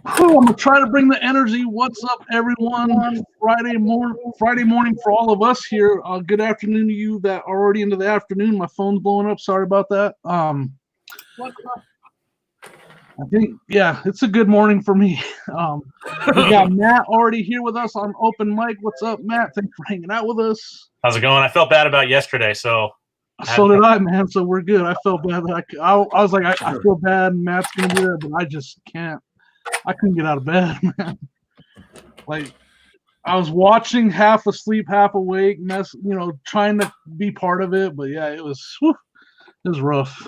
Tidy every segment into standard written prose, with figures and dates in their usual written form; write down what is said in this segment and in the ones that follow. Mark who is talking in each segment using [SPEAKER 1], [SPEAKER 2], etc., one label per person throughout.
[SPEAKER 1] I'm gonna try to bring the energy. What's up, everyone? Friday morning for all of us here. Good afternoon to you that are already into the afternoon. My phone's blowing up. Sorry about that. I think it's a good morning for me. We got Matt already here with us on open mic. What's up, Matt? Thanks for hanging out with us.
[SPEAKER 2] How's it going? I felt bad about yesterday, so
[SPEAKER 1] did I, man. So we're good. I felt bad. I was like, I feel bad. Matt's gonna be there, but I just can't. I couldn't get out of bed, man. Like, I was watching, half asleep, half awake, trying to be part of it. But yeah, it was rough.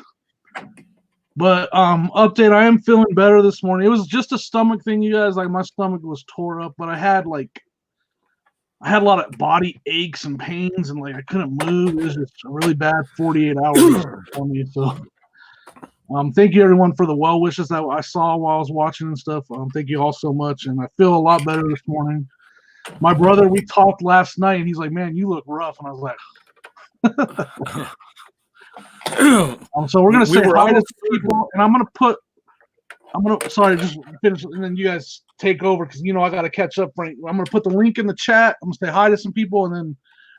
[SPEAKER 1] But update, I am feeling better this morning. It was just a stomach thing, you guys. Like, my stomach was tore up, but I had a lot of body aches and pains, and like I couldn't move. It was just a really bad 48 hours for me. So thank you everyone for the well wishes that I saw while I was watching and stuff. Thank you all so much, and I feel a lot better this morning. My brother, we talked last night, and he's like, "Man, you look rough," and I was like, so we're gonna say hi to some people, and I'm gonna just finish, and then you guys take over because I got to catch up. Right, I'm gonna put the link in the chat. I'm gonna say hi to some people, and then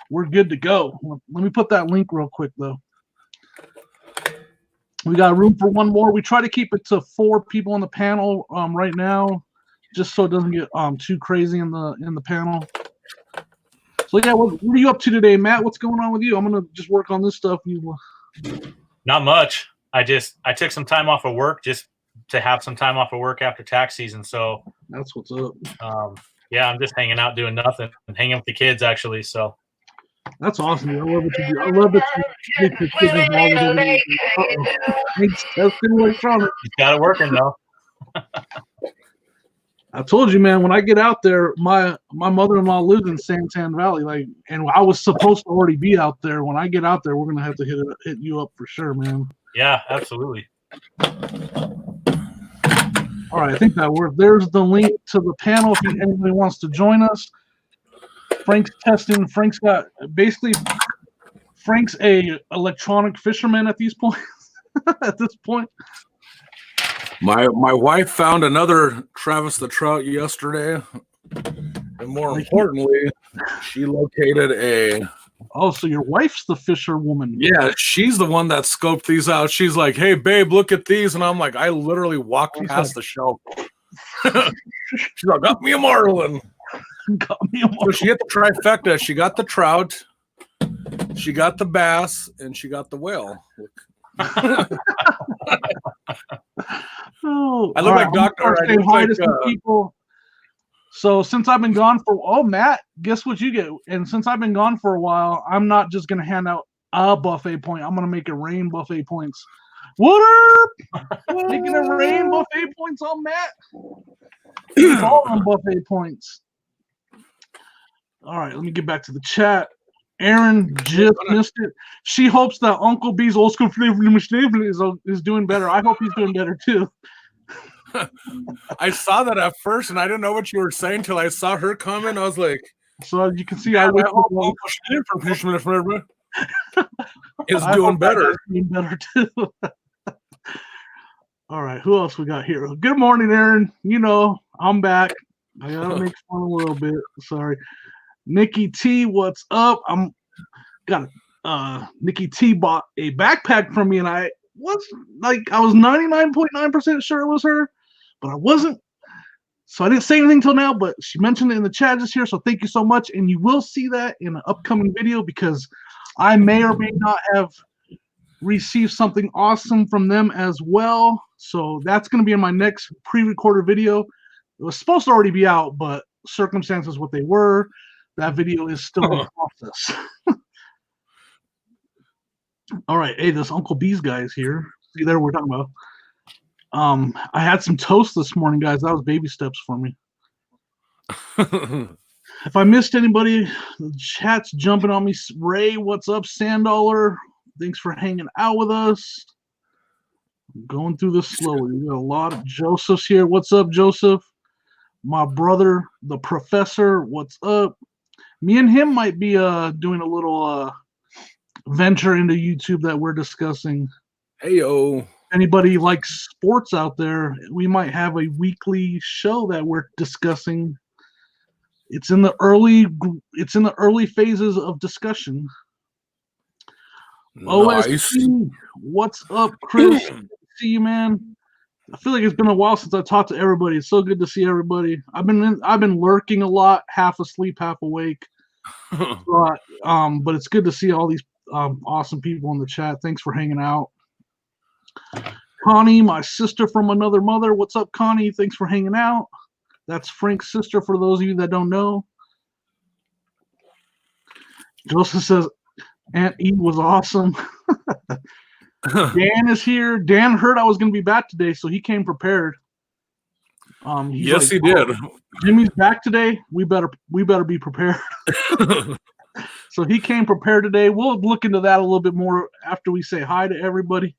[SPEAKER 1] we're good to go. Let me put that link real quick though. We got room for one more. We try to keep it to 4 people on the panel right now, just so it doesn't get too crazy in the panel. So yeah, what are you up to today, Matt? What's going on with you? I'm gonna just work on this stuff.
[SPEAKER 2] Not much. I took some time off of work just to have some time off of work after tax season. So
[SPEAKER 1] that's what's up.
[SPEAKER 2] I'm just hanging out doing nothing and hanging with the kids actually. So
[SPEAKER 1] that's awesome. I love it. I love that you get your kids involved.
[SPEAKER 2] He's got it working though.
[SPEAKER 1] I told you, man, when I get out there, my mother-in-law lives in Santan Valley, and I was supposed to already be out there. When I get out there, we're gonna have to hit you up for sure, man.
[SPEAKER 2] Yeah, absolutely.
[SPEAKER 1] All right, I think that worked. There's the link to the panel if anybody wants to join us. Frank's testing. Frank's a electronic fisherman at these points. At this point.
[SPEAKER 3] My wife found another Travis the Trout yesterday, and more importantly, she located a.
[SPEAKER 1] Oh, so your wife's the fisherwoman?
[SPEAKER 3] Yeah, she's the one that scoped these out. She's like, "Hey, babe, look at these," and I'm like, I literally walked past the shelf. She's like, "Got me a marlin."
[SPEAKER 1] Got me a marlin.
[SPEAKER 3] So she hit the trifecta. She got the trout, she got the bass, and she got the whale. I look like Doctor.
[SPEAKER 1] I look like people. So since I've been gone Matt, guess what you get? And since I've been gone for a while, I'm not just gonna hand out a buffet point. I'm gonna make it rain buffet points. What up? Making it rain buffet points on Matt. All on buffet points. All right, let me get back to the chat. Aaron just missed it. She hopes that Uncle B's old school flavor is doing better. I hope he's doing better too.
[SPEAKER 3] I saw that at first, and I didn't know what you were saying until I saw her comment. I was like,
[SPEAKER 1] "So you can see,
[SPEAKER 3] I hope Uncle is doing better.
[SPEAKER 1] Doing better too." All right, who else we got here? Good morning, Aaron. I'm back. I gotta make fun a little bit. Sorry. Nikki T, what's up? Nikki T bought a backpack from me, and I was 99.9% sure it was her, but I wasn't. So I didn't say anything till now, but she mentioned it in the chat just here. So thank you so much. And you will see that in an upcoming video because I may or may not have received something awesome from them as well. So that's going to be in my next pre-recorded video. It was supposed to already be out, but circumstances what they were. That video is still in process. All right. Hey, this Uncle B's guy is here. See there we're talking about. I had some toast this morning, guys. That was baby steps for me. If I missed anybody, the chat's jumping on me. Ray, what's up? Sandollar, thanks for hanging out with us. I'm going through this slowly. We got a lot of Joseph's here. What's up, Joseph? My brother, the professor, what's up? Me and him might be doing a little venture into YouTube that we're discussing.
[SPEAKER 3] Hey yo.
[SPEAKER 1] anybody likes sports out there, we might have a weekly show that we're discussing. It's in the early phases of discussion.
[SPEAKER 3] Nice.
[SPEAKER 1] OSP, what's up, Chris? Good to see you, man. I feel like it's been a while since I talked to everybody. It's so good to see everybody. I've been lurking a lot, half asleep, half awake. But it's good to see all these awesome people in the chat. Thanks for hanging out. Connie, my sister from another mother. What's up, Connie? Thanks for hanging out. That's Frank's sister, for those of you that don't know. Joseph says, Aunt E was awesome. Dan is here. Dan heard I was going to be back today, so he came prepared.
[SPEAKER 3] Yes, he did.
[SPEAKER 1] Jimmy's back today. We better be prepared. So he came prepared today. We'll look into that a little bit more after we say hi to everybody.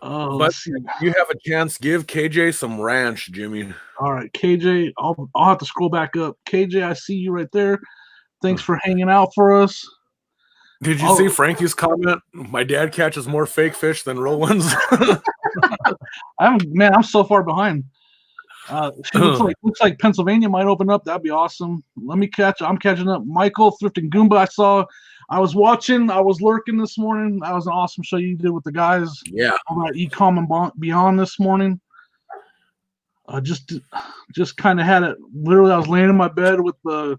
[SPEAKER 3] But you have a chance. Give KJ some ranch, Jimmy.
[SPEAKER 1] All right, KJ. I'll have to scroll back up. KJ, I see you right there. Thanks for hanging out for us.
[SPEAKER 3] Did you see Frankie's comment? My dad catches more fake fish than real ones.
[SPEAKER 1] I'm so far behind. Looks like Pennsylvania might open up. That'd be awesome. I'm catching up. Michael, Thrift and Goomba. I was lurking this morning. That was an awesome show you did with the guys.
[SPEAKER 3] Yeah.
[SPEAKER 1] About Ecom and Beyond this morning. Just kind of had it. Literally, I was laying in my bed with the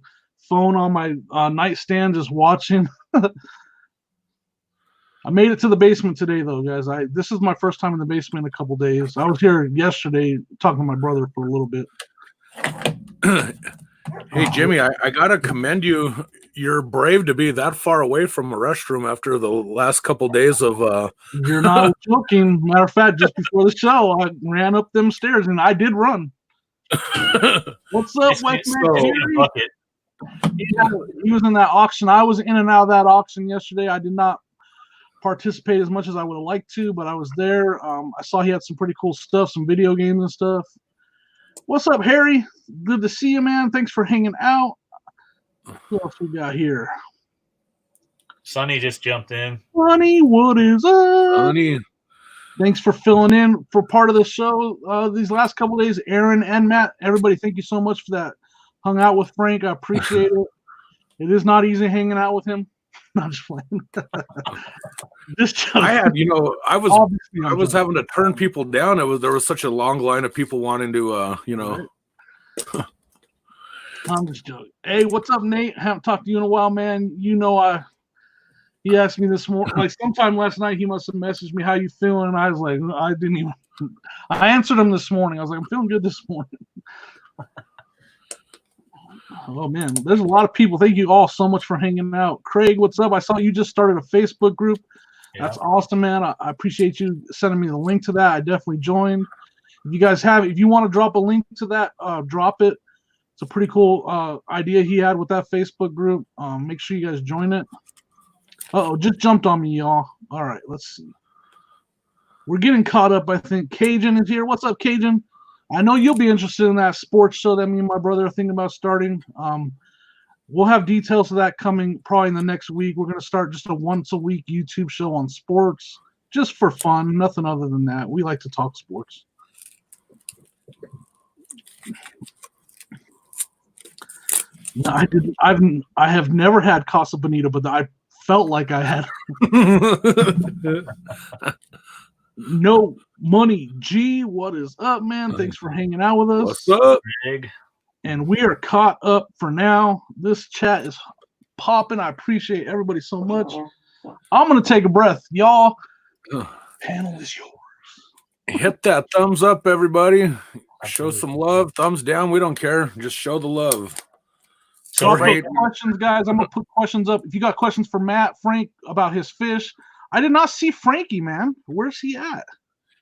[SPEAKER 1] phone on my nightstand, just watching. I made it to the basement today, though, guys. This is my first time in the basement in a couple days. I was here yesterday talking to my brother for a little bit.
[SPEAKER 3] Hey, Jimmy, I gotta commend you. You're brave to be that far away from a restroom after the last couple days of.
[SPEAKER 1] You're not joking. Matter of fact, just before the show, I ran up them stairs and I did run. What's up, Westman? He was in that auction. I was in and out of that auction yesterday. I did not participate as much as I would have liked to, but I was there. I saw he had some pretty cool stuff, some video games and stuff. What's up, Harry? Good to see you, man. Thanks for hanging out. Who else we got here?
[SPEAKER 2] Sonny just jumped in.
[SPEAKER 1] Sonny, what is up?
[SPEAKER 3] Sonny.
[SPEAKER 1] Thanks for filling in for part of the show these last couple days. Aaron and Matt, everybody, thank you so much for that. Hung out with Frank. I appreciate it. It is not easy hanging out with him. Not just playing.
[SPEAKER 3] I was having to turn people down. There was such a long line of people wanting to,
[SPEAKER 1] I'm just joking. Hey, what's up, Nate? Haven't talked to you in a while, man. He asked me this morning, like sometime last night, he must have messaged me, how you feeling? And I was like, I answered him this morning. I was like, I'm feeling good this morning. Oh, man, there's a lot of people. Thank you all so much for hanging out. Craig, what's up? I saw you just started a Facebook group. Yeah. That's awesome, man. I appreciate you sending me the link to that. I definitely joined. If you want to drop a link to that, drop it. It's a pretty cool idea he had with that Facebook group. Make sure you guys join it. Just jumped on me, y'all. All right, let's see. We're getting caught up, I think. Cajun is here. What's up, Cajun? I know you'll be interested in that sports show that me and my brother are thinking about starting. We'll have details of that coming probably in the next week. We're going to start just a once-a-week YouTube show on sports, just for fun, nothing other than that. We like to talk sports. I have never had Casa Bonita, but I felt like I had. No money. G, what is up, man? Thanks for hanging out with us.
[SPEAKER 3] What's up,
[SPEAKER 2] Big?
[SPEAKER 1] And we are caught up for now. This chat is popping. I appreciate everybody so much. I'm going to take a breath. Y'all, panel is yours.
[SPEAKER 3] Hit that thumbs up, everybody. Show some love. Thumbs down. We don't care. Just show the love.
[SPEAKER 1] So questions, guys. I'm going to put questions up. If you got questions for Matt, Frank, about his fish. I did not see Frankie, man. Where's he at?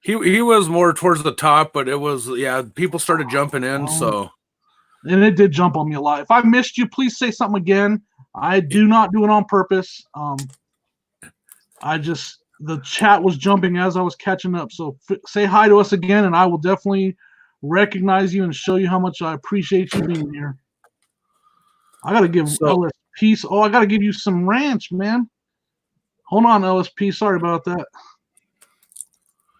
[SPEAKER 3] He was more towards the top, but it was, people started jumping in, so.
[SPEAKER 1] And it did jump on me a lot. If I missed you, please say something again. I do not do it on purpose. The chat was jumping as I was catching up. So say hi to us again, and I will definitely recognize you and show you how much I appreciate you being here. I got to give LSP. I got to give you some ranch, man. Hold on, LSP. Sorry about that.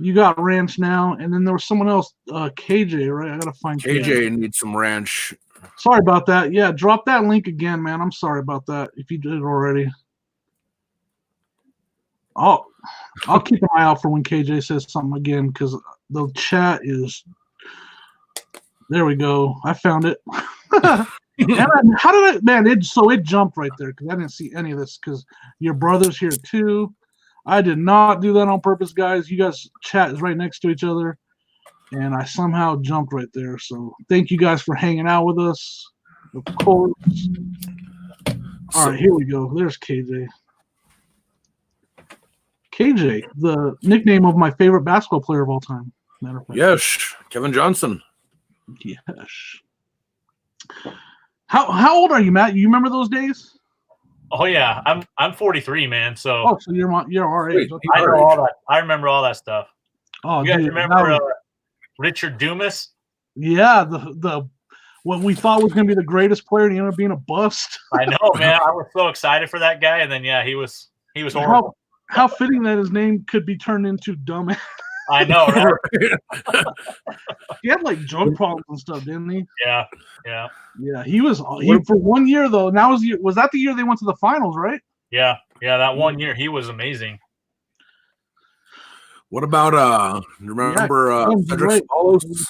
[SPEAKER 1] You got ranch now, and then there was someone else, KJ, right? I gotta find
[SPEAKER 3] KJ needs some ranch.
[SPEAKER 1] Sorry about that. Yeah, drop that link again, man. I'm sorry about that if you did it already. I'll keep an eye out for when KJ says something again because the chat is. There we go. I found it. How did I, man? It jumped right there because I didn't see any of this because your brother's here too. I did not do that on purpose, guys. You guys' chat is right next to each other, and I somehow jumped right there. So thank you guys for hanging out with us. Of course. All right, here we go. There's KJ. KJ, the nickname of my favorite basketball player of all time. Matter of fact.
[SPEAKER 3] Yes, Kevin Johnson.
[SPEAKER 1] Yes. How old are you, Matt? You remember those days?
[SPEAKER 2] Oh yeah, I'm 43, man. So
[SPEAKER 1] so you're our age.
[SPEAKER 3] Wait,
[SPEAKER 2] I know all that. I remember all that stuff.
[SPEAKER 1] Oh,
[SPEAKER 2] you guys
[SPEAKER 1] dude,
[SPEAKER 2] remember Richard Dumas?
[SPEAKER 1] Yeah, the what we thought was going to be the greatest player, and he ended up being a bust.
[SPEAKER 2] I know, man. I was so excited for that guy, and then he was horrible.
[SPEAKER 1] How fitting that his name could be turned into Dumbass.
[SPEAKER 2] I know, right?
[SPEAKER 1] He had like drug problems and stuff, didn't he?
[SPEAKER 2] Yeah.
[SPEAKER 1] He was for 1 year though. Now was that the year they went to the finals, right?
[SPEAKER 2] Yeah. That 1 year he was amazing.
[SPEAKER 3] What about remember Cedric Sabalos?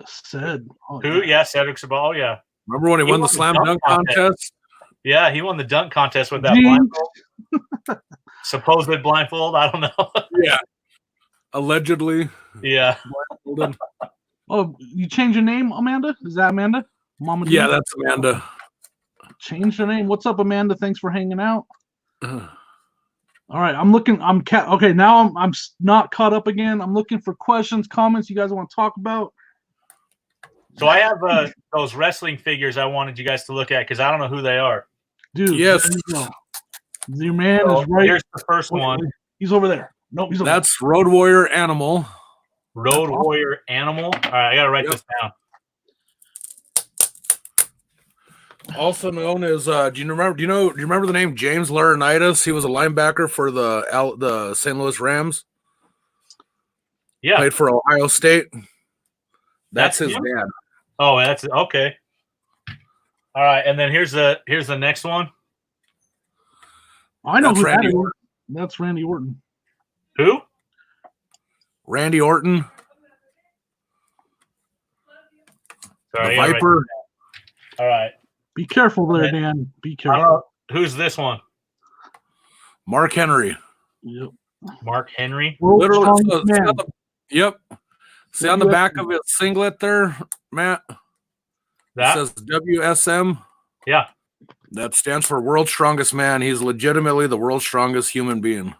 [SPEAKER 1] Said
[SPEAKER 2] who? Yeah, Cedric Sabalos. Yeah.
[SPEAKER 3] Remember when he won the slam dunk contest?
[SPEAKER 2] Yeah, he won the dunk contest with that blindfold. Supposed blindfold. I don't know.
[SPEAKER 3] Yeah. Allegedly.
[SPEAKER 2] Yeah.
[SPEAKER 1] Oh, you changed your name, Amanda? Is that Amanda? Mama D?
[SPEAKER 3] Yeah, that's Amanda.
[SPEAKER 1] Change her name. What's up, Amanda? Thanks for hanging out. All right, okay, now I'm not caught up again. I'm looking for questions, comments you guys want to talk about.
[SPEAKER 2] So I have those wrestling figures I wanted you guys to look at because I don't know who they are.
[SPEAKER 1] Dude,
[SPEAKER 3] yes.
[SPEAKER 1] Your man is right.
[SPEAKER 2] Here's the first one.
[SPEAKER 1] He's over there. Nope, he's over
[SPEAKER 3] That's there. Road Warrior Animal.
[SPEAKER 2] Road Warrior Animal. All right, I gotta write this down.
[SPEAKER 3] Also known as do you remember the name James Laurinaitis? He was a linebacker for the St. Louis Rams.
[SPEAKER 2] Yeah.
[SPEAKER 3] Played for Ohio State. That's his
[SPEAKER 2] him?
[SPEAKER 3] dad.
[SPEAKER 2] Oh, that's okay. All right, and then here's the next one.
[SPEAKER 1] I know who Randy Orton. That's Randy Orton.
[SPEAKER 2] Who?
[SPEAKER 3] Randy Orton.
[SPEAKER 2] Sorry,
[SPEAKER 3] the Viper.
[SPEAKER 2] All right.
[SPEAKER 1] Be careful there, Dan. Be careful.
[SPEAKER 2] Who's this one?
[SPEAKER 3] Mark Henry.
[SPEAKER 1] Yep.
[SPEAKER 2] Mark Henry.
[SPEAKER 3] Literally. Yep. See on the back of his singlet there, Matt? That says WSM.
[SPEAKER 2] Yeah.
[SPEAKER 3] That stands for World's Strongest Man. He's legitimately the world's strongest human being.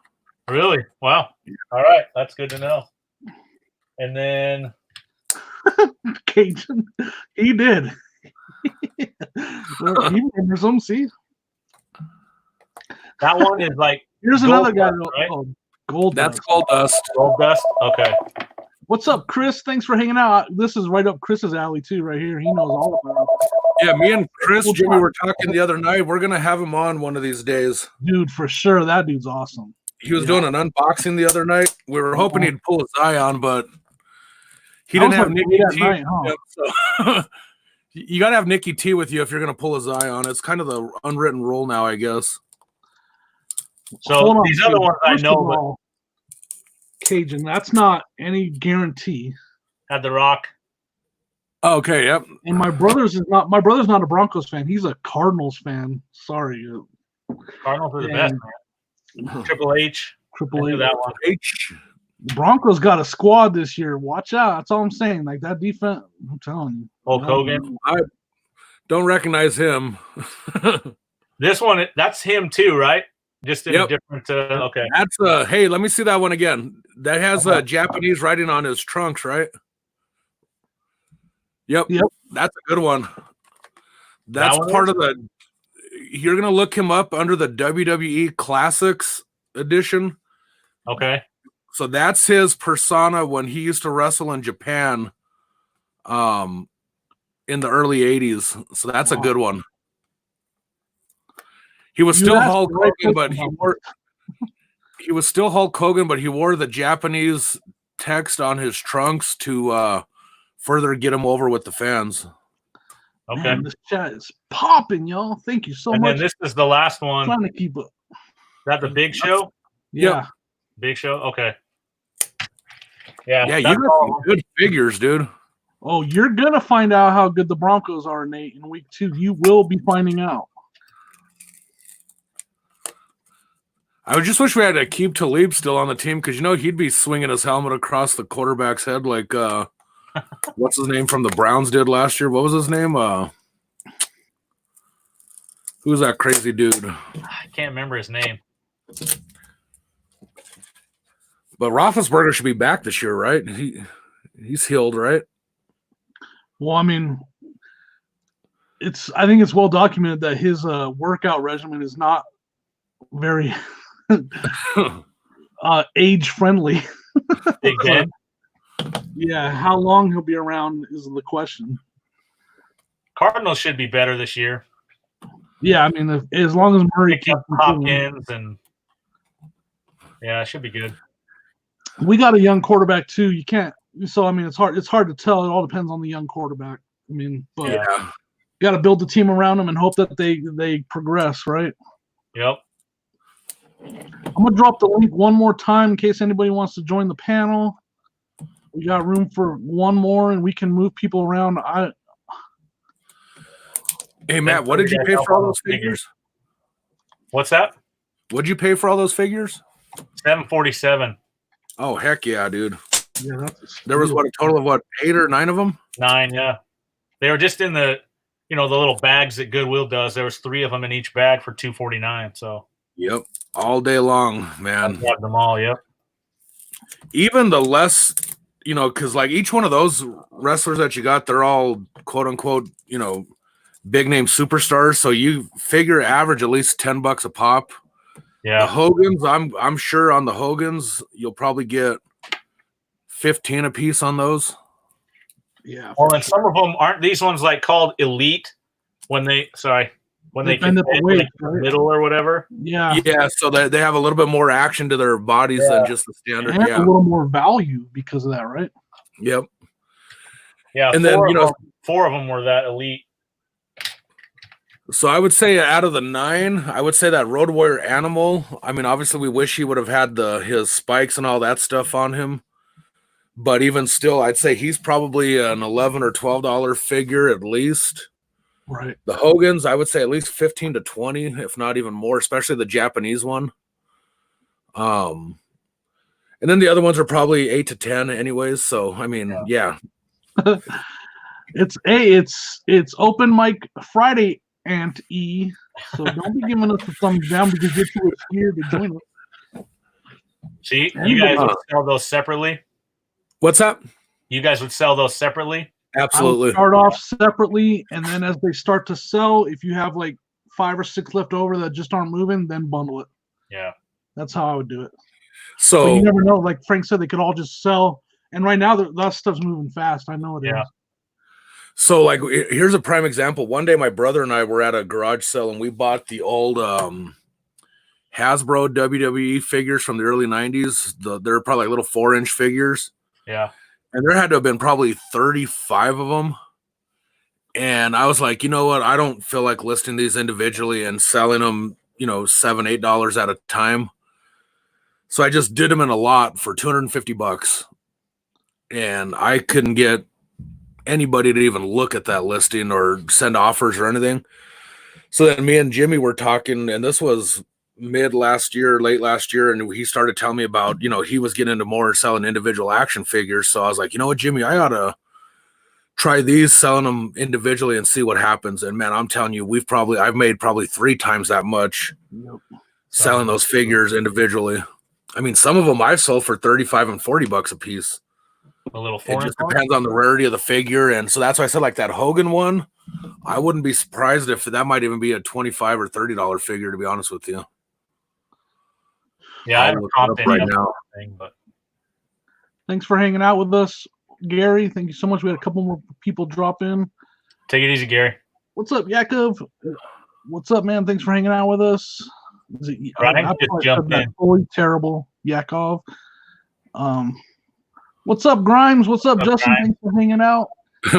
[SPEAKER 2] Really? Wow. All right. That's good to know. And then
[SPEAKER 1] Cajun. He did. He remembers them, see?
[SPEAKER 2] That one is like
[SPEAKER 1] here's another guy
[SPEAKER 2] right?
[SPEAKER 1] Gold
[SPEAKER 3] That's
[SPEAKER 1] Dust.
[SPEAKER 3] Gold Dust.
[SPEAKER 2] Gold Dust? Okay.
[SPEAKER 1] What's up, Chris? Thanks for hanging out. This is right up Chris's alley too, right here. He knows all about it.
[SPEAKER 3] Yeah, me and Chris, Jimmy were talking the other night. We're gonna have him on one of these days.
[SPEAKER 1] Dude, for sure. That dude's awesome.
[SPEAKER 3] He was doing an unboxing the other night. We were hoping he'd pull his eye on, but he didn't have Nikki T. Night, huh? So you gotta have Nikki T with you if you're gonna pull his eye on. It's kind of the unwritten rule now, I guess.
[SPEAKER 2] So these other ones I know, but
[SPEAKER 1] Cajun, that's not any guarantee.
[SPEAKER 2] Had the Rock.
[SPEAKER 3] Okay, yep.
[SPEAKER 1] And my brother's not a Broncos fan. He's a Cardinals fan. Sorry.
[SPEAKER 2] Cardinals are the best, man. Triple H. That one.
[SPEAKER 3] H.
[SPEAKER 1] Broncos got a squad this year. Watch out. That's all I'm saying. Like that defense, I'm telling you.
[SPEAKER 2] Hulk Hogan.
[SPEAKER 3] I don't recognize him.
[SPEAKER 2] This one, that's him too, right? Just in a different. Okay.
[SPEAKER 3] That's hey, let me see that one again. That has Japanese writing on his trunks, right? Yep. That's a good one. That's part of the. You're gonna look him up under the WWE Classics edition.
[SPEAKER 2] Okay.
[SPEAKER 3] So that's his persona when he used to wrestle in Japan, in the early '80s. So that's a good one. He was still Hulk Hogan, but he was still Hulk Hogan, but he wore the Japanese text on his trunks to further get him over with the fans.
[SPEAKER 2] Okay.
[SPEAKER 1] Man, this chat is popping, y'all. Thank you so
[SPEAKER 2] and
[SPEAKER 1] much.
[SPEAKER 2] then this is the last one.
[SPEAKER 1] Trying to keep up.
[SPEAKER 2] Is that the Big Show?
[SPEAKER 1] Yeah.
[SPEAKER 2] Big Show? Okay. Yeah,
[SPEAKER 3] you got some good figures, dude.
[SPEAKER 1] Oh, you're going to find out how good the Broncos are, Nate, in week 2. You will be finding out.
[SPEAKER 3] I just wish we had to keep Talib still on the team because, he'd be swinging his helmet across the quarterback's head like, what's his name from the Browns did last year? What was his name? Who's that crazy dude?
[SPEAKER 2] I can't remember his name.
[SPEAKER 3] But Roethlisberger should be back this year, right? He's healed, right?
[SPEAKER 1] Well, I mean, I think it's well documented that his workout regimen is not very age friendly.
[SPEAKER 2] Big Ben.
[SPEAKER 1] Yeah, how long he'll be around is the question.
[SPEAKER 2] Cardinals should be better this year.
[SPEAKER 1] Yeah, I mean, as long as Murray
[SPEAKER 2] keeps Hopkins and it should be good.
[SPEAKER 1] We got a young quarterback too. You can't. So I mean, it's hard. It's hard to tell. It all depends on the young quarterback. I mean, but you got to build the team around them and hope that they progress, right?
[SPEAKER 2] Yep.
[SPEAKER 1] I'm gonna drop the link one more time in case anybody wants to join the panel. We got room for one more, and we can move people around.
[SPEAKER 3] Hey Matt, what did you pay for all those figures?
[SPEAKER 2] What's that?
[SPEAKER 3] What'd you pay for all those figures?
[SPEAKER 2] $747.
[SPEAKER 3] Oh heck yeah, dude!
[SPEAKER 1] Yeah,
[SPEAKER 3] there was a total of 8 or 9 of them?
[SPEAKER 2] 9, yeah. They were just in the the little bags that Goodwill does. There was 3 of them in each bag for $249. So.
[SPEAKER 3] Yep, all day long, man.
[SPEAKER 2] I grabbed them all. Yep.
[SPEAKER 3] Even the less, because like each one of those wrestlers that you got, they're all quote unquote, big name superstars. So you figure average at least $10 a pop.
[SPEAKER 2] Yeah.
[SPEAKER 3] The Hogans, I'm sure on the Hogans you'll probably get 15 a piece on those.
[SPEAKER 1] Yeah.
[SPEAKER 2] Well, and some of them aren't these ones like called elite when they
[SPEAKER 1] end up away,
[SPEAKER 2] right? Middle or whatever.
[SPEAKER 1] Yeah.
[SPEAKER 3] Yeah. So they have a little bit more action to their bodies than just the standard.
[SPEAKER 1] And a little more value because of that, right?
[SPEAKER 3] Yep.
[SPEAKER 2] Yeah. And then 4 of them were that elite.
[SPEAKER 3] So I would say out of the 9, I would say that Road Warrior Animal. I mean, obviously we wish he would have had his spikes and all that stuff on him. But even still, I'd say he's probably an $11 or $12 figure at least.
[SPEAKER 1] Right.
[SPEAKER 3] The Hogans, I would say at least 15 to 20, if not even more, especially the Japanese one. And then the other ones are probably 8 to 10 anyways. So, I mean, yeah.
[SPEAKER 1] It's open mic Friday, Aunt E. So don't be giving us a thumbs down because you're too scared to join us.
[SPEAKER 2] See, you guys would sell those separately?
[SPEAKER 3] What's that?
[SPEAKER 2] You guys would sell those separately?
[SPEAKER 3] Absolutely.
[SPEAKER 1] Start off separately, and then as they start to sell, if you have like 5 or 6 left over that just aren't moving, then bundle it.
[SPEAKER 2] Yeah.
[SPEAKER 1] That's how I would do it.
[SPEAKER 3] So
[SPEAKER 1] but you never know. Like Frank said, they could all just sell. And right now, that stuff's moving fast. I know it is.
[SPEAKER 3] So, like, here's a prime example. One day, my brother and I were at a garage sale, and we bought the old Hasbro WWE figures from the early 90s. They're probably like little 4-inch figures.
[SPEAKER 2] Yeah.
[SPEAKER 3] And there had to have been probably 35 of them. And I was like, you know what? I don't feel like listing these individually and selling them, $7, $8 at a time. So I just did them in a lot for $250. And I couldn't get anybody to even look at that listing or send offers or anything. So then me and Jimmy were talking, and this was late last year, and he started telling me about, he was getting into more selling individual action figures. So I was like, you know what, Jimmy, I ought to try these, selling them individually and see what happens. And man, I'm telling you, I've made probably 3 times that much selling those figures individually. I mean, some of them I've sold for $35 and $40 a piece.
[SPEAKER 2] A little
[SPEAKER 3] It
[SPEAKER 2] foreign.
[SPEAKER 3] just depends on the rarity of the figure. And so that's why I said, like, that Hogan one, I wouldn't be surprised if that might even be a $25 or $30 figure, to be honest with you.
[SPEAKER 2] Yeah, I haven't comped
[SPEAKER 3] right now.
[SPEAKER 2] But
[SPEAKER 1] thanks for hanging out with us, Gary. Thank you so much. We had a couple more people drop in.
[SPEAKER 2] Take it easy, Gary.
[SPEAKER 1] What's up, Yakov? What's up, man? Thanks for hanging out with us.
[SPEAKER 2] Grimes
[SPEAKER 1] I
[SPEAKER 2] just
[SPEAKER 1] probably
[SPEAKER 2] jumped
[SPEAKER 1] said that
[SPEAKER 2] in.
[SPEAKER 1] totally terrible. Yakov. What's up, Grimes? What's up, Justin?
[SPEAKER 2] Grimes?
[SPEAKER 1] Thanks for hanging out.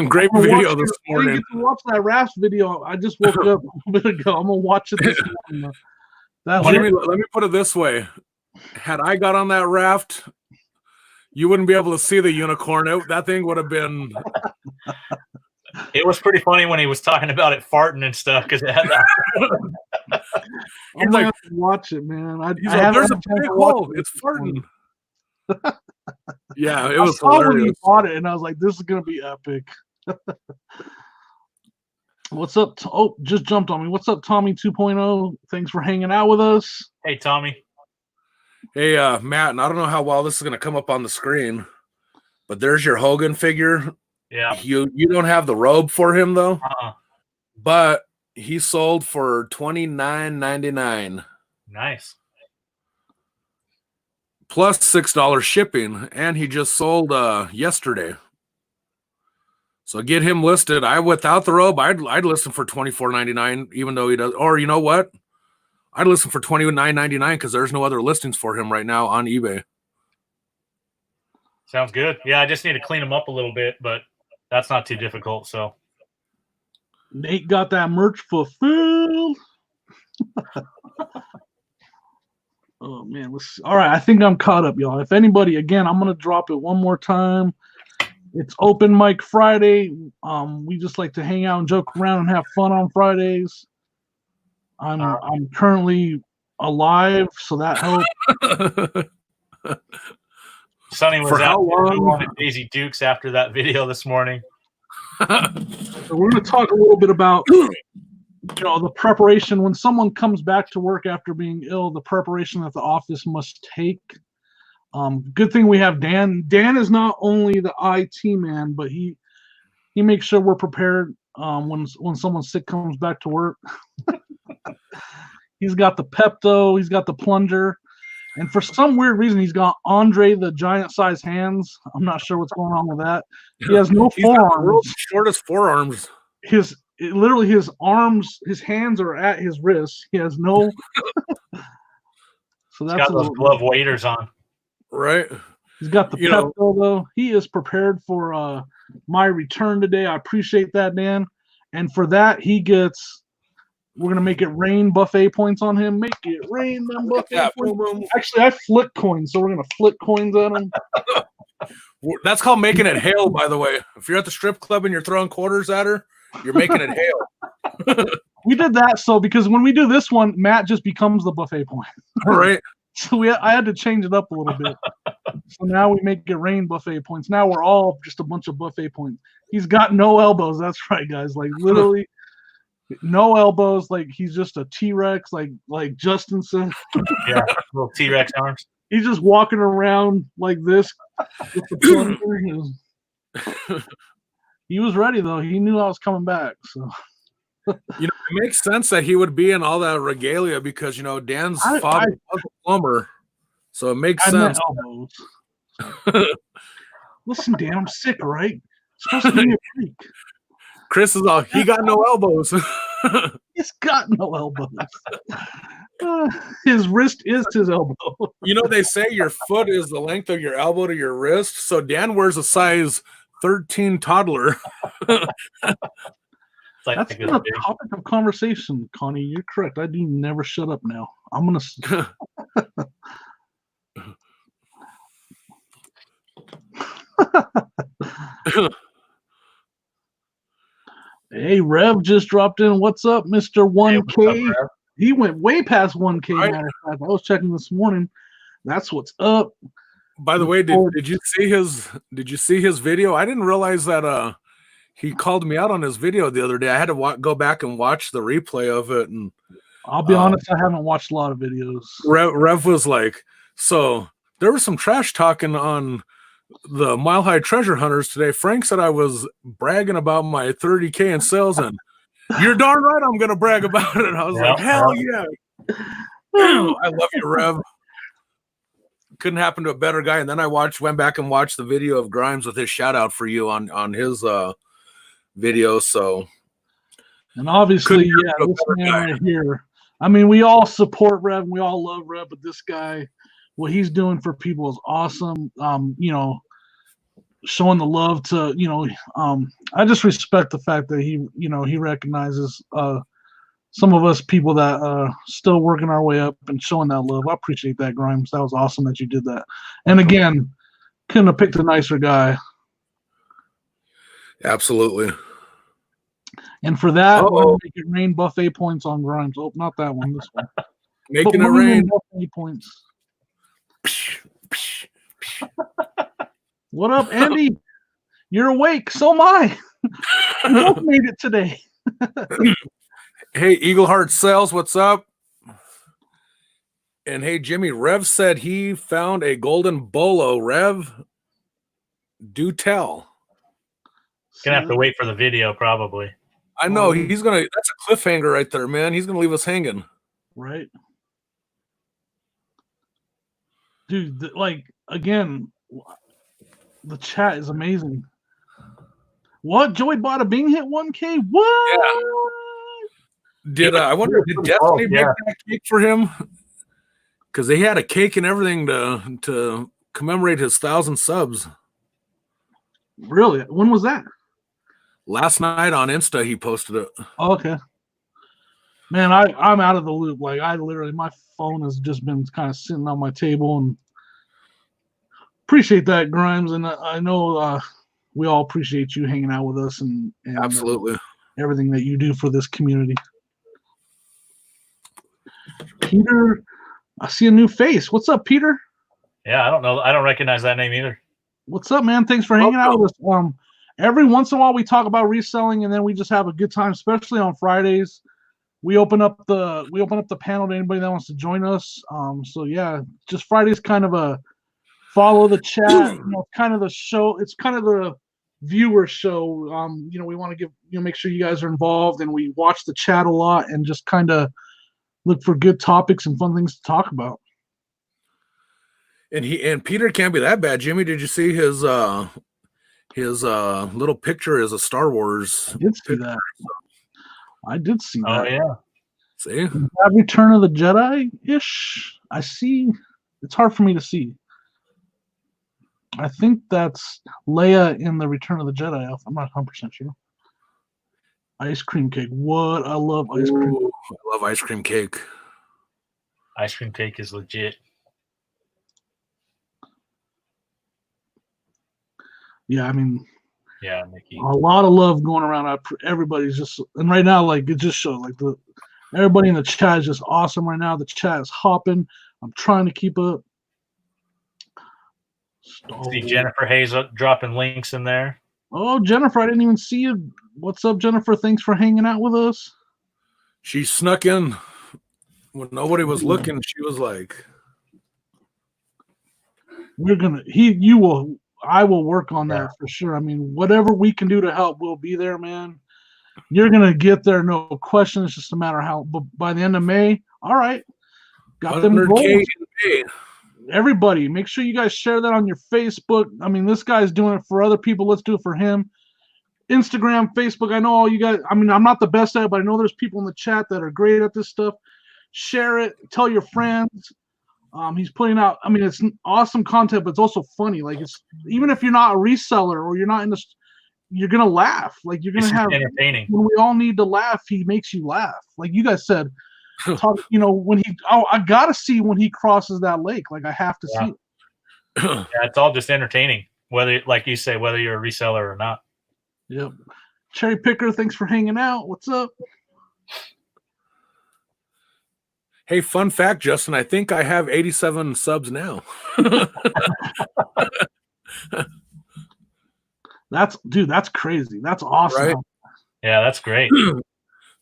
[SPEAKER 3] Great
[SPEAKER 1] I'm gonna
[SPEAKER 3] video
[SPEAKER 1] watch
[SPEAKER 3] this
[SPEAKER 1] it. I
[SPEAKER 3] morning.
[SPEAKER 1] didn't get to watch that Raps video. I just woke up a bit ago. I'm gonna watch it this morning.
[SPEAKER 3] Jimmy, let me put it this way: had I got on that raft, you wouldn't be able to see the unicorn. That thing would have been.
[SPEAKER 2] It was pretty funny when he was talking about it farting and stuff because it had that.
[SPEAKER 1] I'm gonna have to watch it, man.
[SPEAKER 3] He's like, there's a big hole. It's farting. Yeah, it was
[SPEAKER 1] hilarious. When he
[SPEAKER 3] hilarious.
[SPEAKER 1] bought it, and I was like, "This is gonna be epic." What's up? Oh, just jumped on me. What's up, Tommy 2.0? Thanks for hanging out with us.
[SPEAKER 2] Hey, Tommy.
[SPEAKER 3] Hey, Matt, and I don't know how well this is going to come up on the screen, but there's your Hogan figure.
[SPEAKER 2] Yeah.
[SPEAKER 3] You don't have the robe for him, though.
[SPEAKER 2] Uh-uh.
[SPEAKER 3] But he sold for $29.99.
[SPEAKER 2] Nice.
[SPEAKER 3] Plus $6 shipping, and he just sold yesterday. So get him listed. Without the robe, I'd list him for $24.99, even though he does. Or you know what? I'd list him for $29.99 because there's no other listings for him right now on eBay.
[SPEAKER 2] Sounds good. Yeah, I just need to clean him up a little bit, but that's not too difficult. So
[SPEAKER 1] Nate got that merch fulfilled. Oh man, all right. I think I'm caught up, y'all. If anybody, again, I'm gonna drop it one more time. It's open mic Friday. We just like to hang out and joke around and have fun on Fridays. I'm currently alive, so that helps.
[SPEAKER 2] Sonny was
[SPEAKER 3] For how long?
[SPEAKER 2] At Daisy Dukes after that video this morning.
[SPEAKER 1] So we're going to talk a little bit about, the preparation when someone comes back to work after being ill. The preparation that the office must take. Good thing we have Dan. Dan is not only the IT man, but he makes sure we're prepared when someone sick comes back to work. He's got the Pepto, he's got the plunger, and for some weird reason, he's got Andre the giant-sized hands. I'm not sure what's going on with that. He has no forearms.
[SPEAKER 3] The world's shortest forearms.
[SPEAKER 1] Literally his arms, his hands are at his wrists. He has no. So that's
[SPEAKER 2] got those glove waders on.
[SPEAKER 3] Right.
[SPEAKER 1] He's got the Pepto though. He is prepared for my return today. I appreciate that, Dan. And for that, he gets. We're gonna make it rain buffet points on him. Make it rain them buffet points. Actually, I flick coins, so we're gonna flick coins at him.
[SPEAKER 3] That's called making it hail, by the way. If you're at the strip club and you're throwing quarters at her, you're making it hail.
[SPEAKER 1] We did that because when we do this one, Matt just becomes the buffet point.
[SPEAKER 3] Right.
[SPEAKER 1] So I had to change it up a little bit. So now we make it rain buffet points. Now we're all just a bunch of buffet points. He's got no elbows. That's right, guys. Like literally. No elbows, like he's just a T-Rex, like Justin said.
[SPEAKER 2] Yeah, little T-Rex arms.
[SPEAKER 1] He's just walking around like this with the plunger. He was ready though. He knew I was coming back. So
[SPEAKER 3] it makes sense that he would be in all that regalia because Dan's father was a plumber, so it makes sense.
[SPEAKER 1] Listen, Dan, I'm sick, right? It's supposed to be a freak.
[SPEAKER 3] Chris is all, he got no elbows.
[SPEAKER 1] He's got no elbows. His wrist is his elbow.
[SPEAKER 3] They say your foot is the length of your elbow to your wrist. So Dan wears a size 13 toddler.
[SPEAKER 1] That's been a topic of conversation, Connie. You're correct. I do never shut up now. I'm going to... Hey, Rev just dropped in. What's up, Mr. 1K?
[SPEAKER 2] Up,
[SPEAKER 1] he went way past 1K.
[SPEAKER 3] Right.
[SPEAKER 1] Matter of fact, I was checking this morning. That's what's up.
[SPEAKER 3] By the way, did you see his video? I didn't realize that he called me out on his video the other day. I had to go back and watch the replay of it, and
[SPEAKER 1] I'll be honest, I haven't watched a lot of videos.
[SPEAKER 3] Rev was like, so there was some trash talking on the Mile High Treasure Hunters today. Frank said I was bragging about my 30K in sales, and you're darn right I'm gonna brag about it. I was like, hell yeah. I love you, Rev. Couldn't happen to a better guy. And then I went back and watched the video of Grimes with his shout out for you on his video. So,
[SPEAKER 1] and obviously, this man right here, I mean, we all support Rev, we all love Rev, but this guy, what he's doing for people is awesome. You know, showing the love to, you know, I just respect the fact that he, you know, he recognizes some of us people that still working our way up and showing that love. I appreciate that, Grimes. That was awesome that you did that. And again, couldn't have picked a nicer guy.
[SPEAKER 3] Absolutely.
[SPEAKER 1] And for that, we're gonna make it rain buffet points on Grimes. Oh, not that one. This one.
[SPEAKER 3] Making it rain.
[SPEAKER 1] Buffet points. What up, Andy? You're awake. So am I. We both made it today.
[SPEAKER 3] Hey, Eagle Heart Sales, what's up? And hey, Jimmy, Rev said he found a golden bolo. Rev, do tell.
[SPEAKER 2] Gonna have to wait for the video, probably.
[SPEAKER 3] I know he's gonna. That's a cliffhanger right there, man. He's gonna leave us hanging.
[SPEAKER 1] Right, dude. Like again, the chat is amazing. What? Joey bought a Bing hit 1K. What?
[SPEAKER 3] Yeah. Did I wonder? Did Destiny make that cake for him? Because they had a cake and everything to commemorate his 1,000 subs.
[SPEAKER 1] Really? When was that?
[SPEAKER 3] Last night on Insta, he posted it.
[SPEAKER 1] Oh, okay. Man, I'm out of the loop. Like I literally, my phone has just been kind of sitting on my table, and appreciate that, Grimes. And I know we all appreciate you hanging out with us and
[SPEAKER 3] Absolutely
[SPEAKER 1] everything that you do for this community. Peter, I see a new face. What's up, Peter?
[SPEAKER 2] Yeah, I don't know. I don't recognize that name either.
[SPEAKER 1] What's up, man? Thanks for hanging out with us. Every once in a while we talk about reselling, and then we just have a good time, especially on Fridays. We open up the panel to anybody that wants to join us. So yeah, just Friday's kind of a follow the chat, you know, kind of the show. It's kind of the viewer show. You know, we want to give, you know, make sure you guys are involved, and we watch the chat a lot and just kind of look for good topics and fun things to talk about.
[SPEAKER 3] And Peter can't be that bad. Jimmy, did you see his little picture is a Star Wars?
[SPEAKER 1] I did see that. I did see that.
[SPEAKER 2] Oh yeah.
[SPEAKER 3] See?
[SPEAKER 1] That Return of the Jedi-ish. I see. It's hard for me to see. I think that's Leia in the Return of the Jedi. I'm not 100% sure. Ice cream cake. What? I love ice cream.
[SPEAKER 3] Ooh, I love ice cream cake.
[SPEAKER 2] Ice cream cake is legit.
[SPEAKER 1] Yeah, I mean,
[SPEAKER 2] yeah, Mickey.
[SPEAKER 1] A lot of love going around. Everybody's just, and right now, like it just shows, like everybody in the chat is just awesome right now. The chat is hopping. I'm trying to keep up.
[SPEAKER 2] See Jennifer Hayes dropping links in there.
[SPEAKER 1] Oh, Jennifer, I didn't even see you. What's up, Jennifer? Thanks for hanging out with us.
[SPEAKER 3] She snuck in when nobody was looking. She was like, I will work on that for sure. I mean, whatever we can do to help, we'll be there, man. You're going to get there, no question. It's just a matter of how. But by the end of May, all right. Got them goals. Everybody, make sure you guys share that on your Facebook. I mean, this guy's doing it for other people. Let's do it for him. Instagram, Facebook. I know all you guys. I mean, I'm not the best at it, but I know there's people in the chat that are great at this stuff. Share it. Tell your friends. He's putting out. I mean, it's awesome content, but it's also funny. Like it's even if you're not a reseller or you're not in the, you're gonna laugh. Like you're gonna have
[SPEAKER 2] entertaining.
[SPEAKER 1] When we all need to laugh, he makes you laugh. Like you guys said. You know, when I gotta see when he crosses that lake. Like I have to see it.
[SPEAKER 2] Yeah, it's all just entertaining. Whether, like you say, whether you're a reseller or not.
[SPEAKER 1] Yep. Cherry Picker, thanks for hanging out. What's up?
[SPEAKER 3] Hey, fun fact, Justin. I think I have 87 subs now.
[SPEAKER 1] That's crazy. That's awesome.
[SPEAKER 3] Right?
[SPEAKER 2] Yeah, that's great.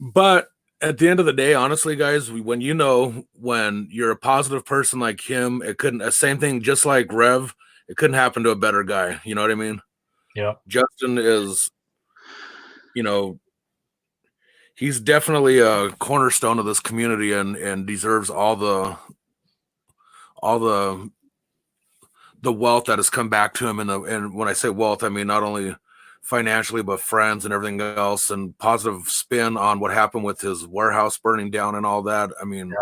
[SPEAKER 3] But at the end of the day, honestly, guys, when you're a positive person like him, it couldn't. Same thing, just like Rev, it couldn't happen to a better guy. You know what I mean?
[SPEAKER 2] Yeah.
[SPEAKER 3] Justin is, he's definitely a cornerstone of this community and deserves all the wealth that has come back to him. And when I say wealth, I mean not only financially, but friends and everything else, and positive spin on what happened with his warehouse burning down and all that. I mean,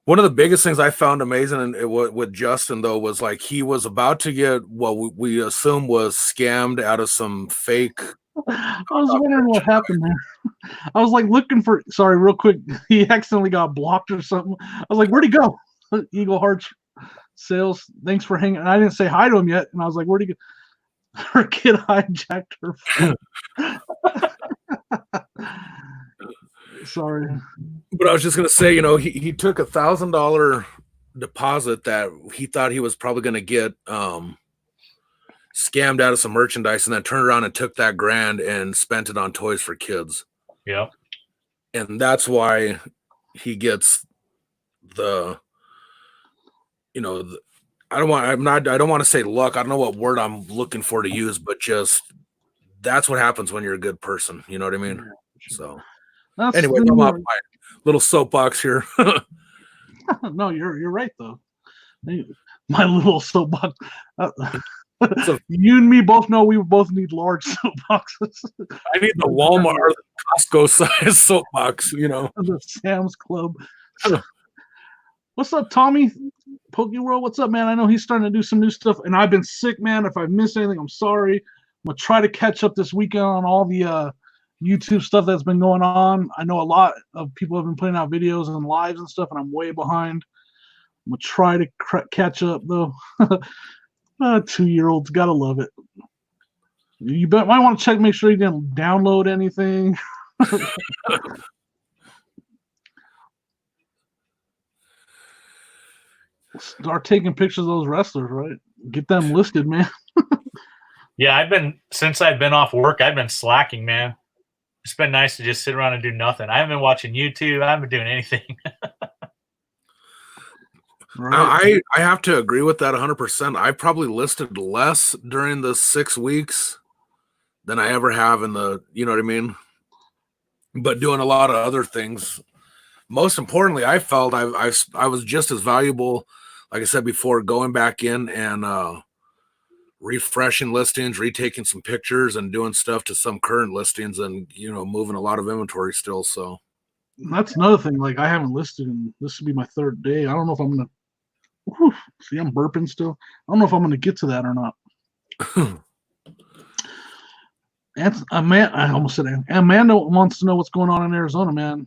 [SPEAKER 3] one of the biggest things I found amazing with Justin, though, was like he was about to get what we assume was scammed out of some fake.
[SPEAKER 1] I was wondering what happened there. I was like looking for. Sorry, real quick. He accidentally got blocked or something. I was like, "Where'd he go?" Eagle Hearts Sales. Thanks for hanging. And I didn't say hi to him yet, and I was like, "Where'd he go?" Her kid hijacked her phone. Sorry.
[SPEAKER 3] But I was just gonna say, he took $1,000 deposit that he thought he was probably gonna get scammed out of some merchandise, and then turned around and took that $1,000 and spent it on toys for kids.
[SPEAKER 2] Yeah.
[SPEAKER 3] And that's why he gets the I don't want to say luck. I don't know what word I'm looking for to use, but just that's what happens when you're a good person. You know what I mean?
[SPEAKER 1] Yeah, sure.
[SPEAKER 3] So
[SPEAKER 1] That's
[SPEAKER 3] anyway, I'm off my little soapbox here.
[SPEAKER 1] No, you're right though. My little soapbox. So, you and me both know we both need large soapboxes.
[SPEAKER 3] I need the Walmart or the Costco size soapbox,
[SPEAKER 1] The Sam's Club. What's up, Tommy? Pokeworld, what's up, man? I know he's starting to do some new stuff, and I've been sick, man. If I've missed anything, I'm sorry. I'm gonna try to catch up this weekend on all the YouTube stuff that's been going on. I know a lot of people have been putting out videos and lives and stuff, and I'm way behind. I'm gonna try to catch up though. 2-year-olds gotta love it. You might want to check, make sure you didn't download anything. Start taking pictures of those wrestlers, right? Get them listed, man.
[SPEAKER 2] Yeah, since I've been off work, I've been slacking, man. It's been nice to just sit around and do nothing. I haven't been watching YouTube. I haven't been doing anything.
[SPEAKER 3] Right. I have to agree with that 100%. I probably listed less during the 6 weeks than I ever have in the, you know what I mean? But doing a lot of other things. Most importantly, I felt I was just as valuable, like I said before, going back in and refreshing listings, retaking some pictures, and doing stuff to some current listings, and moving a lot of inventory still. So
[SPEAKER 1] that's another thing. Like, I haven't listed, and this will be my 3rd day. I don't know if I'm gonna. See, I'm burping still. I don't know if I'm gonna get to that or not. I almost said Amanda wants to know what's going on in Arizona, man.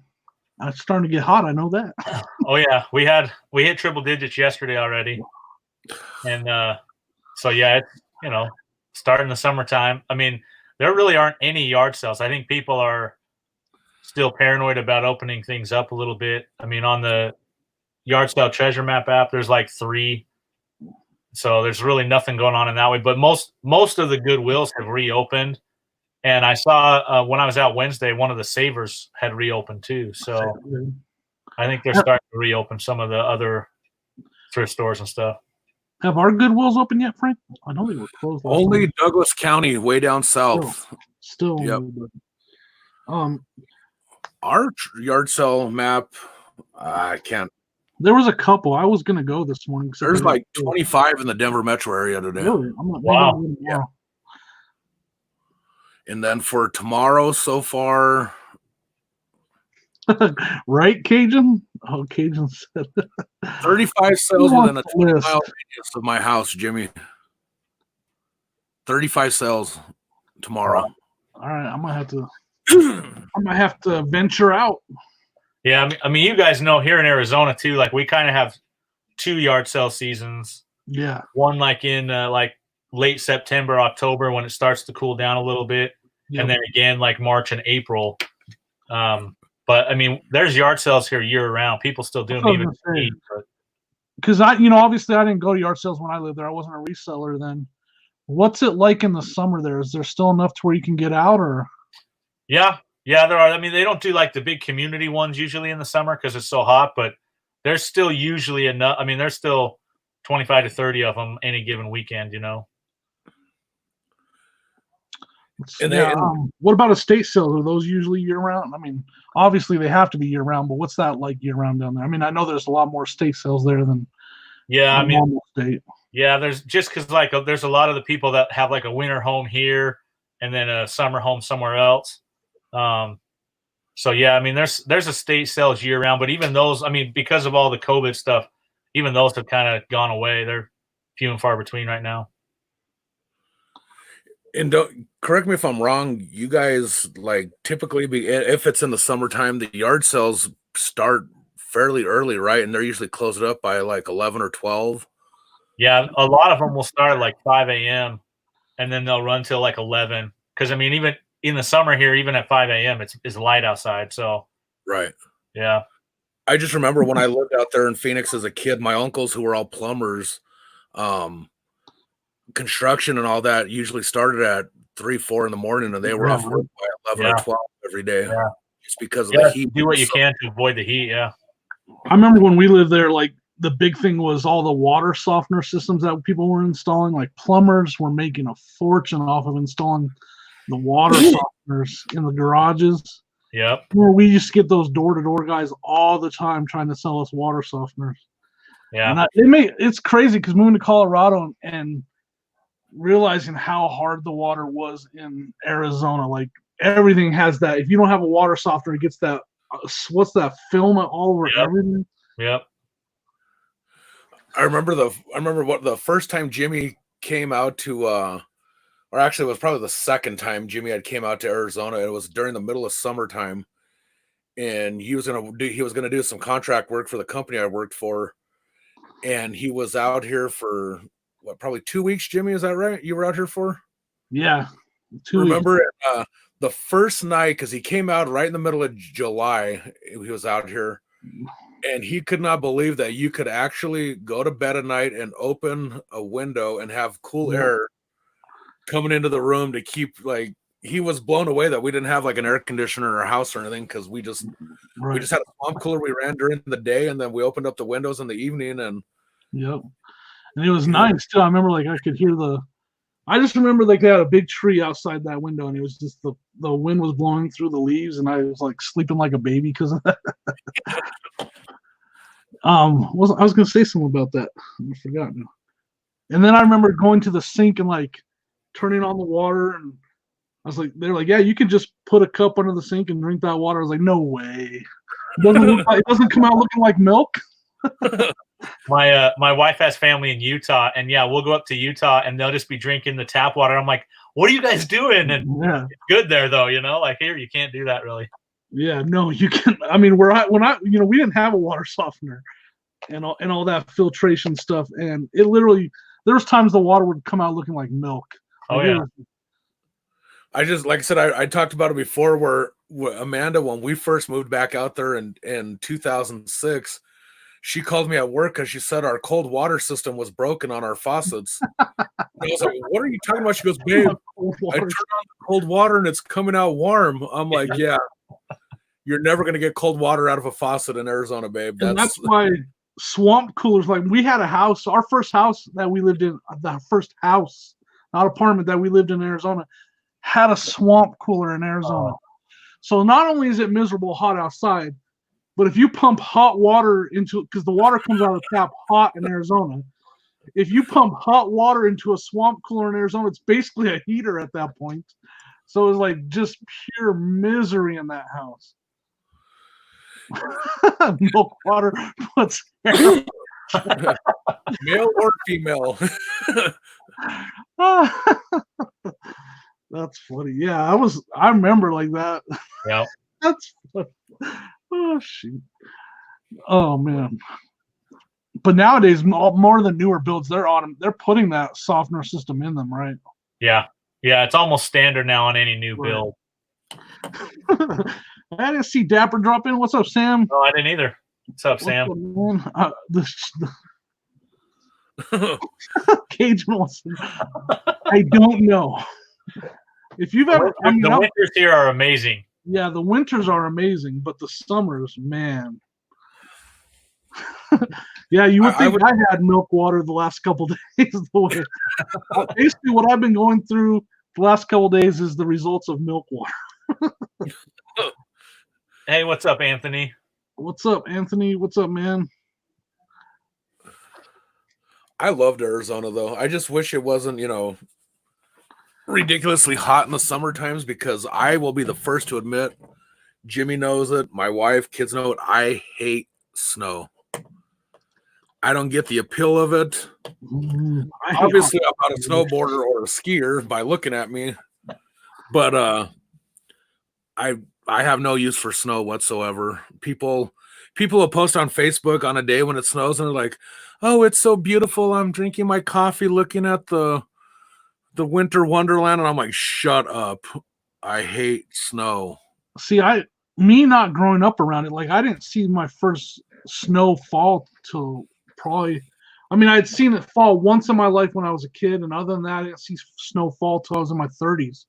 [SPEAKER 1] It's starting to get hot. I know that.
[SPEAKER 2] Oh yeah, we hit triple digits yesterday already, and so yeah, it's starting the summertime. I mean, there really aren't any yard sales. I think people are still paranoid about opening things up a little bit. I mean, on the yard sale treasure map app, there's like 3, so there's really nothing going on in that way. But most of the Goodwills have reopened. And I saw when I was out Wednesday, one of the Savers had reopened too. So I think they're starting to reopen some of the other thrift stores and stuff.
[SPEAKER 1] Have our Goodwills open yet, Frank? I know they were closed.
[SPEAKER 3] Only Douglas County, way down south.
[SPEAKER 1] Still.
[SPEAKER 3] Yep. Our yard sale map, I can't.
[SPEAKER 1] There was a couple. I was going to go this morning.
[SPEAKER 3] There's like 25 in the Denver metro area today.
[SPEAKER 1] Really?
[SPEAKER 2] Wow.
[SPEAKER 3] Yeah. And then for tomorrow, so far,
[SPEAKER 1] right, Cajun? Oh, Cajun said
[SPEAKER 3] 35 sales within a 20-mile radius of my house, Jimmy. 35 sales tomorrow.
[SPEAKER 1] All right, I might have to venture out.
[SPEAKER 2] Yeah, I mean, you guys know here in Arizona too. Like, we kind of have 2 yard sale seasons.
[SPEAKER 1] Yeah.
[SPEAKER 2] One like in like late September, October, when it starts to cool down a little bit. Yep. And then again, like March and April. But I mean, there's yard sales here year round. People still do them even.
[SPEAKER 1] Because obviously I didn't go to yard sales when I lived there. I wasn't a reseller then. What's it like in the summer there? Is there still enough to where you can get out, or?
[SPEAKER 2] Yeah, there are. I mean, they don't do like the big community ones usually in the summer because it's so hot, but there's still usually enough. I mean, there's still 25 to 30 of them any given weekend,
[SPEAKER 1] And what about estate sales? Are those usually year round? I mean, obviously they have to be year round, but what's that like year round down there? I mean, I know there's a lot more estate sales there than
[SPEAKER 2] normal
[SPEAKER 1] estate.
[SPEAKER 2] Yeah, there's just because like there's a lot of the people that have like a winter home here and then a summer home somewhere else. So yeah, I mean there's estate sales year round, but even those, I mean, because of all the COVID stuff, even those have kind of gone away. They're few and far between right now.
[SPEAKER 3] And correct me if I'm wrong, you guys like typically if it's in the summertime, the yard sales start fairly early, right? And they're usually closed up by like 11 or 12.
[SPEAKER 2] Yeah, a lot of them will start at like 5 a.m. and then they'll run till like 11. Because I mean, even in the summer here, even at 5 a.m., it's light outside. So
[SPEAKER 3] Right.
[SPEAKER 2] yeah.
[SPEAKER 3] I just remember when I lived out there in Phoenix as a kid, my uncles who were all plumbers, construction and all that usually started at 3, 4 in the morning, and they were off work by 11 or 12 every day.
[SPEAKER 2] Yeah.
[SPEAKER 3] Just because of the heat.
[SPEAKER 2] Do what you can to avoid the heat. Yeah.
[SPEAKER 1] I remember when we lived there, like the big thing was all the water softener systems that people were installing. Like plumbers were making a fortune off of installing the water softeners in the garages.
[SPEAKER 2] Yep.
[SPEAKER 1] We used to get those door-to-door guys all the time trying to sell us water softeners.
[SPEAKER 2] Yeah.
[SPEAKER 1] And it's crazy because moving to Colorado and realizing how hard the water was in Arizona, like everything has that. If you don't have a water softener, it gets that. What's that film all over everything?
[SPEAKER 2] Yep.
[SPEAKER 3] I remember what the first time Jimmy came out to, or actually it was probably the second time Jimmy had came out to Arizona. It was during the middle of summertime, and he was gonna do some contract work for the company I worked for, and he was out here for probably 2 weeks. Jimmy, is that right? You were out here for?
[SPEAKER 1] Yeah,
[SPEAKER 3] 2 weeks. Remember the first night, because he came out right in the middle of July. He was out here, and he could not believe that you could actually go to bed at night and open a window and have cool air coming into the room to keep, like, he was blown away that we didn't have like an air conditioner in our house or anything, because we just had a swamp cooler we ran during the day, and then we opened up the windows in the evening. And
[SPEAKER 1] and it was nice too. I remember like I could hear I just remember like they had a big tree outside that window, and it was just the wind was blowing through the leaves, and I was like sleeping like a baby because of that. I was gonna say something about that. I forgot now. And then I remember going to the sink and like turning on the water, and I was like, they're like, yeah, you can just put a cup under the sink and drink that water. I was like, no way. It doesn't come out looking like milk.
[SPEAKER 2] My wife has family in Utah, and yeah, we'll go up to Utah and they'll just be drinking the tap water. I'm like, what are you guys doing? And it's good there though, like here you can't do that really.
[SPEAKER 1] Yeah, no, you can. I mean, we didn't have a water softener and all that filtration stuff, and it literally there was times the water would come out looking like milk.
[SPEAKER 2] Oh yeah.
[SPEAKER 3] I just, like I said, I talked about it before where Amanda, when we first moved back out there in 2006, she called me at work because she said our cold water system was broken on our faucets. I was like, what are you talking about? She goes, babe, I turned on the cold water and it's coming out warm. I'm like, yeah, you're never going to get cold water out of a faucet in Arizona, babe.
[SPEAKER 1] That's why swamp coolers, like we had a house, our first house that we lived in, the first house, not apartment that we lived in Arizona, had a swamp cooler in Arizona. So not only is it miserable hot outside, but if you pump hot water into it, because the water comes out of the tap hot in Arizona, if you pump hot water into a swamp cooler in Arizona, it's basically a heater at that point. So it's like just pure misery in that house. Milk water puts
[SPEAKER 3] male or female.
[SPEAKER 1] That's funny. Yeah, I remember like that.
[SPEAKER 2] Yeah.
[SPEAKER 1] That's funny. Oh shoot. Oh man. But nowadays, more of the newer builds, they're putting that softener system in them, right?
[SPEAKER 2] Yeah. Yeah, it's almost standard now on any new build.
[SPEAKER 1] I didn't see Dapper drop in. What's up, Sam?
[SPEAKER 2] No, I didn't either. What's up, Sam?
[SPEAKER 1] Cajun Wilson. I don't know. If you've ever,
[SPEAKER 2] the winters here are amazing.
[SPEAKER 1] Yeah, the winters are amazing, but the summers, man. Yeah, you would think I had milk water the last couple days. Basically, what I've been going through the last couple days is the results of milk water.
[SPEAKER 2] Hey, what's up, Anthony?
[SPEAKER 1] What's up, Anthony? What's up, man?
[SPEAKER 3] I loved Arizona though. I just wish it wasn't, ridiculously hot in the summer times, because I will be the first to admit, Jimmy knows it, my wife, kids know it, I hate snow. I don't get the appeal of it. Obviously, I'm not a snowboarder or a skier by looking at me, but I have no use for snow whatsoever. People will post on Facebook on a day when it snows and they're like, "Oh, it's so beautiful. I'm drinking my coffee, looking at the winter wonderland," and I'm like, "Shut up! I hate snow."
[SPEAKER 1] See, me not growing up around it, like I didn't see my first snow fall till probably. I mean, I had seen it fall once in my life when I was a kid, and other than that, I didn't see snow fall till I was in my 30s.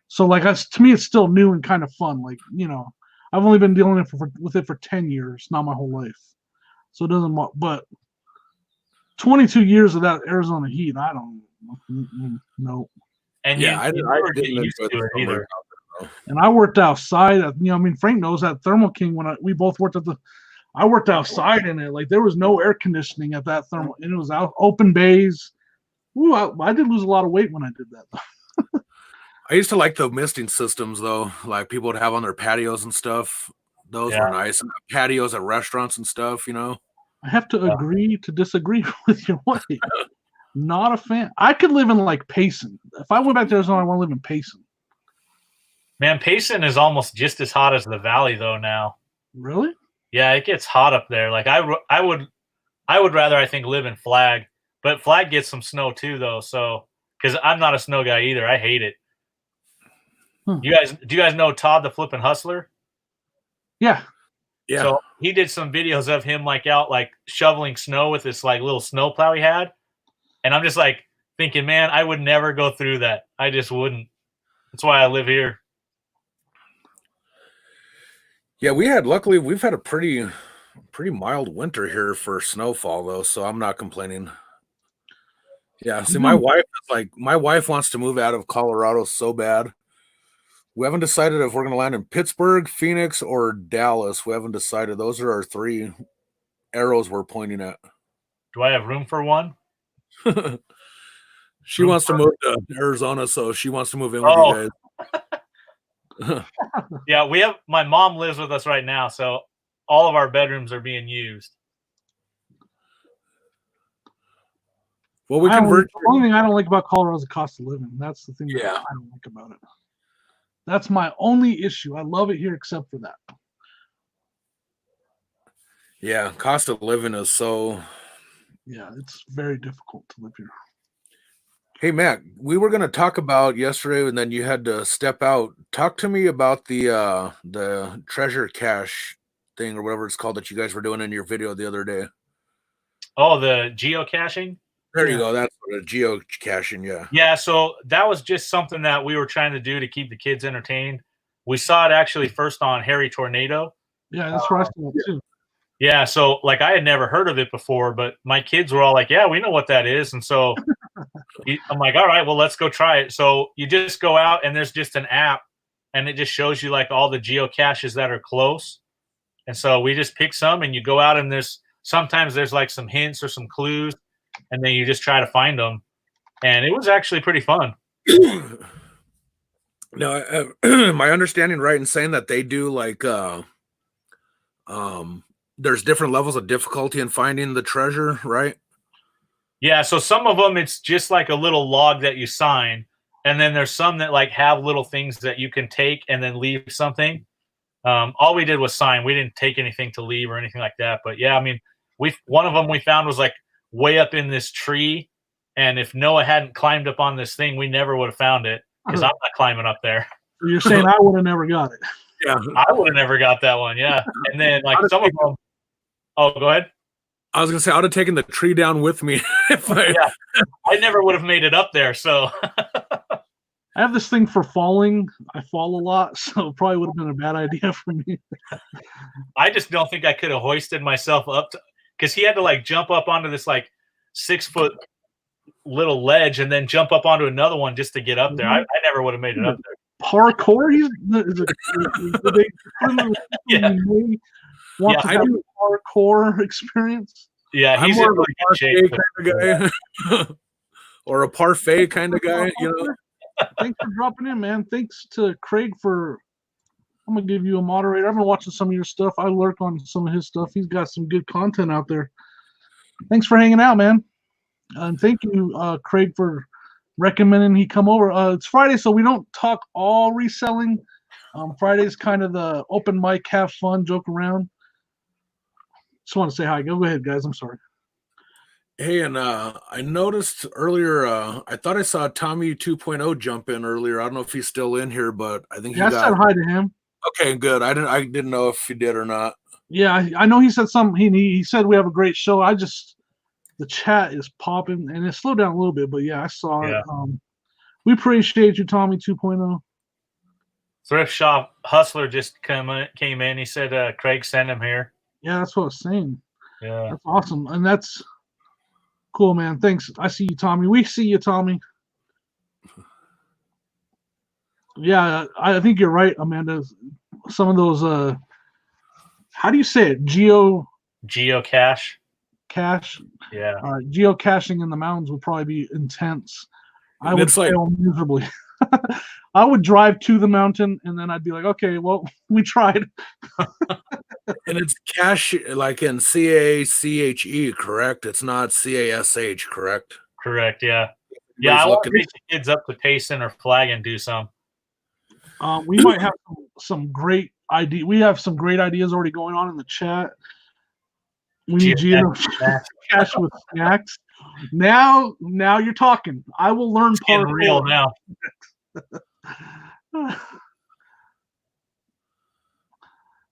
[SPEAKER 1] So, like, to me, it's still new and kind of fun. Like, I've only been dealing with it for 10 years, not my whole life. So it doesn't. But 22 years of that Arizona heat, I don't. No.
[SPEAKER 2] And
[SPEAKER 3] I didn't get used to it either.
[SPEAKER 1] And I worked outside. Frank knows that Thermo King, when we both worked I worked outside in it. Like, there was no air conditioning at that thermal, and it was out open bays. Ooh, I did lose a lot of weight when I did that.
[SPEAKER 3] I used to like the misting systems though, like people would have on their patios and stuff. Those were nice. And patios at restaurants and stuff,
[SPEAKER 1] I have to agree to disagree with your wife. Not a fan. I could live in like Payson. If I went back to Arizona, I want to live in Payson.
[SPEAKER 2] Man, Payson is almost just as hot as the Valley though now.
[SPEAKER 1] Really?
[SPEAKER 2] Yeah, it gets hot up there. Like I would rather, I think, live in Flag, but Flag gets some snow too though. So because I'm not a snow guy either, I hate it. Do you guys know Todd the Flippin' Hustler?
[SPEAKER 1] Yeah.
[SPEAKER 3] Yeah.
[SPEAKER 2] So he did some videos of him like out like shoveling snow with this like little snow plow he had. And I'm just like thinking, man, I would never go through that. I just wouldn't. That's why I live here.
[SPEAKER 3] Yeah, we've had a pretty mild winter here for snowfall though, so I'm not complaining. Yeah, see, my wife wants to move out of Colorado so bad. We haven't decided if we're going to land in Pittsburgh, Phoenix, or Dallas. We haven't decided. Those are our 3 arrows we're pointing at.
[SPEAKER 2] Do I have room for one?
[SPEAKER 3] She wants to move to Arizona, so she wants to move in with you guys.
[SPEAKER 2] Yeah, my mom lives with us right now, so all of our bedrooms are being used.
[SPEAKER 3] Well, we convert.
[SPEAKER 1] The only thing I don't like about Colorado is the cost of living. That's the thing that I don't like about it. That's my only issue. I love it here except for that.
[SPEAKER 3] Yeah, cost of living is so.
[SPEAKER 1] Yeah, it's very difficult to live here.
[SPEAKER 3] Hey, Matt, we were going to talk about yesterday, and then you had to step out. Talk to me about the treasure cache thing or whatever it's called that you guys were doing in your video the other day.
[SPEAKER 2] Oh, the geocaching?
[SPEAKER 3] There you go. That's what a geocaching, yeah.
[SPEAKER 2] Yeah, so that was just something that we were trying to do to keep the kids entertained. We saw it actually first on Harry Tornado.
[SPEAKER 1] Yeah, that's where I saw it too.
[SPEAKER 2] Yeah, so like I had never heard of it before, but my kids were all like, yeah, we know what that is. And so I'm like, all right, well, let's go try it. So you just go out and there's just an app and it just shows you like all the geocaches that are close. And so we just pick some and you go out and sometimes there's like some hints or some clues and then you just try to find them. And it was actually pretty fun.
[SPEAKER 3] Now, my understanding right in saying that they do like there's different levels of difficulty in finding the treasure, right?
[SPEAKER 2] Yeah, so some of them it's just like a little log that you sign, and then there's some that like have little things that you can take and then leave something. All we did was sign. We didn't take anything to leave or anything like that. But yeah, I mean, one of them we found was like way up in this tree, and if Noah hadn't climbed up on this thing, we never would have found it because I'm not climbing up there.
[SPEAKER 1] So you're saying I would have never got it?
[SPEAKER 3] Yeah,
[SPEAKER 2] I would have never got that one. Yeah, and then like some of them. Oh, go ahead.
[SPEAKER 3] I was gonna say I would have taken the tree down with me.
[SPEAKER 2] I never would have made it up there. So
[SPEAKER 1] I have this thing for falling. I fall a lot, so it probably would have been a bad idea for me.
[SPEAKER 2] I just don't think I could have hoisted myself up because he had to like jump up onto this like 6-foot little ledge and then jump up onto another one just to get up there. I never would have made it up there.
[SPEAKER 1] Parkour?
[SPEAKER 2] Yeah.
[SPEAKER 1] I do parkour experience.
[SPEAKER 2] Yeah,
[SPEAKER 3] I'm
[SPEAKER 2] he's
[SPEAKER 3] more
[SPEAKER 2] in
[SPEAKER 3] of a
[SPEAKER 2] really good shape.
[SPEAKER 3] parfait kind of guy, or a parfait kind of guy. You know.
[SPEAKER 1] Thanks for dropping in, man. Thanks to Craig for. I'm gonna give you a moderator. I've been watching some of your stuff. I lurk on some of his stuff. He's got some good content out there. Thanks for hanging out, man. And thank you, Craig, for recommending he come over. It's Friday, so we don't talk all reselling. Friday's kind of the open mic, have fun, joke around. Just want to say hi. Go ahead, guys. I'm sorry.
[SPEAKER 3] Hey, and I noticed earlier, I thought I saw Tommy 2.0 jump in earlier. I don't know if he's still in here, but I think
[SPEAKER 1] I said hi to him.
[SPEAKER 3] Okay, good. I didn't know if he did or not.
[SPEAKER 1] Yeah, I know he said something. He said we have a great show. The chat is popping, and it slowed down a little bit, but yeah, I saw it. We appreciate you, Tommy 2.0.
[SPEAKER 2] Thrift Shop Hustler just came in. He said Craig sent him here.
[SPEAKER 1] Yeah, that's what I was saying.
[SPEAKER 2] Yeah.
[SPEAKER 1] That's awesome. And that's cool, man. Thanks. I see you, Tommy. We see you, Tommy. Yeah, I think you're right, Amanda. Some of those how do you say it?
[SPEAKER 2] Geocache.
[SPEAKER 1] Cache.
[SPEAKER 2] Yeah.
[SPEAKER 1] Geocaching in the mountains would probably be intense. I would
[SPEAKER 3] like-
[SPEAKER 1] fail miserably. I would drive to the mountain and then I'd be like, okay, well, we tried.
[SPEAKER 3] And it's cache like in CACHE, correct? It's not CASH, correct?
[SPEAKER 2] Correct, yeah. Yeah, I want to take the kids up to Payson or Flag and do some.
[SPEAKER 1] We might have some great idea. We have some great ideas already going on in the chat. We need cache with snacks. Now you're talking. I will learn
[SPEAKER 2] part real now.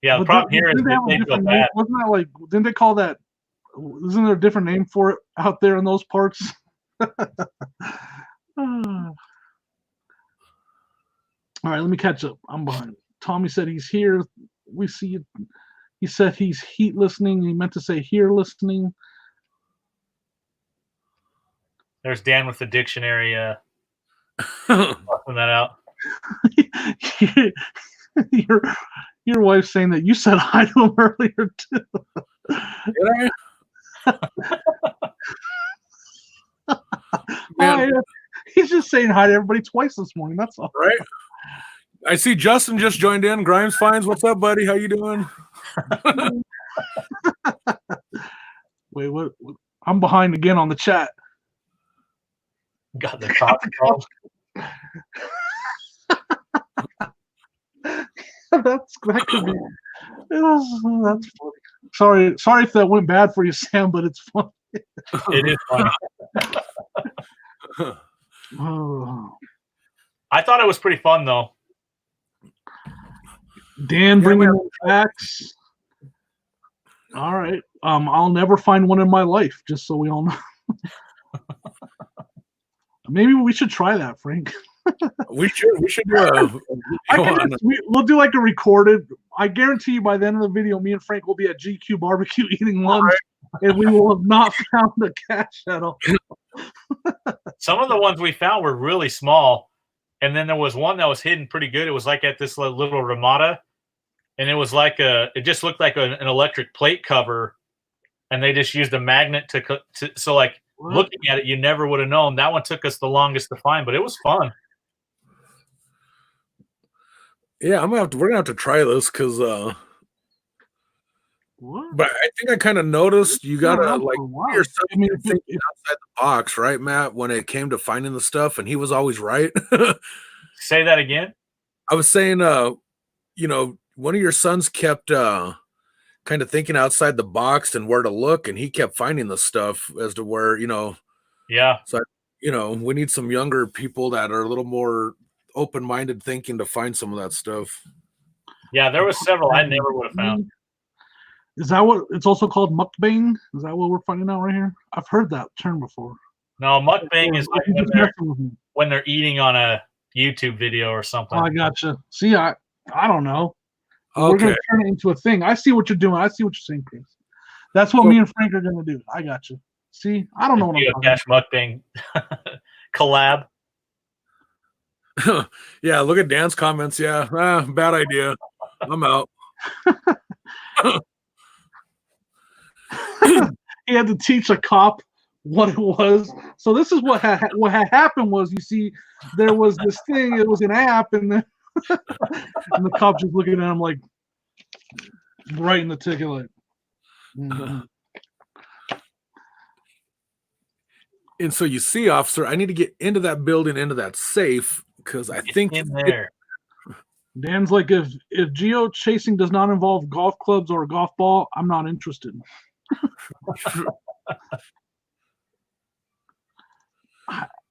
[SPEAKER 2] Yeah, the problem here is that they go bad.
[SPEAKER 1] Wasn't that like? Didn't they call that? Isn't there a different name for it out there in those parts? All right, let me catch up. I'm behind. Tommy said he's here. We see you. He said he's heat listening. He meant to say here listening.
[SPEAKER 2] There's Dan with the dictionary fucking that out.
[SPEAKER 1] Your wife's saying that you said hi to him earlier too.
[SPEAKER 3] Did I?
[SPEAKER 1] He's just saying hi to everybody twice this morning. That's all.
[SPEAKER 3] Right. I see Justin just joined in. Grimes Fines, what's up, buddy? How you doing?
[SPEAKER 1] Wait, what? I'm behind again on the chat.
[SPEAKER 2] Got the top calls.
[SPEAKER 1] That could be. That's funny. Sorry if that went bad for you, Sam, but it's funny.
[SPEAKER 2] It is funny.
[SPEAKER 1] Oh.
[SPEAKER 2] I thought it was pretty fun though.
[SPEAKER 1] Dan bringing in facts. All right. I'll never find one in my life, just so we all know. Maybe we should try that, Frank.
[SPEAKER 3] We should do
[SPEAKER 1] we'll do like a recorded. I guarantee you by the end of the video, me and Frank will be at GQ barbecue eating lunch, and we will have not found a cache at all.
[SPEAKER 2] Some of the ones we found were really small, and then there was one that was hidden pretty good. It was like at this little Ramada, and it was like it just looked like an electric plate cover, and they just used a magnet to so like looking at it, you never would have known. That one took us the longest to find, but it was fun.
[SPEAKER 3] Yeah, we're gonna have to try this because but I think I kind of noticed you gotta like your son thinking outside the box, right, Matt, when it came to finding the stuff, and he was always right.
[SPEAKER 2] Say that again.
[SPEAKER 3] I was saying one of your sons kept kind of thinking outside the box and where to look, and he kept finding the stuff as to where,
[SPEAKER 2] Yeah.
[SPEAKER 3] So we need some younger people that are a little more open-minded thinking to find some of that stuff.
[SPEAKER 2] Yeah, there was several I never would have found.
[SPEAKER 1] Is that what it's also called, mukbang? Is that what we're finding out right here? I've heard that term before.
[SPEAKER 2] No, mukbang is like when they're eating on a YouTube video or something.
[SPEAKER 1] Oh, I gotcha. See, I don't know.
[SPEAKER 3] Okay.
[SPEAKER 1] We're gonna turn it into a thing. I see what you're doing. I see what you're saying, Chris. That's what me and Frank are gonna do. I got you. See, I don't know what I'm talking
[SPEAKER 2] about. Mukbang collab.
[SPEAKER 3] Yeah, look at Dan's comments. Yeah, bad idea. I'm out.
[SPEAKER 1] he had to teach a cop what it was. So this is what had happened was, you see, there was this thing. It was an app, and then and the cop just looking at him like, writing the ticket like. Mm-hmm.
[SPEAKER 3] And so you see, officer, I need to get into that building, into that safe, because I think
[SPEAKER 2] in there.
[SPEAKER 1] Dan's like, if geo chasing does not involve golf clubs or a golf ball, I'm not interested.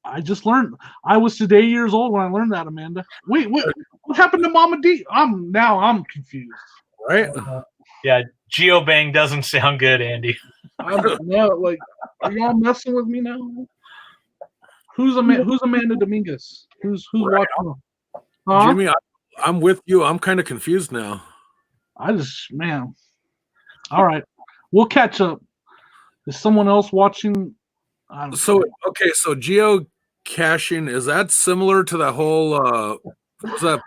[SPEAKER 1] I just learned. I was today years old when I learned that, Amanda. Wait, what happened to Mama D? I'm confused.
[SPEAKER 3] Right?
[SPEAKER 2] Yeah, geobang doesn't sound good, Andy.
[SPEAKER 1] No, like, are y'all messing with me now? Who's Amanda Dominguez? Who's
[SPEAKER 3] right.
[SPEAKER 1] watching? Huh?
[SPEAKER 3] Jimmy, I'm with you. I'm kind of confused now.
[SPEAKER 1] Man. All right, we'll catch up. Is someone else watching?
[SPEAKER 3] So geocaching, is that similar to the whole? Was that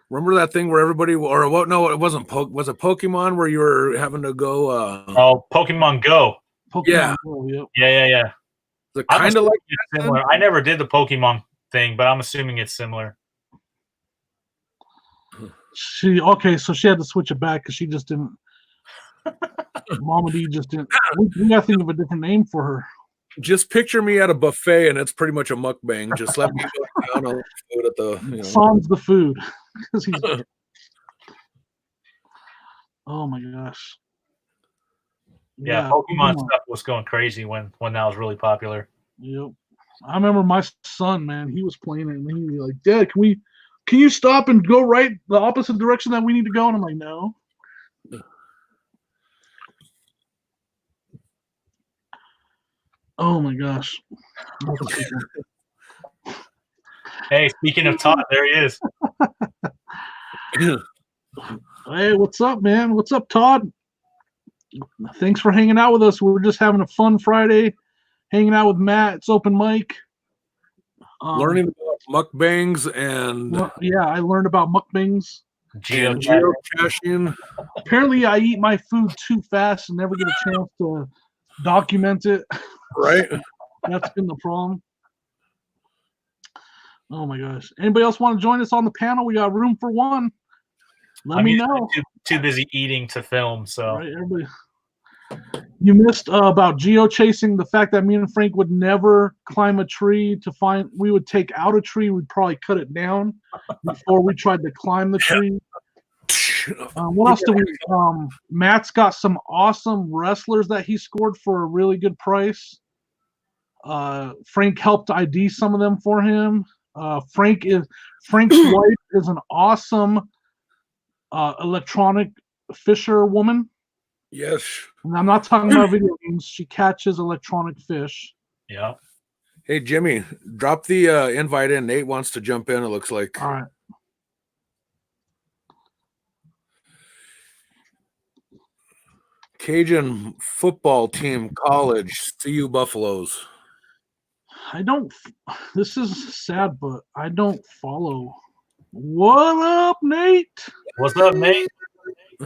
[SPEAKER 3] remember that thing where everybody, or what? No, it wasn't. Was it Pokemon where you were having to go?
[SPEAKER 2] Pokemon Go.
[SPEAKER 1] Pokemon Go, yep.
[SPEAKER 2] Yeah.
[SPEAKER 3] Is it kind of like
[SPEAKER 2] similar? I never did the Pokemon thing, but I'm assuming it's similar.
[SPEAKER 1] So she had to switch it back because she just didn't. Mama D just didn't. We got to think of a different name for her.
[SPEAKER 3] Just picture me at a buffet, and it's pretty much a mukbang. Just let me go down on food at the.
[SPEAKER 1] Sans the food. Oh my gosh.
[SPEAKER 2] Yeah, Pokemon stuff was going crazy when that was really popular.
[SPEAKER 1] Yep. I remember my son, man, he was playing it, and he was like, Dad, can you stop and go right the opposite direction that we need to go? And I'm like, no. Oh my gosh.
[SPEAKER 2] Hey, speaking of Todd, there he is.
[SPEAKER 1] Hey, what's up, man? What's up, Todd? Thanks for hanging out with us. We're just having a fun Friday, hanging out with Matt. It's open mic.
[SPEAKER 3] Learning about mukbangs and
[SPEAKER 1] I learned about mukbangs.
[SPEAKER 3] Geocaching.
[SPEAKER 1] Apparently, I eat my food too fast and never get a chance to document it.
[SPEAKER 3] Right.
[SPEAKER 1] That's been the problem. Oh my gosh. Anybody else want to join us on the panel? We got room for one. Let me know.
[SPEAKER 2] Too busy eating to film, so.
[SPEAKER 1] Right, everybody. You missed about geo-chasing, the fact that me and Frank would never climb a tree to find. We would take out a tree, we'd probably cut it down before we tried to climb the tree. What else do we? Matt's got some awesome wrestlers that he scored for a really good price. Frank helped ID some of them for him. Frank's wife is an awesome electronic fisher woman.
[SPEAKER 3] Yes.
[SPEAKER 1] And I'm not talking about video games. She catches electronic fish.
[SPEAKER 2] Yeah.
[SPEAKER 3] Hey, Jimmy, drop the invite in. Nate wants to jump in, it looks like.
[SPEAKER 1] All right.
[SPEAKER 3] Cajun football team, college, CU Buffaloes.
[SPEAKER 1] This is sad, but I don't follow. What up, Nate?
[SPEAKER 2] What's up, Nate?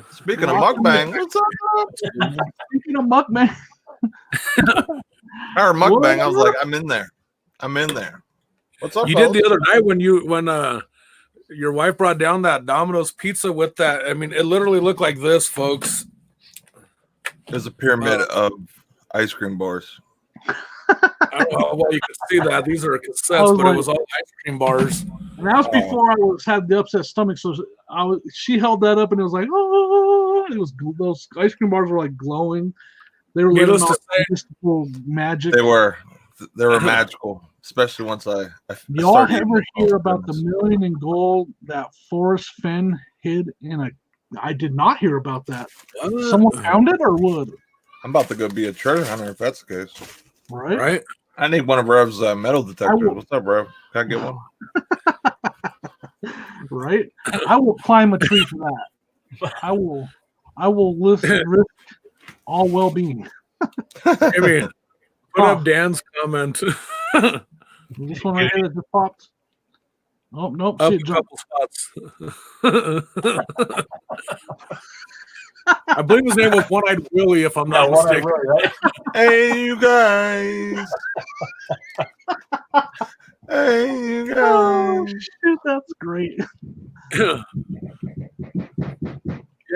[SPEAKER 4] Speaking of mukbang, what's up?
[SPEAKER 1] Speaking of mukbang.
[SPEAKER 4] I heard mukbang. I was like, I'm in there. What's up?
[SPEAKER 3] You did the other night when your wife brought down that Domino's pizza with that. I mean, it literally looked like this, folks.
[SPEAKER 4] There's a pyramid of ice cream bars.
[SPEAKER 3] I don't know how well you can see that. These are cassettes, but it was all ice cream bars.
[SPEAKER 1] And that was before I had the upset stomach. So she held that up, and it was like, oh, it was those ice cream bars were like glowing. They were living off mystical magic.
[SPEAKER 4] They were magical, especially once I
[SPEAKER 1] y'all ever hear about the million in gold that Forrest Fenn hid in a? I did not hear about that. Someone found it or would?
[SPEAKER 4] I'm about to go be a treasure hunter if that's the case.
[SPEAKER 1] Right.
[SPEAKER 4] I need one of Rev's metal detectors. What's up, Rev? Can I get one?
[SPEAKER 1] Right. I will climb a tree for that. I will risk all well-being.
[SPEAKER 3] I mean, put up Dan's comment.
[SPEAKER 1] This one right here that just popped. Oh, nope.
[SPEAKER 3] Up a couple spots. I believe his name was One-Eyed Willie, if I'm not mistaken.
[SPEAKER 2] Really, right?
[SPEAKER 4] Hey, you guys. Hey, you
[SPEAKER 1] Oh,
[SPEAKER 4] guys.
[SPEAKER 1] shoot, that's great.
[SPEAKER 3] Yeah,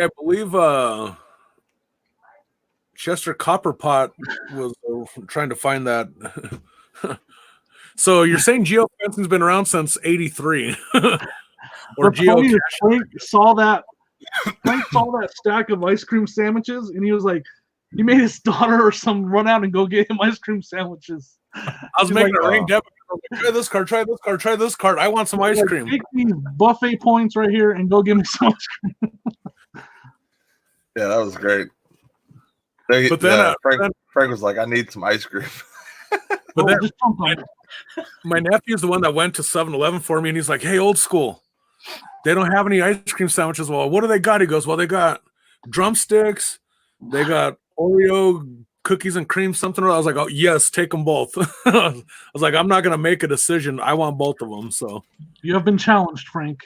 [SPEAKER 3] I believe Chester Copperpot was trying to find that. So you're saying geofencing's been around since '83, or
[SPEAKER 1] What's funny is
[SPEAKER 3] geocache?
[SPEAKER 1] Frank saw that stack of ice cream sandwiches, and he was like, he made his daughter or some run out and go get him ice cream sandwiches.
[SPEAKER 3] I was
[SPEAKER 1] He's
[SPEAKER 3] making
[SPEAKER 1] like,
[SPEAKER 3] a ring debit. Like, try this card, try this card, try this card. I want some ice
[SPEAKER 1] like,
[SPEAKER 3] cream.
[SPEAKER 1] take these buffet points right here and go get me some ice cream.
[SPEAKER 4] Yeah, that was great.
[SPEAKER 3] But then,
[SPEAKER 4] Frank was like, I need some ice cream.
[SPEAKER 3] But then,
[SPEAKER 1] Just jump on it.
[SPEAKER 3] my nephew's the one that went to 7-Eleven for me, and he's like, "Hey, old school, they don't have any ice cream sandwiches." Well, what do they got? He goes, "Well, they got drumsticks, they got Oreo cookies and cream something." I was like, "Oh yes, take them both." I was like, "I'm not gonna make a decision. I want both of them." So
[SPEAKER 1] You have been challenged, Frank.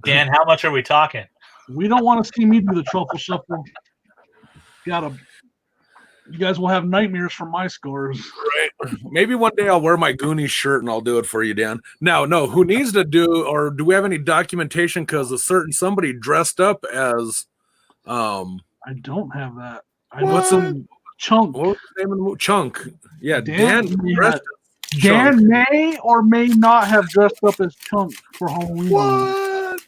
[SPEAKER 2] Dan, how much are we talking?
[SPEAKER 1] We don't want to see me do the truffle shuffle. You guys will have nightmares from my scores.
[SPEAKER 3] right, maybe one day I'll wear my Goonies shirt and I'll do it for you, Dan. Now, no, who needs to do, or do we have any documentation? Because somebody dressed up as,
[SPEAKER 1] I don't have that. I
[SPEAKER 3] what's
[SPEAKER 1] know
[SPEAKER 3] some
[SPEAKER 1] Chunk.
[SPEAKER 3] what was his name in the movie? Chunk. Yeah,
[SPEAKER 1] Dan
[SPEAKER 3] dressed as
[SPEAKER 1] Dan
[SPEAKER 3] Chunk.
[SPEAKER 1] may or may not have dressed up as Chunk for Halloween.
[SPEAKER 4] What?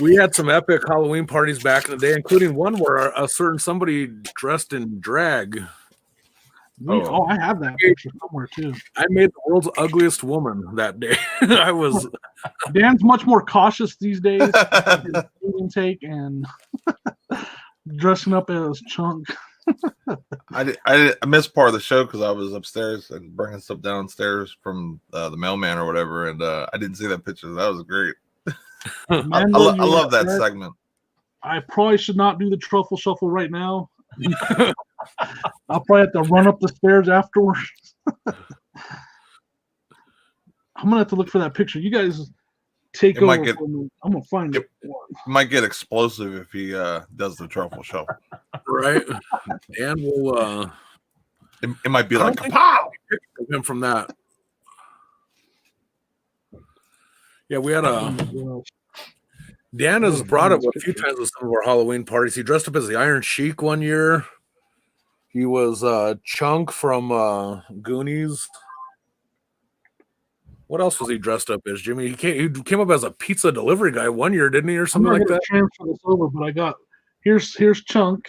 [SPEAKER 3] We had some epic Halloween parties back in the day, including one where a certain somebody dressed in drag.
[SPEAKER 1] I have that picture somewhere too.
[SPEAKER 3] I made the world's ugliest woman that day. I was
[SPEAKER 1] Dan's much more cautious these days. His food intake and dressing up as Chunk.
[SPEAKER 4] I missed part of the show because I was upstairs and bringing stuff downstairs from the mailman or whatever, and I didn't see that picture. That was great. I love that segment.
[SPEAKER 1] I probably should not do the truffle shuffle right now. I'll probably have to run up the stairs afterwards. I'm gonna have to look for that picture. You guys take
[SPEAKER 4] It
[SPEAKER 1] over
[SPEAKER 4] might get-
[SPEAKER 1] for me. I'm gonna find it.
[SPEAKER 4] Might get explosive if he does the truffle shuffle.
[SPEAKER 3] right. And we'll
[SPEAKER 4] It might be
[SPEAKER 3] I
[SPEAKER 4] like
[SPEAKER 3] don't think
[SPEAKER 4] pow.
[SPEAKER 3] him from that. Yeah, we had Dan has brought up a few times at some of our Halloween parties. He dressed up as the Iron Sheik one year. He was Chunk from Goonies. What else was he dressed up as, Jimmy? He came up as a pizza delivery guy one year, didn't he, or something like that?
[SPEAKER 1] Transfer this over, but I got here's Chunk.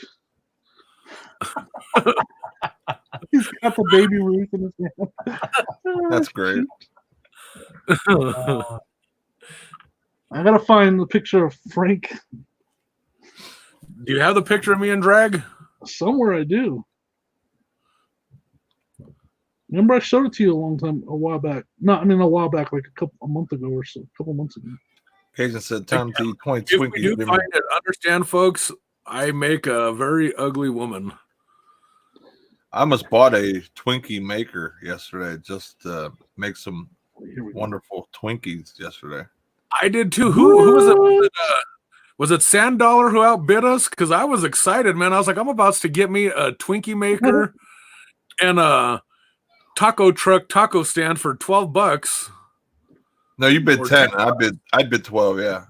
[SPEAKER 1] He's got the baby Ruth in his hand.
[SPEAKER 4] That's great.
[SPEAKER 1] I gotta find the picture of Frank
[SPEAKER 3] Do you have the picture of me in drag?
[SPEAKER 1] somewhere. I do. Remember, I showed it to you a while back. A while back, like a month ago or so, a couple months ago.
[SPEAKER 4] Cajun said, "Time to eat 20
[SPEAKER 3] If we
[SPEAKER 4] Twinkies."
[SPEAKER 3] do
[SPEAKER 4] Jimmy.
[SPEAKER 3] find it, understand, folks, I make a very ugly woman.
[SPEAKER 4] I almost bought a Twinkie maker yesterday just to make some
[SPEAKER 1] Here we go.
[SPEAKER 4] wonderful Twinkies yesterday.
[SPEAKER 3] I did too. Who was it? Was it Sand Dollar who outbid us? Because I was excited, man. I was like, I'm about to get me a Twinkie maker and a taco truck taco stand for $12.
[SPEAKER 4] No, you bid
[SPEAKER 3] Or
[SPEAKER 4] 10.
[SPEAKER 3] 10.
[SPEAKER 4] I bid 12, yeah.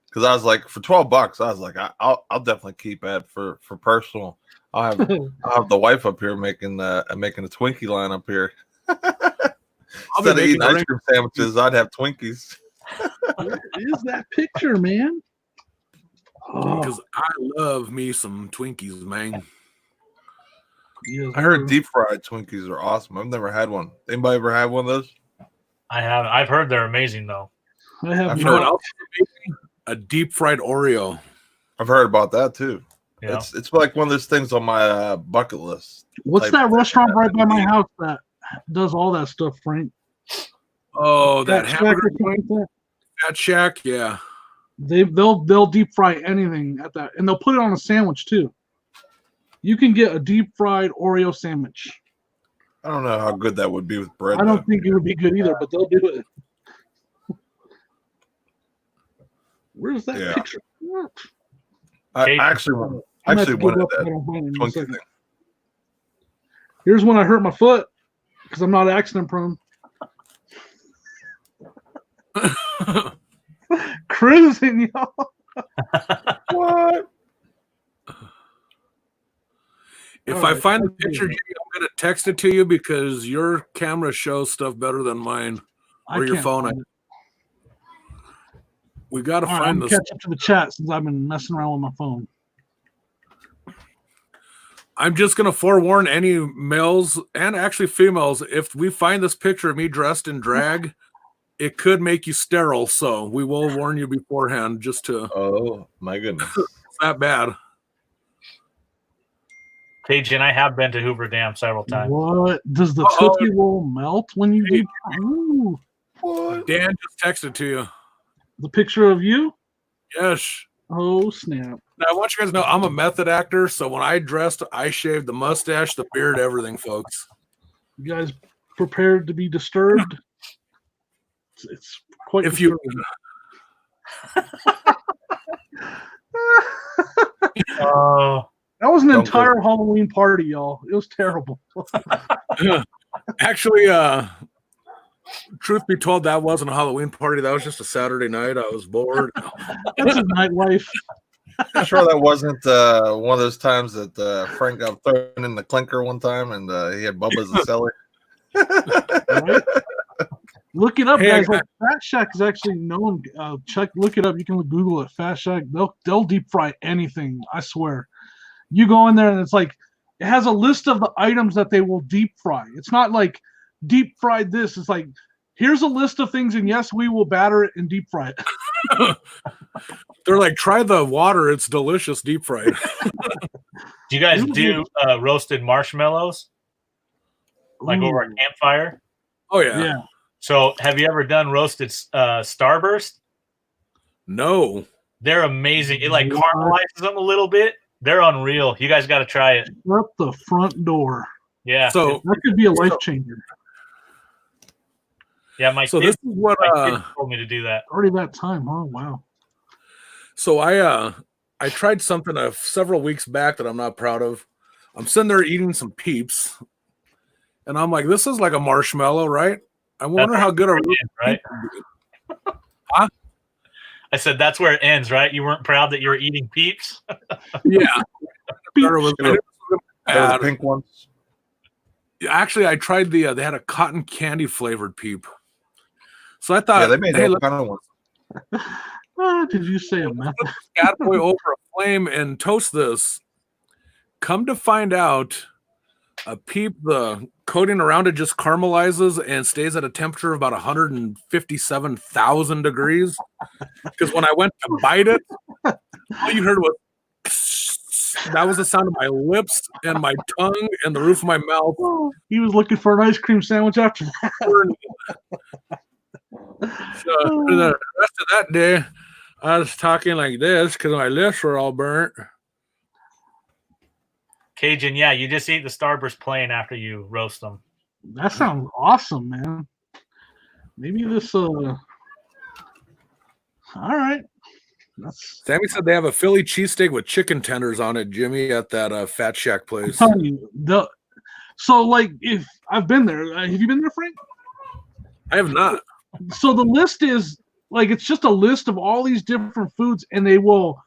[SPEAKER 4] Because I was like, for $12, I was like, I'll definitely keep that for personal. I'll have the wife up here making a Twinkie line up here. Instead of eating ice cream sandwiches, I'd have Twinkies.
[SPEAKER 1] Where is that picture, man?
[SPEAKER 3] Because I love me some Twinkies, man.
[SPEAKER 1] Yes,
[SPEAKER 4] I heard deep fried Twinkies are awesome. I've never had one. Anybody ever had one of those?
[SPEAKER 2] I have. I've heard they're amazing though.
[SPEAKER 1] I have
[SPEAKER 4] I've
[SPEAKER 3] You know what
[SPEAKER 1] not.
[SPEAKER 3] else is amazing? A deep fried Oreo.
[SPEAKER 4] I've heard about that too.
[SPEAKER 2] Yeah.
[SPEAKER 4] It's like one of those things on my bucket list.
[SPEAKER 1] What's
[SPEAKER 4] Like,
[SPEAKER 1] that restaurant right by my house that does all that stuff, Frank?
[SPEAKER 3] Oh, that
[SPEAKER 1] Fat Shack
[SPEAKER 3] hamburger
[SPEAKER 1] or something like that?
[SPEAKER 3] Fat Shack, yeah.
[SPEAKER 1] They'll deep fry anything at that, and they'll put it on a sandwich too. You can get a deep fried Oreo sandwich.
[SPEAKER 4] I don't know how good that would be with bread.
[SPEAKER 1] I don't think it would be good either, but they'll do it. Where's that
[SPEAKER 4] Yeah.
[SPEAKER 1] picture?
[SPEAKER 4] I actually wanted that Twinkie thing.
[SPEAKER 1] Here's when I hurt my foot because I'm not accident prone. Cruising, y'all.
[SPEAKER 4] What?
[SPEAKER 3] If I find the picture, Jimmy, I'm going to text it to you because your camera shows stuff better than mine or your phone. We got to find this.
[SPEAKER 1] Catch up to the chat since I've been messing around with my phone.
[SPEAKER 3] I'm just going to forewarn any males and actually females. If we find this picture of me dressed in drag, it could make you sterile. So we will warn you beforehand just to.
[SPEAKER 4] Oh, my goodness.
[SPEAKER 3] It's that bad.
[SPEAKER 2] Paige and I have been to Hoover Dam several times.
[SPEAKER 1] What? Does the Tootsie Roll melt when you deep fry? Ooh.
[SPEAKER 4] What?
[SPEAKER 3] Dan just texted to you.
[SPEAKER 1] The picture of you?
[SPEAKER 3] Yes.
[SPEAKER 1] Oh, snap.
[SPEAKER 3] Now, I want you guys to know I'm a method actor, so when I dressed, I shaved the mustache, the beard, everything, folks.
[SPEAKER 1] You guys prepared to be disturbed? It's quite
[SPEAKER 3] if you
[SPEAKER 1] That was an entire Halloween party, y'all. It was terrible.
[SPEAKER 3] Actually, truth be told, that wasn't a Halloween party. That was just a Saturday night. I was bored.
[SPEAKER 1] That's a nightlife.
[SPEAKER 4] I'm sure that wasn't one of those times that Frank got thrown in the clinker one time and he had Bubba as a cellar.
[SPEAKER 1] Right? Look it up, guys. Like, Fat Shack is actually known. Look it up. You can Google it. Fat Shack. They'll deep fry anything. I swear. You go in there and it's like it has a list of the items that they will deep fry. It's not like deep fried this. It's like here's a list of things, and yes, we will batter it and deep fry it.
[SPEAKER 3] They're like, try the water. It's delicious deep fried.
[SPEAKER 2] Do you guys do roasted marshmallows? Like over a campfire?
[SPEAKER 3] Oh, yeah.
[SPEAKER 1] Yeah.
[SPEAKER 2] So have you ever done roasted Starburst?
[SPEAKER 3] No.
[SPEAKER 2] They're amazing. It like caramelizes them a little bit. They're unreal. You guys got to try it.
[SPEAKER 1] Shut the front door.
[SPEAKER 2] Yeah.
[SPEAKER 1] So that could be a life changer.
[SPEAKER 2] Yeah, my
[SPEAKER 3] kid
[SPEAKER 2] told me to do that.
[SPEAKER 1] Already that time, huh? Wow.
[SPEAKER 3] So I tried something several weeks back that I'm not proud of. I'm sitting there eating some Peeps, and I'm like, this is like a marshmallow, right? I wonder how good a
[SPEAKER 2] right?
[SPEAKER 3] Huh?
[SPEAKER 2] I said that's where it ends, right? You weren't proud that you were eating Peeps?
[SPEAKER 3] Yeah.
[SPEAKER 4] The pink ones.
[SPEAKER 3] Actually, I tried they had a cotton candy flavored Peep. So I thought,
[SPEAKER 4] they made all kind of ones.
[SPEAKER 1] Did you say a method?
[SPEAKER 3] Bad boy over a flame and toast this. Come to find out, a Peep, the coating around it just caramelizes and stays at a temperature of about 157,000 degrees. Because when I went to bite it, all you heard was that was the sound of my lips and my tongue and the roof of my mouth.
[SPEAKER 1] He was looking for an ice cream sandwich after that.
[SPEAKER 3] So for the rest of that day, I was talking like this because my lips were all burnt.
[SPEAKER 2] Cajun, yeah, you just eat the Starburst plain after you roast them.
[SPEAKER 1] That sounds awesome, man. Maybe this all right.
[SPEAKER 3] Sammy said they have a Philly cheesesteak with chicken tenders on it, Jimmy, at that Fat Shack place.
[SPEAKER 1] I'm telling you, so like if I've been there, have you been there, Frank?
[SPEAKER 3] I have not.
[SPEAKER 1] So the list is like it's just a list of all these different foods, and they will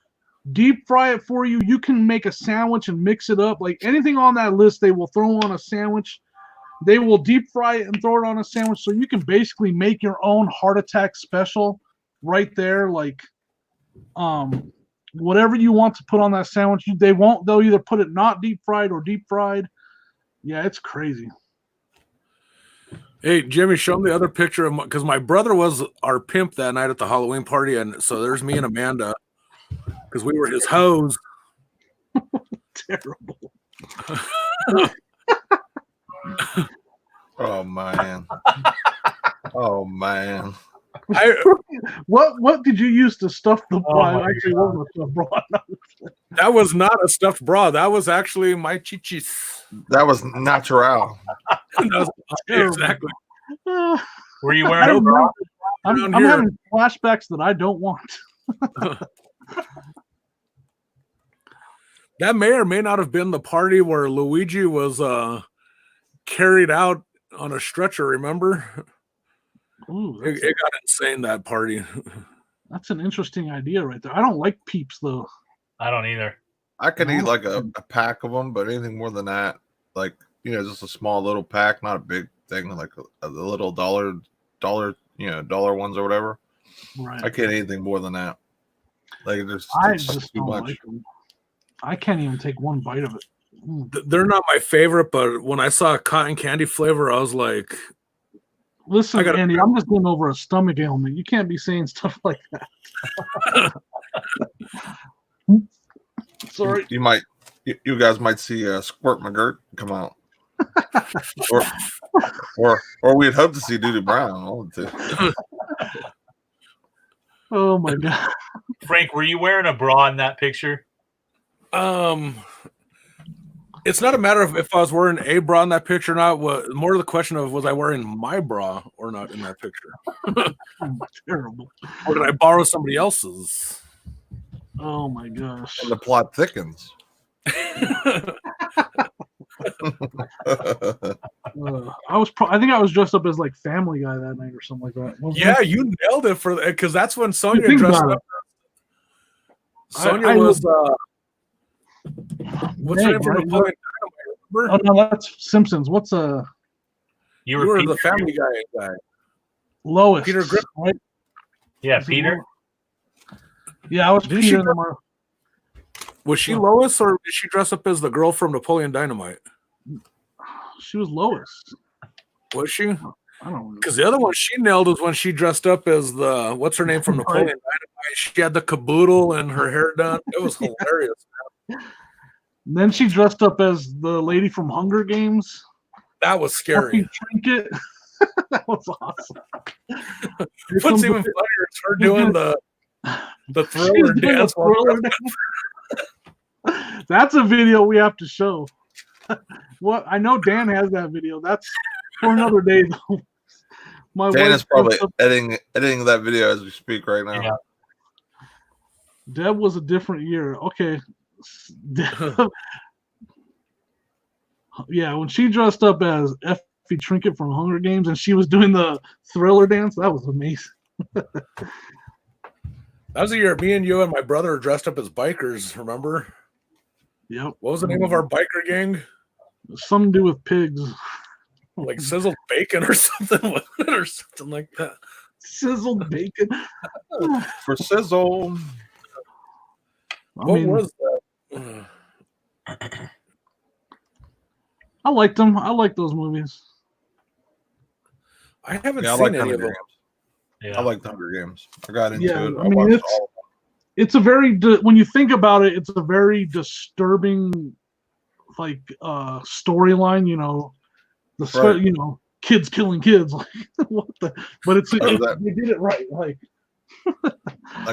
[SPEAKER 1] deep fry it for you. You can make a sandwich and mix it up. Like anything on that list, they will throw on a sandwich. They will deep fry it and throw it on a sandwich, so you can basically make your own heart attack special right there. Like, whatever you want to put on that sandwich, they'll either put it not deep fried or deep fried. Yeah, it's crazy.
[SPEAKER 3] Hey, Jimmy, show me the other picture of because my brother was our pimp that night at the Halloween party, and so there's me and Amanda because we were his hoes.
[SPEAKER 1] Terrible.
[SPEAKER 4] Oh man. Oh man.
[SPEAKER 1] What did you use to stuff the bra? Actually,
[SPEAKER 2] God.
[SPEAKER 1] wasn't a stuffed bra.
[SPEAKER 3] That was not a stuffed bra. That was actually my chichis.
[SPEAKER 4] That was natural.
[SPEAKER 3] Exactly.
[SPEAKER 2] Were you wearing a bra?
[SPEAKER 1] I'm having flashbacks that I don't want.
[SPEAKER 3] That may or may not have been the party where Luigi was carried out on a stretcher, remember?
[SPEAKER 1] Ooh,
[SPEAKER 3] It got insane, that party.
[SPEAKER 1] that's an interesting idea right there. I don't like Peeps though.
[SPEAKER 2] I don't either.
[SPEAKER 4] I could eat like a pack of them, but anything more than that, like, just a small little pack, not a big thing, like a little dollar, dollar ones or whatever.
[SPEAKER 1] Right.
[SPEAKER 4] I can't eat anything more than that. Like,
[SPEAKER 1] I
[SPEAKER 4] it's
[SPEAKER 1] just
[SPEAKER 4] too
[SPEAKER 1] don't
[SPEAKER 4] much.
[SPEAKER 1] like them. I can't even take one bite of it.
[SPEAKER 3] They're not my favorite, but when I saw cotton candy flavor, I was like,
[SPEAKER 1] Listen, Andy, I'm just getting over a stomach ailment. You can't be saying stuff like that. Sorry.
[SPEAKER 4] You guys might see Squirt McGirt come out. or we'd hope to see Doody Brown.
[SPEAKER 1] Oh my God.
[SPEAKER 2] Frank, were you wearing a bra in that picture?
[SPEAKER 3] It's not a matter of if I was wearing a bra in that picture or not. More the question of, was I wearing my bra or not in that picture?
[SPEAKER 1] Terrible.
[SPEAKER 3] Or did I borrow somebody else's?
[SPEAKER 1] Oh my gosh.
[SPEAKER 4] And the plot thickens.
[SPEAKER 1] I think I was dressed up as like Family Guy that night or something like that.
[SPEAKER 3] Yeah, you nailed it because that's when Sonia dressed up. Sonia was what's her name from Napoleon Dynamite?
[SPEAKER 1] Oh no, that's Simpsons. What's
[SPEAKER 2] You were
[SPEAKER 3] the Family Guy.
[SPEAKER 1] Lois.
[SPEAKER 3] Peter Griffin,
[SPEAKER 1] right?
[SPEAKER 2] Yeah, Peter.
[SPEAKER 1] Yeah, I was
[SPEAKER 3] Did
[SPEAKER 1] Peter.
[SPEAKER 3] Was she Lois, or did she dress up as the girl from Napoleon Dynamite?
[SPEAKER 1] She was Lois.
[SPEAKER 3] Was she?
[SPEAKER 1] I don't know.
[SPEAKER 3] Because the other one she nailed was when she dressed up as the what's her name from Napoleon Dynamite. She had the caboodle and her hair done. It was hilarious.
[SPEAKER 1] And then she dressed up as the lady from Hunger Games.
[SPEAKER 3] That was scary.
[SPEAKER 1] Trinket. That was awesome.
[SPEAKER 3] What's even funnier is her doing the thriller dance.
[SPEAKER 1] That's a video we have to show. What I know Dan has that video. That's for another day though.
[SPEAKER 4] Dan is probably editing that video as we speak right now.
[SPEAKER 2] Yeah.
[SPEAKER 1] Deb was a different year. Okay. Yeah, when she dressed up as Effie Trinket from Hunger Games and she was doing the thriller dance, that was amazing.
[SPEAKER 3] That was the year me and you and my brother dressed up as bikers, remember?
[SPEAKER 1] Yep.
[SPEAKER 3] What was the name of our biker gang?
[SPEAKER 1] Something to do with pigs.
[SPEAKER 3] Like sizzled bacon or something like that.
[SPEAKER 1] Sizzled bacon.
[SPEAKER 4] For sizzle.
[SPEAKER 3] What was that?
[SPEAKER 1] I liked them. I like those movies.
[SPEAKER 3] I haven't seen any of them.
[SPEAKER 4] Yeah. I like Hunger Games. I got into it.
[SPEAKER 1] I mean, it's a very when you think about it, it's a very disturbing like storyline. Kids killing kids. Like what the? But they did it right. Like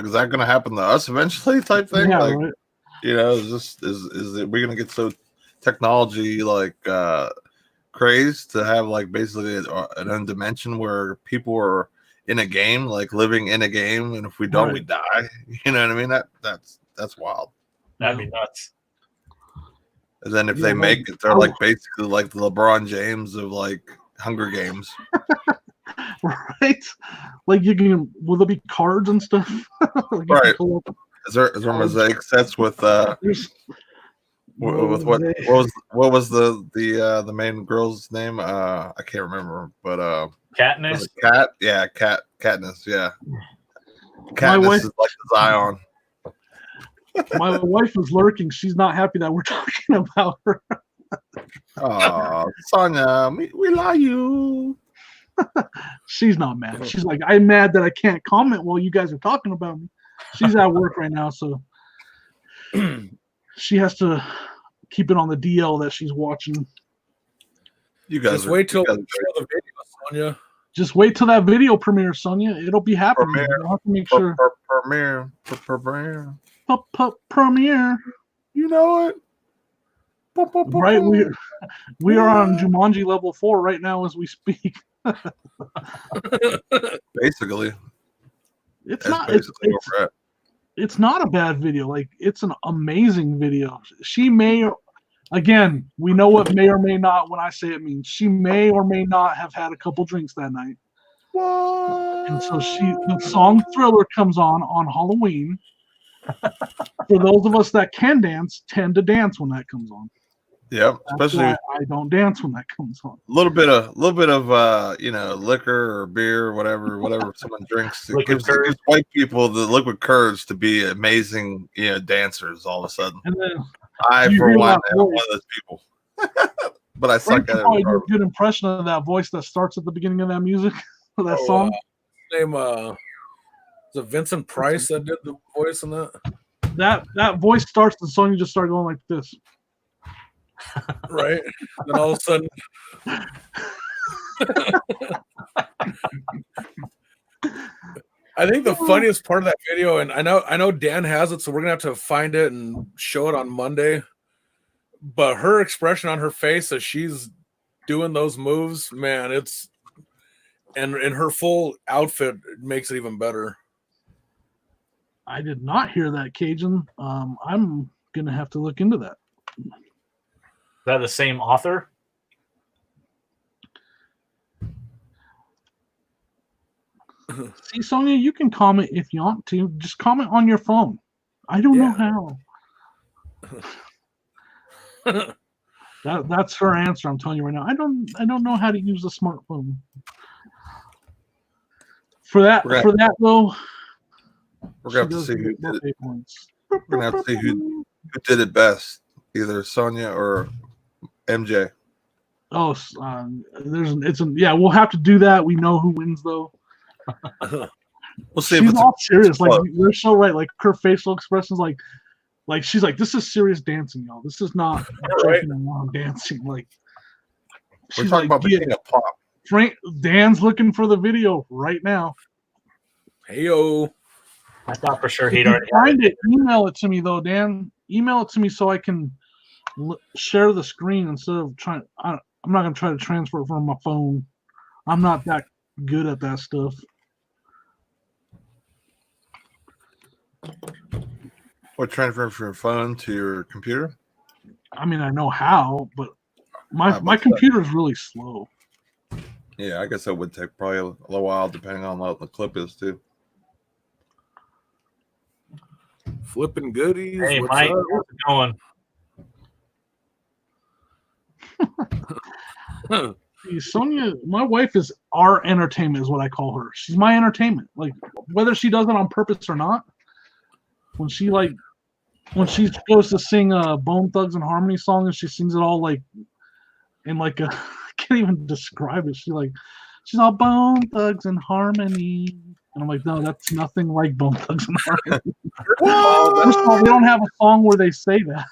[SPEAKER 4] is that going to happen to us eventually? Type thing.
[SPEAKER 1] Yeah,
[SPEAKER 4] like,
[SPEAKER 1] right.
[SPEAKER 4] Is it we're going to get so technology crazed to have like basically an dimension where people are in a game, like living in a game, and if we don't, we die. You know what I mean? That's wild.
[SPEAKER 2] That'd be nuts.
[SPEAKER 4] And then if they make it, they're like basically like the LeBron James of like Hunger Games.
[SPEAKER 1] Right? Like will there be cards and stuff?
[SPEAKER 4] Right. Is there mosaic sets with what was the main girl's name? I can't remember, but
[SPEAKER 2] Katniss.
[SPEAKER 4] Katniss, yeah. Katniss is like the Zion.
[SPEAKER 1] My wife is lurking. She's not happy that we're talking about her.
[SPEAKER 4] Oh, Sonia, we love you.
[SPEAKER 1] She's not mad. She's like, I'm mad that I can't comment while you guys are talking about me. She's at work right now, so she has to keep it on the DL that she's watching.
[SPEAKER 4] You guys
[SPEAKER 3] just wait till the video, Sonia.
[SPEAKER 1] Just wait till that video premiere, Sonia. It'll be happening. You'll have to make sure. Premiere.
[SPEAKER 4] You know it.
[SPEAKER 1] Right, we are on Jumanji level 4 right now as we speak.
[SPEAKER 4] Basically,
[SPEAKER 1] it's
[SPEAKER 4] that's
[SPEAKER 1] not.
[SPEAKER 4] Basically,
[SPEAKER 1] it's not a bad video. Like, it's an amazing video. She may, again, we know what may or may not when I say it means. She may or may not have had a couple drinks that night.
[SPEAKER 4] What?
[SPEAKER 1] And so the song Thriller comes on Halloween. For those of us that can dance, tend to dance when that comes on.
[SPEAKER 4] Yep,
[SPEAKER 1] That's
[SPEAKER 4] especially
[SPEAKER 1] why I don't dance when that comes on.
[SPEAKER 4] a little bit of liquor or beer or whatever someone drinks. It gives white people the liquid courage to be amazing, dancers all of a sudden.
[SPEAKER 1] And then
[SPEAKER 4] I,
[SPEAKER 1] you
[SPEAKER 4] for
[SPEAKER 1] hear
[SPEAKER 4] one,
[SPEAKER 1] that
[SPEAKER 4] am one
[SPEAKER 1] voice.
[SPEAKER 4] of those people. But I
[SPEAKER 1] Frank
[SPEAKER 4] suck at it.
[SPEAKER 1] probably do a good impression of that voice that starts at the beginning of that music, of that song.
[SPEAKER 3] Name is it Vincent Price that did the voice in that?
[SPEAKER 1] That voice starts the song. You just start going like this.
[SPEAKER 3] Right. Then all of a sudden. I think the funniest part of that video, and I know Dan has it, so we're gonna have to find it and show it on Monday. But her expression on her face as she's doing those moves, man, and her full outfit makes it even better.
[SPEAKER 1] I did not hear that, Cajun. I'm gonna have to look into that.
[SPEAKER 2] Is that the same author?
[SPEAKER 1] See, Sonia, you can comment if you want to. Just comment on your phone. I don't know how. That's her answer. I'm telling you right now. I don't know how to use a smartphone. For that though,
[SPEAKER 4] we're gonna have to see who did it. We're gonna have to see who did it best, either Sonia or MJ.
[SPEAKER 1] Oh, we'll have to do that. We know who wins though.
[SPEAKER 4] We'll see.
[SPEAKER 1] She's all serious. Like, you're so right. Like, her facial expressions, like she's like, this is serious dancing, y'all. This is not joking around dancing. Like,
[SPEAKER 4] we're talking about being a pop.
[SPEAKER 1] Dan's looking for the video right now.
[SPEAKER 3] Heyo.
[SPEAKER 2] I thought for sure
[SPEAKER 1] If
[SPEAKER 2] he'd
[SPEAKER 1] you
[SPEAKER 2] already
[SPEAKER 1] find it. Email it to me though, Dan. Email it to me so I can share the screen instead of trying. I'm not gonna try to transfer it from my phone. I'm not that good at that stuff.
[SPEAKER 4] What, transfer from your phone to your computer?
[SPEAKER 1] I mean, I know how, but my computer is really slow.
[SPEAKER 4] Yeah, I guess that would take probably a little while, depending on what the clip is too.
[SPEAKER 3] Flipping goodies.
[SPEAKER 2] Hey,
[SPEAKER 3] what's
[SPEAKER 2] Mike,
[SPEAKER 3] up?
[SPEAKER 2] how's it going?
[SPEAKER 1] Sonia, my wife is our entertainment, is what I call her. She's my entertainment. Like, whether she does it on purpose or not, when she goes to sing a Bone Thugs and Harmony song and she sings it all like in like a I can't even describe it. She's all Bone Thugs and Harmony. And I'm like, no, that's nothing like Bone Thugs and Harmony. First of all, they don't have a song where they say that.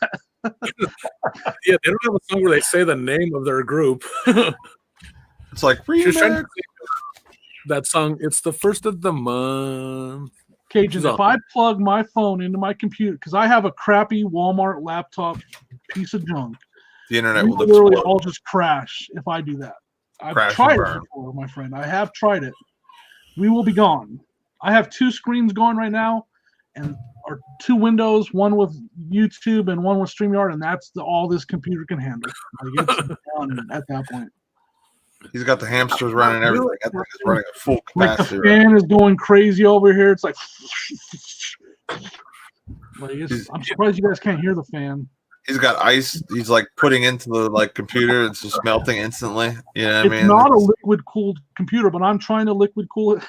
[SPEAKER 3] Yeah, they don't have a song where they say the name of their group.
[SPEAKER 4] It's like
[SPEAKER 3] that song. It's the first of the month.
[SPEAKER 1] Cajun, if I plug my phone into my computer, because I have a crappy Walmart laptop piece of junk,
[SPEAKER 4] the internet will
[SPEAKER 1] literally all just crash if I do that. I've tried it before, my friend. I have tried it. We will be gone. I have 2 screens going right now, or 2 windows, one with YouTube and one with StreamYard, and that's all this computer can handle. Like, it's done at that point.
[SPEAKER 4] He's got the hamsters running everything. He's running at full capacity.
[SPEAKER 1] Like, the fan is going crazy over here. It's like, I'm surprised you guys can't hear the fan.
[SPEAKER 4] He's got ice. He's like putting into the computer. It's just melting instantly. You know what I mean?
[SPEAKER 1] It's not a liquid cooled computer, but I'm trying to liquid cool it.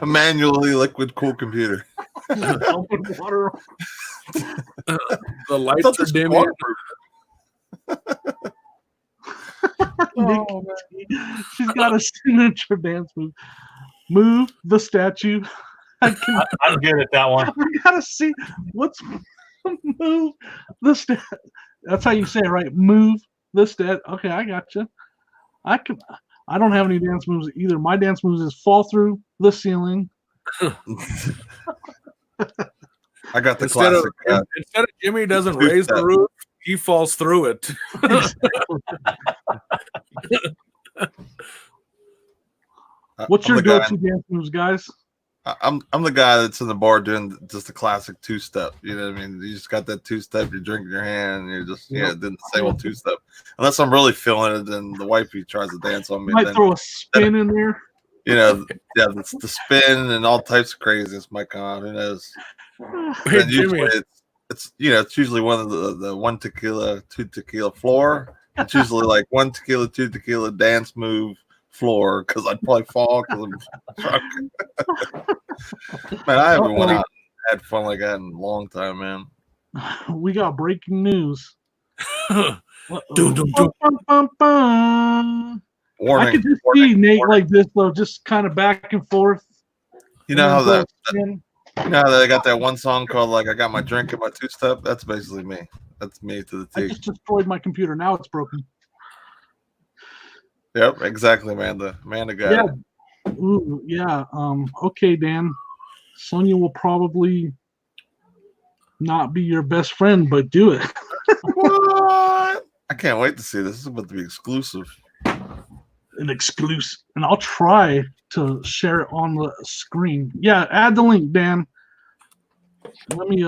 [SPEAKER 4] A manually liquid cooled computer.
[SPEAKER 1] Water.
[SPEAKER 3] The lights are dimming.
[SPEAKER 1] Oh, she's got a signature dance move. Move the statue.
[SPEAKER 2] I'm good at that one.
[SPEAKER 1] I gotta see what's move the stat. That's how you say it, right? Move the stat. Okay, I got you. I don't have any dance moves either. My dance moves is fall through the ceiling.
[SPEAKER 4] I got the classic.
[SPEAKER 3] Instead of Jimmy doesn't raise the roof, he falls through it.
[SPEAKER 1] What's your go-to dance moves, guys?
[SPEAKER 4] I'm the guy that's in the bar doing just the classic 2-step. You know what I mean? You just got that 2-step. You're drinking your hand. And you're just doing the same old 2-step. Unless I'm really feeling it, then the wifey tries to dance on me.
[SPEAKER 1] Might throw a spin in there.
[SPEAKER 4] You know, it's the spin and all types of craziness might come out. Who knows?
[SPEAKER 3] Hey,
[SPEAKER 4] Usually it's usually one of the 1 tequila, 2 tequila floor. It's usually like 1 tequila, 2 tequila dance move floor because I'd probably fall because I'm drunk. Man, I haven't went out and had fun like that in a long time, man.
[SPEAKER 1] We got breaking news.
[SPEAKER 3] Dun.
[SPEAKER 4] Warning,
[SPEAKER 1] I could just see Nate like this though, just kind of back and forth.
[SPEAKER 4] You know how they got that one song called like "I Got My Drink and My 2-Step"? That's basically me. That's me to the
[SPEAKER 1] I
[SPEAKER 4] T.
[SPEAKER 1] just destroyed my computer. Now it's broken.
[SPEAKER 4] Yep, exactly, Amanda. Amanda got
[SPEAKER 1] Yeah.
[SPEAKER 4] it.
[SPEAKER 1] Ooh, yeah. Okay, Dan. Sonia will probably not be your best friend, but do it.
[SPEAKER 4] What? I can't wait to see this. This is about to be exclusive.
[SPEAKER 1] An exclusive. And I'll try to share it on the screen. Yeah, add the link, Dan. Let me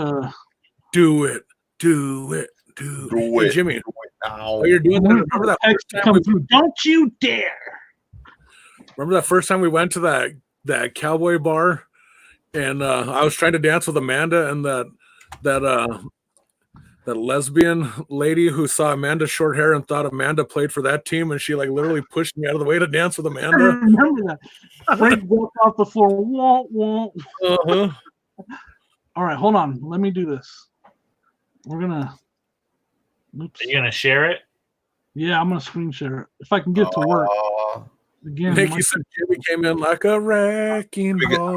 [SPEAKER 3] Do it. Hey, Jimmy. Oh, you're doing that. Remember that
[SPEAKER 1] text
[SPEAKER 3] first time
[SPEAKER 1] come through. Don't you dare.
[SPEAKER 3] Remember that first time we went to that cowboy bar, and I was trying to dance with Amanda, and that lesbian lady who saw Amanda's short hair and thought Amanda played for that team, and she like literally pushed me out of the way to dance with
[SPEAKER 1] I
[SPEAKER 3] Amanda.
[SPEAKER 1] remember that. Frank walked off the floor. Womp, womp.
[SPEAKER 3] Uh-huh.
[SPEAKER 1] All right, hold on. Let me do this. We're gonna. Oops.
[SPEAKER 2] Are you gonna share it?
[SPEAKER 1] Yeah, I'm gonna screen share it if I can get to work. Again,
[SPEAKER 3] Nikki said Jimmy came in like a wrecking ball.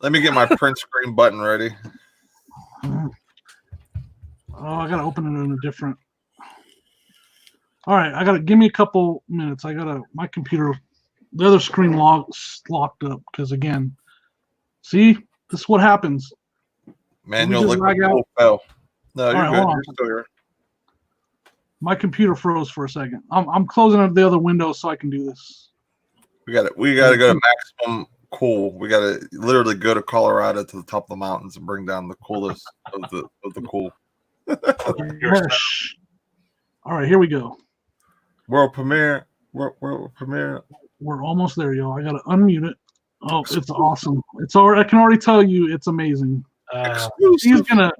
[SPEAKER 4] Let me get my print screen button ready.
[SPEAKER 1] Oh, I gotta open it in a different. All right, give me a couple minutes. My computer, the other screen locked up because again, see, this is what happens.
[SPEAKER 4] Manual liquid cool fell. No, you're
[SPEAKER 1] right,
[SPEAKER 4] good. You're still here.
[SPEAKER 1] My computer froze for a second. I'm closing up the other window so I can do this.
[SPEAKER 4] We got to go to maximum cool. We got to literally go to Colorado to the top of the mountains and bring down the coolest of the cool.
[SPEAKER 1] Yes. All right, here we go.
[SPEAKER 4] World premiere. World premiere.
[SPEAKER 1] We're almost there, y'all. I gotta unmute it. Oh, it's awesome. It's already. I can already tell you, it's amazing.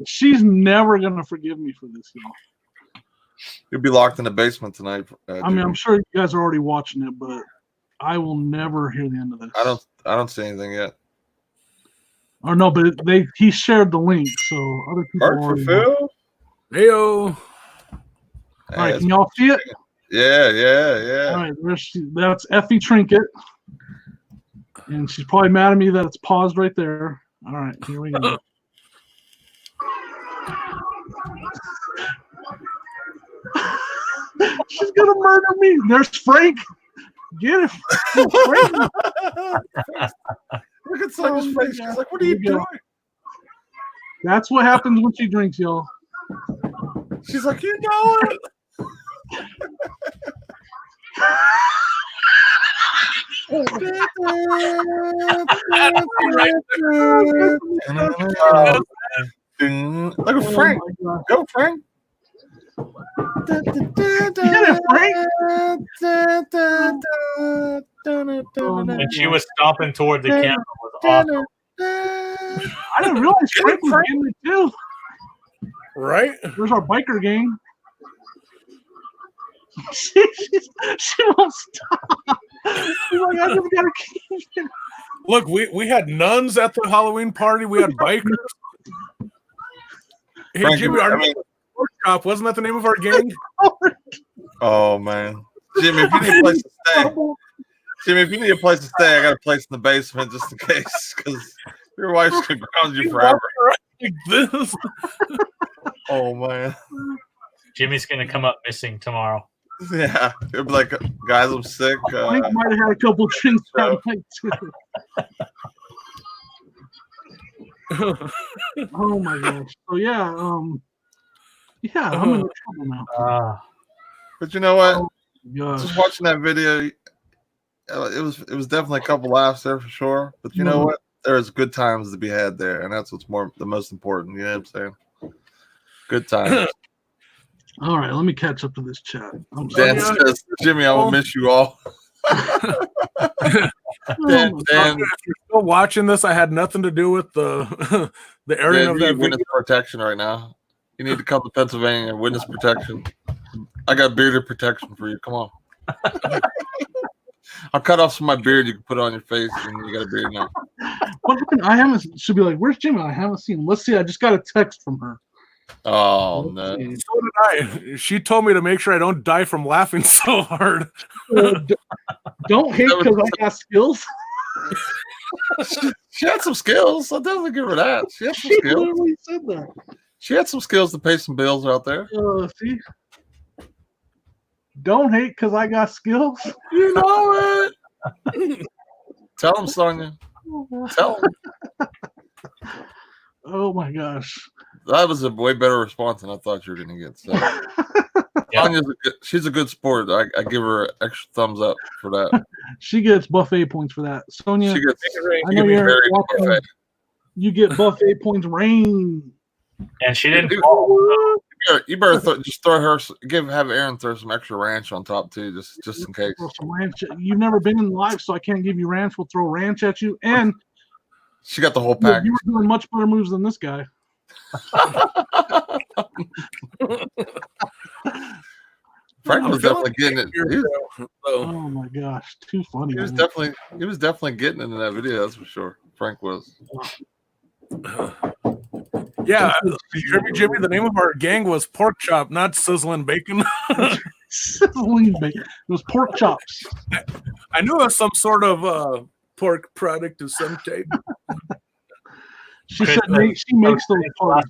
[SPEAKER 1] She's never gonna forgive me for this, y'all.
[SPEAKER 4] You'll be locked in the basement tonight.
[SPEAKER 1] I mean, I'm sure you guys are already watching it, but I will never hear the end of this.
[SPEAKER 4] I don't see anything yet.
[SPEAKER 1] Or no, but he shared the link, so other people already know.
[SPEAKER 3] Heyo.
[SPEAKER 1] All right, can y'all see it?
[SPEAKER 4] Yeah.
[SPEAKER 1] All right, that's Effie Trinket. And she's probably mad at me that it's paused right there. All right, here we go. She's gonna murder me. There's Frank. Get it, Frank.
[SPEAKER 4] Look at Sonia's face. She's like, "What are you doing?"
[SPEAKER 1] That's what happens when she drinks, y'all.
[SPEAKER 4] She's like, "You know it." Look at Frank. Go, Frank.
[SPEAKER 1] Get it, Frank.
[SPEAKER 2] And she was stomping toward the camera. Was awesome.
[SPEAKER 1] I didn't realize Frank was getting it too.
[SPEAKER 3] Right?
[SPEAKER 1] There's our biker gang. She won't stop. She's like, I just gotta keep it.
[SPEAKER 3] Look, we had nuns at the Halloween party. We had bikers. Hey,
[SPEAKER 4] Frank,
[SPEAKER 3] Jimmy, Shop, wasn't that the name of our gang?
[SPEAKER 4] Oh man, Jimmy, if you need a place to stay, I got a place in the basement just in case, because your wife's gonna ground you forever.
[SPEAKER 3] Like this.
[SPEAKER 4] Oh man,
[SPEAKER 2] Jimmy's gonna come up missing tomorrow.
[SPEAKER 4] Yeah, it'd be like, guys, I'm sick.
[SPEAKER 1] I might have had a couple drinks that night too. Oh my gosh! So yeah, I'm in trouble now.
[SPEAKER 4] But you know what?
[SPEAKER 1] Oh,
[SPEAKER 4] just watching that video, it was definitely a couple laughs there for sure. But you know what? there's good times to be had there, and that's what's the most important. You know what I'm saying? Good times.
[SPEAKER 1] All right, let me catch up to this chat.
[SPEAKER 4] Dan says, Jimmy, I will miss you all. Dan,
[SPEAKER 3] if you're still watching this, I had nothing to do with the airing of that
[SPEAKER 4] witness protection right now. You need to come to Pennsylvania and witness protection. I got bearded protection for you. Come on. I'll cut off some of my beard. You can put it on your face, and you got a beard now.
[SPEAKER 1] What happened? I haven't. Should be like, where's Jimmy? I haven't seen him. Let's see. I just got a text from her.
[SPEAKER 4] Oh no!
[SPEAKER 3] So did I. She told me to make sure I don't die from laughing so hard.
[SPEAKER 1] Don't hate because I got skills.
[SPEAKER 4] She had some skills. I'll definitely give her that. She had some skills.
[SPEAKER 1] Literally said that.
[SPEAKER 4] She had some skills to pay some bills out there.
[SPEAKER 1] See, don't hate because I got skills.
[SPEAKER 4] You know it. Tell him, Sonia. Tell him.
[SPEAKER 1] Oh my gosh.
[SPEAKER 4] That was a way better response than I thought you were going to get. So. She's a good sport. I give her an extra thumbs up for that.
[SPEAKER 1] She gets buffet points for that. Sonia,
[SPEAKER 4] she gets,
[SPEAKER 1] I know you're walking, you get buffet points. Rain.
[SPEAKER 2] And she didn't fall.
[SPEAKER 4] You better just throw her. Have Aaron throw some extra ranch on top too, just in case.
[SPEAKER 1] Throw some ranch. You've never been in live, so I can't give you ranch. We'll throw ranch at you, and
[SPEAKER 4] she got the whole package.
[SPEAKER 1] You were doing much better moves than this guy.
[SPEAKER 4] Frank was definitely getting it.
[SPEAKER 1] Oh my gosh, too funny.
[SPEAKER 4] He was definitely getting into that video. That's for sure. Frank was.
[SPEAKER 3] Yeah, Jimmy. The name of our gang was Pork Chop, not Sizzling Bacon.
[SPEAKER 1] Sizzling Bacon. It was Pork Chops.
[SPEAKER 3] I knew it was some sort of pork product of some type.
[SPEAKER 1] She said she makes those parts.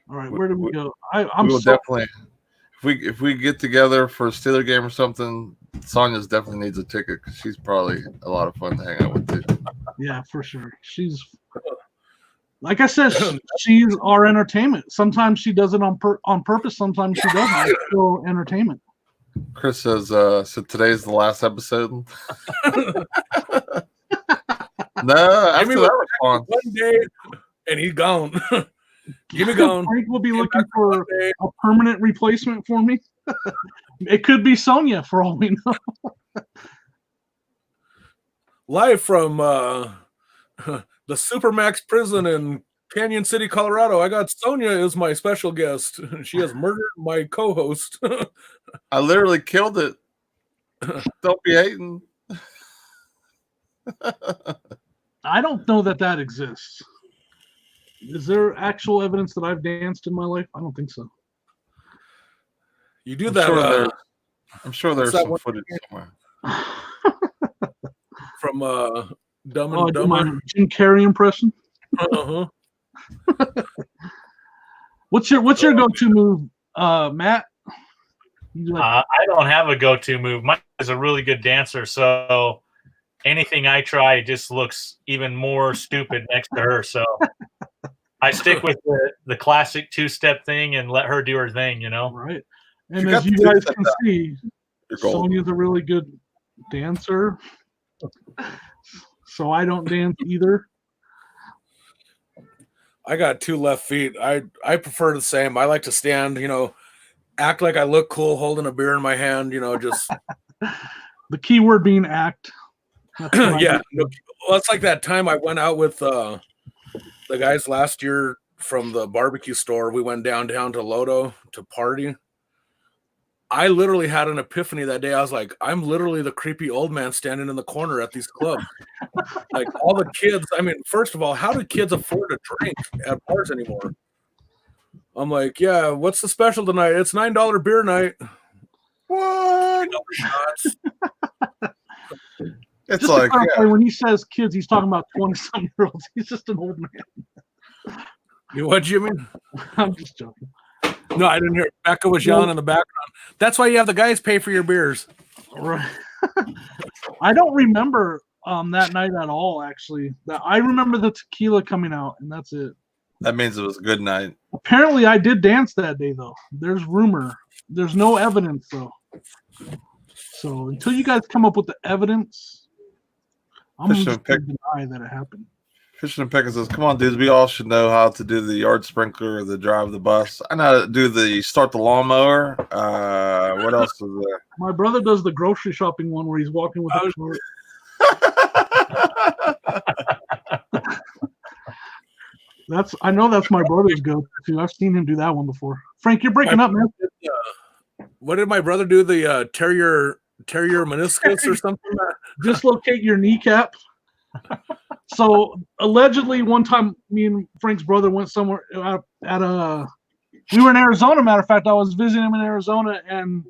[SPEAKER 1] All right, where do we go? I'm
[SPEAKER 4] definitely. If we get together for a Steeler game or something, Sonia definitely needs a ticket because she's probably a lot of fun to hang out with too.
[SPEAKER 1] Yeah, for sure. She's like I said, she's our entertainment. Sometimes she does it on purpose. Sometimes she doesn't. It's still entertainment.
[SPEAKER 4] Chris says, "So today's the last episode." No, after that response,
[SPEAKER 3] one day, and he's gone. Give me gone.
[SPEAKER 1] Frank will be looking for a permanent replacement for me. It could be Sonia for all we know.
[SPEAKER 3] Live from the Supermax prison in Canyon City, Colorado. I got Sonia as my special guest. She has murdered my co-host.
[SPEAKER 4] I literally killed it. Don't be hating.
[SPEAKER 1] I don't know that exists. Is there actual evidence that I've danced in my life? I don't think so.
[SPEAKER 3] You do that.
[SPEAKER 4] I'm sure there's some footage somewhere.
[SPEAKER 3] From Dumb and Dumber.
[SPEAKER 1] My Jim Carrey impression.
[SPEAKER 3] Uh-huh.
[SPEAKER 1] What's your go-to move, Matt?
[SPEAKER 2] I don't have a go-to move. Mike is a really good dancer, so anything I try just looks even more stupid next to her. So I stick with the classic two-step thing and let her do her thing, you know?
[SPEAKER 1] Right. And as you guys can see, Sonia's a really good dancer. So I don't dance either.
[SPEAKER 3] I got two left feet. I prefer the same. I like to stand, act like I look cool holding a beer in my hand, just
[SPEAKER 1] the key word being act.
[SPEAKER 3] Yeah. Well, it's like that time I went out with the guys last year from the barbecue store. We went downtown to Lodo to party. I literally had an epiphany that day. I was like, I'm literally the creepy old man standing in the corner at these clubs. Like all the kids. I mean, first of all, how do kids afford to drink at bars anymore? I'm like, yeah, what's the special tonight? It's $9 beer night.
[SPEAKER 4] What?
[SPEAKER 3] Shots.
[SPEAKER 1] It's just like when he says kids, he's talking about 20-something-year-olds. He's just an old man.
[SPEAKER 3] What, Jimmy?
[SPEAKER 1] I'm just joking.
[SPEAKER 3] No, I didn't hear. Becca was yelling in the background. That's why you have the guys pay for your beers.
[SPEAKER 1] Right. I don't remember that night at all, actually. I remember the tequila coming out, and that's it.
[SPEAKER 4] That means it was a good night.
[SPEAKER 1] Apparently, I did dance that day, though. There's rumor. There's no evidence, though. So until you guys come up with the evidence, I'm just going to deny that it happened.
[SPEAKER 4] Fishing and Picking says, "Come on, dudes, we all should know how to do the yard sprinkler or the drive the bus. I know how to do the start the lawnmower. What else is there?
[SPEAKER 1] My brother does the grocery shopping one where he's walking with a cart. I know that's my brother's go-to. I've seen him do that one before. Frank, you're breaking up, man.
[SPEAKER 3] What did my brother do? The terrier meniscus or something?
[SPEAKER 1] Dislocate your kneecap. So allegedly, one time, me and Frank's brother went somewhere we were in Arizona. Matter of fact, I was visiting him in Arizona, and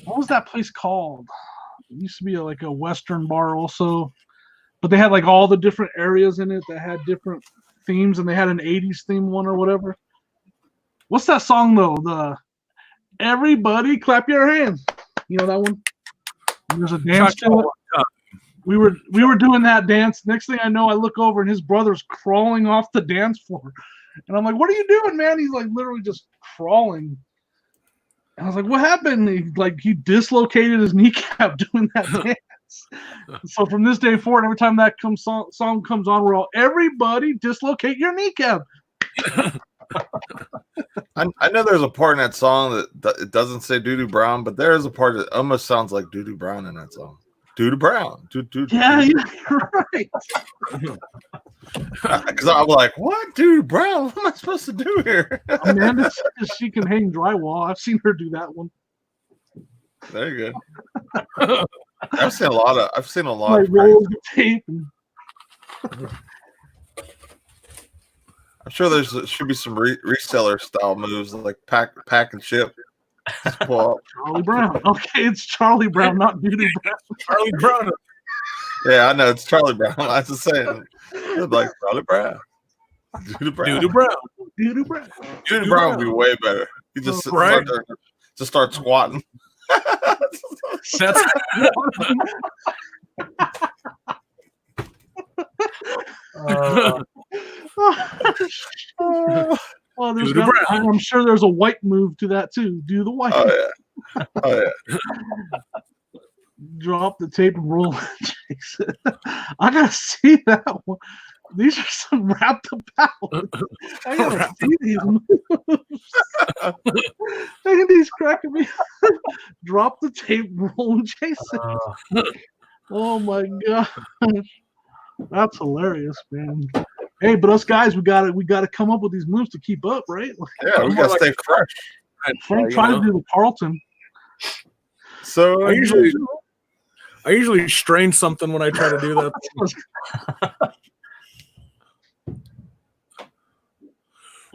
[SPEAKER 1] what was that place called? It used to be like a Western bar also, but they had like all the different areas in it that had different themes, and they had an 80s theme one or whatever. What's that song though? The Everybody Clap Your Hands. You know that one? And there's a dance to it. We were doing that dance. Next thing I know, I look over and his brother's crawling off the dance floor. And I'm like, "What are you doing, man?" He's like literally just crawling. And I was like, "What happened?" He dislocated his kneecap doing that dance. So from this day forward, every time that song comes on, we're all, "Everybody dislocate your kneecap."
[SPEAKER 4] I know there's a part in that song that it doesn't say Doo-Doo Brown, but there is a part that almost sounds like Doo-Doo Brown in that song. Doo-Doo Brown.
[SPEAKER 1] Yeah, you're right.
[SPEAKER 4] Because I'm like, what? Doo-Doo Brown? What am I supposed to do here?
[SPEAKER 1] Amanda says she can hang drywall. I've seen her do that one.
[SPEAKER 4] Very good. I've seen a lot of
[SPEAKER 1] like roll the tape.
[SPEAKER 4] I'm sure there should be some reseller style moves like pack and ship.
[SPEAKER 1] Charlie Brown. Okay, it's Charlie Brown, not Doo-Doo Brown.
[SPEAKER 3] Charlie Brown.
[SPEAKER 4] Yeah, I know it's Charlie Brown. I was just saying, it's like Charlie Brown. Doo-Doo Brown.
[SPEAKER 3] Doo-Doo Brown.
[SPEAKER 1] Doo-Doo Brown.
[SPEAKER 4] Doo-Doo Brown would be way better. He just sits right there, just start squatting.
[SPEAKER 3] That's
[SPEAKER 1] well, I'm sure there's a white move to that too. Do the white.
[SPEAKER 4] Oh yeah.
[SPEAKER 1] Drop the tape and roll. I gotta see that one. These are some rap the power. I gotta see these moves. Look at these cracking me. Drop the tape, roll and Jason. Oh my god. That's hilarious, man. Hey, but us guys, we gotta come up with these moves to keep up, right?
[SPEAKER 4] Yeah, we gotta stay fresh.
[SPEAKER 1] Frank tried to do the Carlton.
[SPEAKER 4] So
[SPEAKER 3] I usually strain something when I try to do that.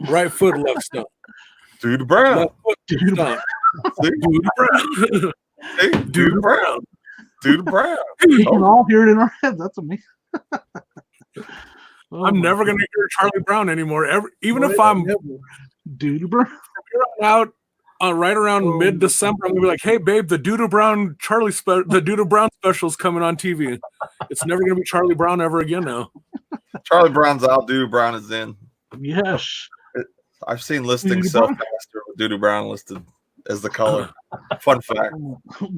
[SPEAKER 3] Right foot, left stump.
[SPEAKER 4] Doo-Doo Brown.
[SPEAKER 3] Left foot,
[SPEAKER 1] Doo-Doo
[SPEAKER 3] stump.
[SPEAKER 4] Doo-Doo Brown. Hey, Doo-Doo Brown. Doo-Doo Brown.
[SPEAKER 1] We can all hear it in our heads. That's amazing.
[SPEAKER 3] I'm never going to hear Charlie Brown anymore. Even if I'm
[SPEAKER 1] Doo-Doo Brown
[SPEAKER 3] out right around mid-December, I'm going to be like, "Hey, babe, the Doo-Doo Brown special's coming on TV." It's never going to be Charlie Brown ever again now.
[SPEAKER 4] Charlie Brown's out. Doo-Doo Brown is in.
[SPEAKER 1] Yes.
[SPEAKER 4] I've seen listings so faster with Doo-Doo Brown listed as the color. Fun fact.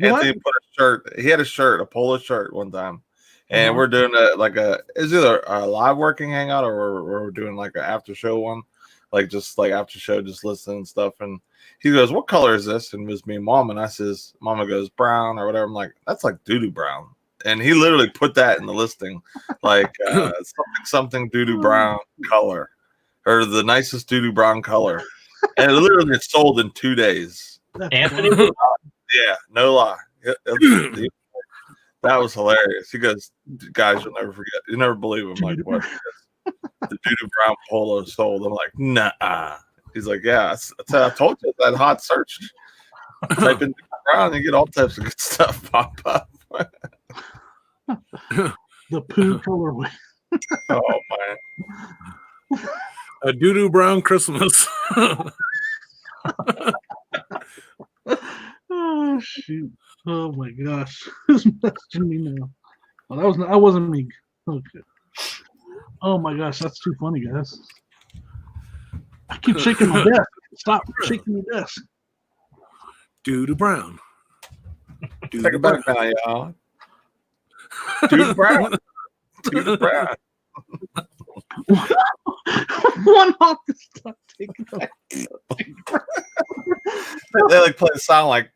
[SPEAKER 4] Anthony put a shirt. He had a shirt, a polo shirt one time. And we're doing it's either a live working hangout or we're doing like an after show one, just after show, just listening and stuff. And he goes, "What color is this?" And it was me and Mom. And I says, Mama goes, "Brown" or whatever. I'm like, "That's like Doo-Doo Brown." And he literally put that in the listing, something Doo-Doo Brown color, or the nicest Doo-Doo Brown color. And it literally sold in 2 days.
[SPEAKER 2] Anthony?
[SPEAKER 4] Yeah, no lie. That was hilarious. He goes, "Guys, you'll never forget. You never believe him." Like, what? The Doo-Doo Brown polo sold. I'm like, "Nah." He's like, "Yeah, I told you that hot search. Type in Doo-Doo Brown, you get all types of good stuff pop up."
[SPEAKER 1] The poo colorway.
[SPEAKER 4] Oh man.
[SPEAKER 3] A Doo-Doo Brown Christmas.
[SPEAKER 1] Oh shoot! Oh my gosh! Who's messaging me now? Oh, that wasn't me. Okay. Oh my gosh, that's too funny, guys. I keep shaking my desk. Stop shaking your desk.
[SPEAKER 3] Doo-Doo Brown.
[SPEAKER 4] Take it back now, y'all. Doo-Doo Brown. Dude, Brown.
[SPEAKER 1] One off the stuff taken back.
[SPEAKER 4] They like play the sound like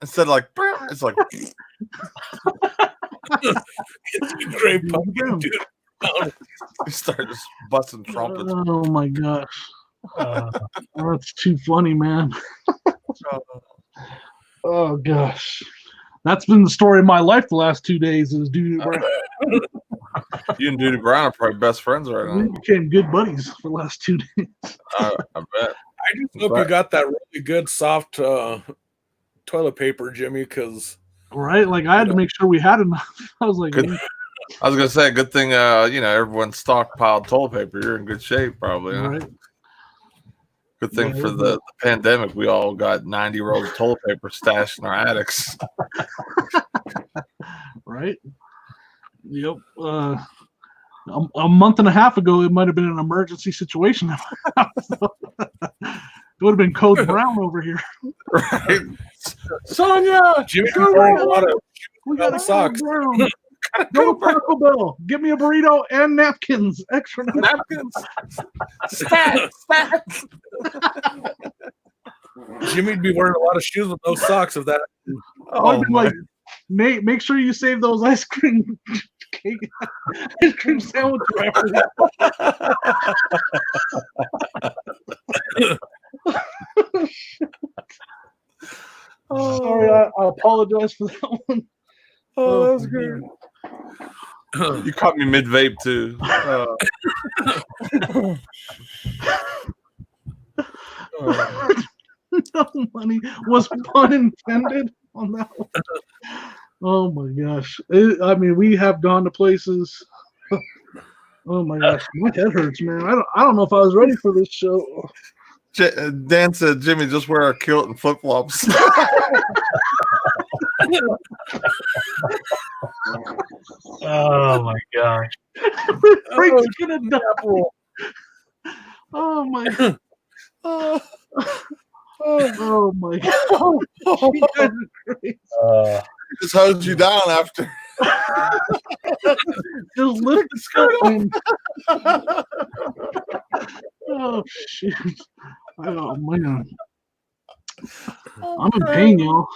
[SPEAKER 4] instead of like it's like
[SPEAKER 3] It's great pumpkin, dude.
[SPEAKER 4] you start just busting trumpets.
[SPEAKER 1] Oh my gosh. That's too funny, man. Oh gosh. That's been the story of my life the last 2 days is Dude Brown.
[SPEAKER 4] You and Dude Brown are probably best friends right
[SPEAKER 1] We
[SPEAKER 4] now.
[SPEAKER 1] became good buddies for the last 2 days.
[SPEAKER 4] I bet.
[SPEAKER 3] I just hope you got that really good soft toilet paper, Jimmy, because
[SPEAKER 1] Right? Like I had to make sure we had enough. I was like,
[SPEAKER 4] Good. I was gonna say, good thing everyone stockpiled toilet paper. You're in good shape, probably. Huh?
[SPEAKER 1] right.
[SPEAKER 4] Good thing
[SPEAKER 1] Yeah,
[SPEAKER 4] for the pandemic, we all got 90 rolls of toilet paper stashed in our attics.
[SPEAKER 1] Right? Yep. A month and a half ago, it might have been an emergency situation. It would have been Code Brown over here.
[SPEAKER 4] Right? Sonia,
[SPEAKER 3] Jimmy was wearing a lot of
[SPEAKER 1] We got a
[SPEAKER 3] socks.
[SPEAKER 1] Code Brown. Go to Taco Bell. Give me a burrito and napkins. Extra napkins.
[SPEAKER 4] napkins. Stats.
[SPEAKER 3] Jimmy'd be wearing a lot of shoes with no socks if that.
[SPEAKER 4] Oh,
[SPEAKER 1] I'd be like, Nate, make sure you save those ice cream cake, ice cream sandwich wrappers. Sorry, I apologize for that one.
[SPEAKER 4] Oh, that's good. You caught me mid vape too.
[SPEAKER 1] No money was pun intended on that one. Oh my gosh. I mean, we have gone to places. Oh my gosh, my head hurts, man. I don't know if I was ready for this show.
[SPEAKER 4] Dan said, "Jimmy, just wear a kilt and flip flops."
[SPEAKER 2] Oh my gosh.
[SPEAKER 1] Frank's gonna die. Oh my. Oh my god. You guys are crazy.
[SPEAKER 4] Just hose you down after.
[SPEAKER 1] Just lift the skirt and oh shit. Oh man. I'm in pain, y'all.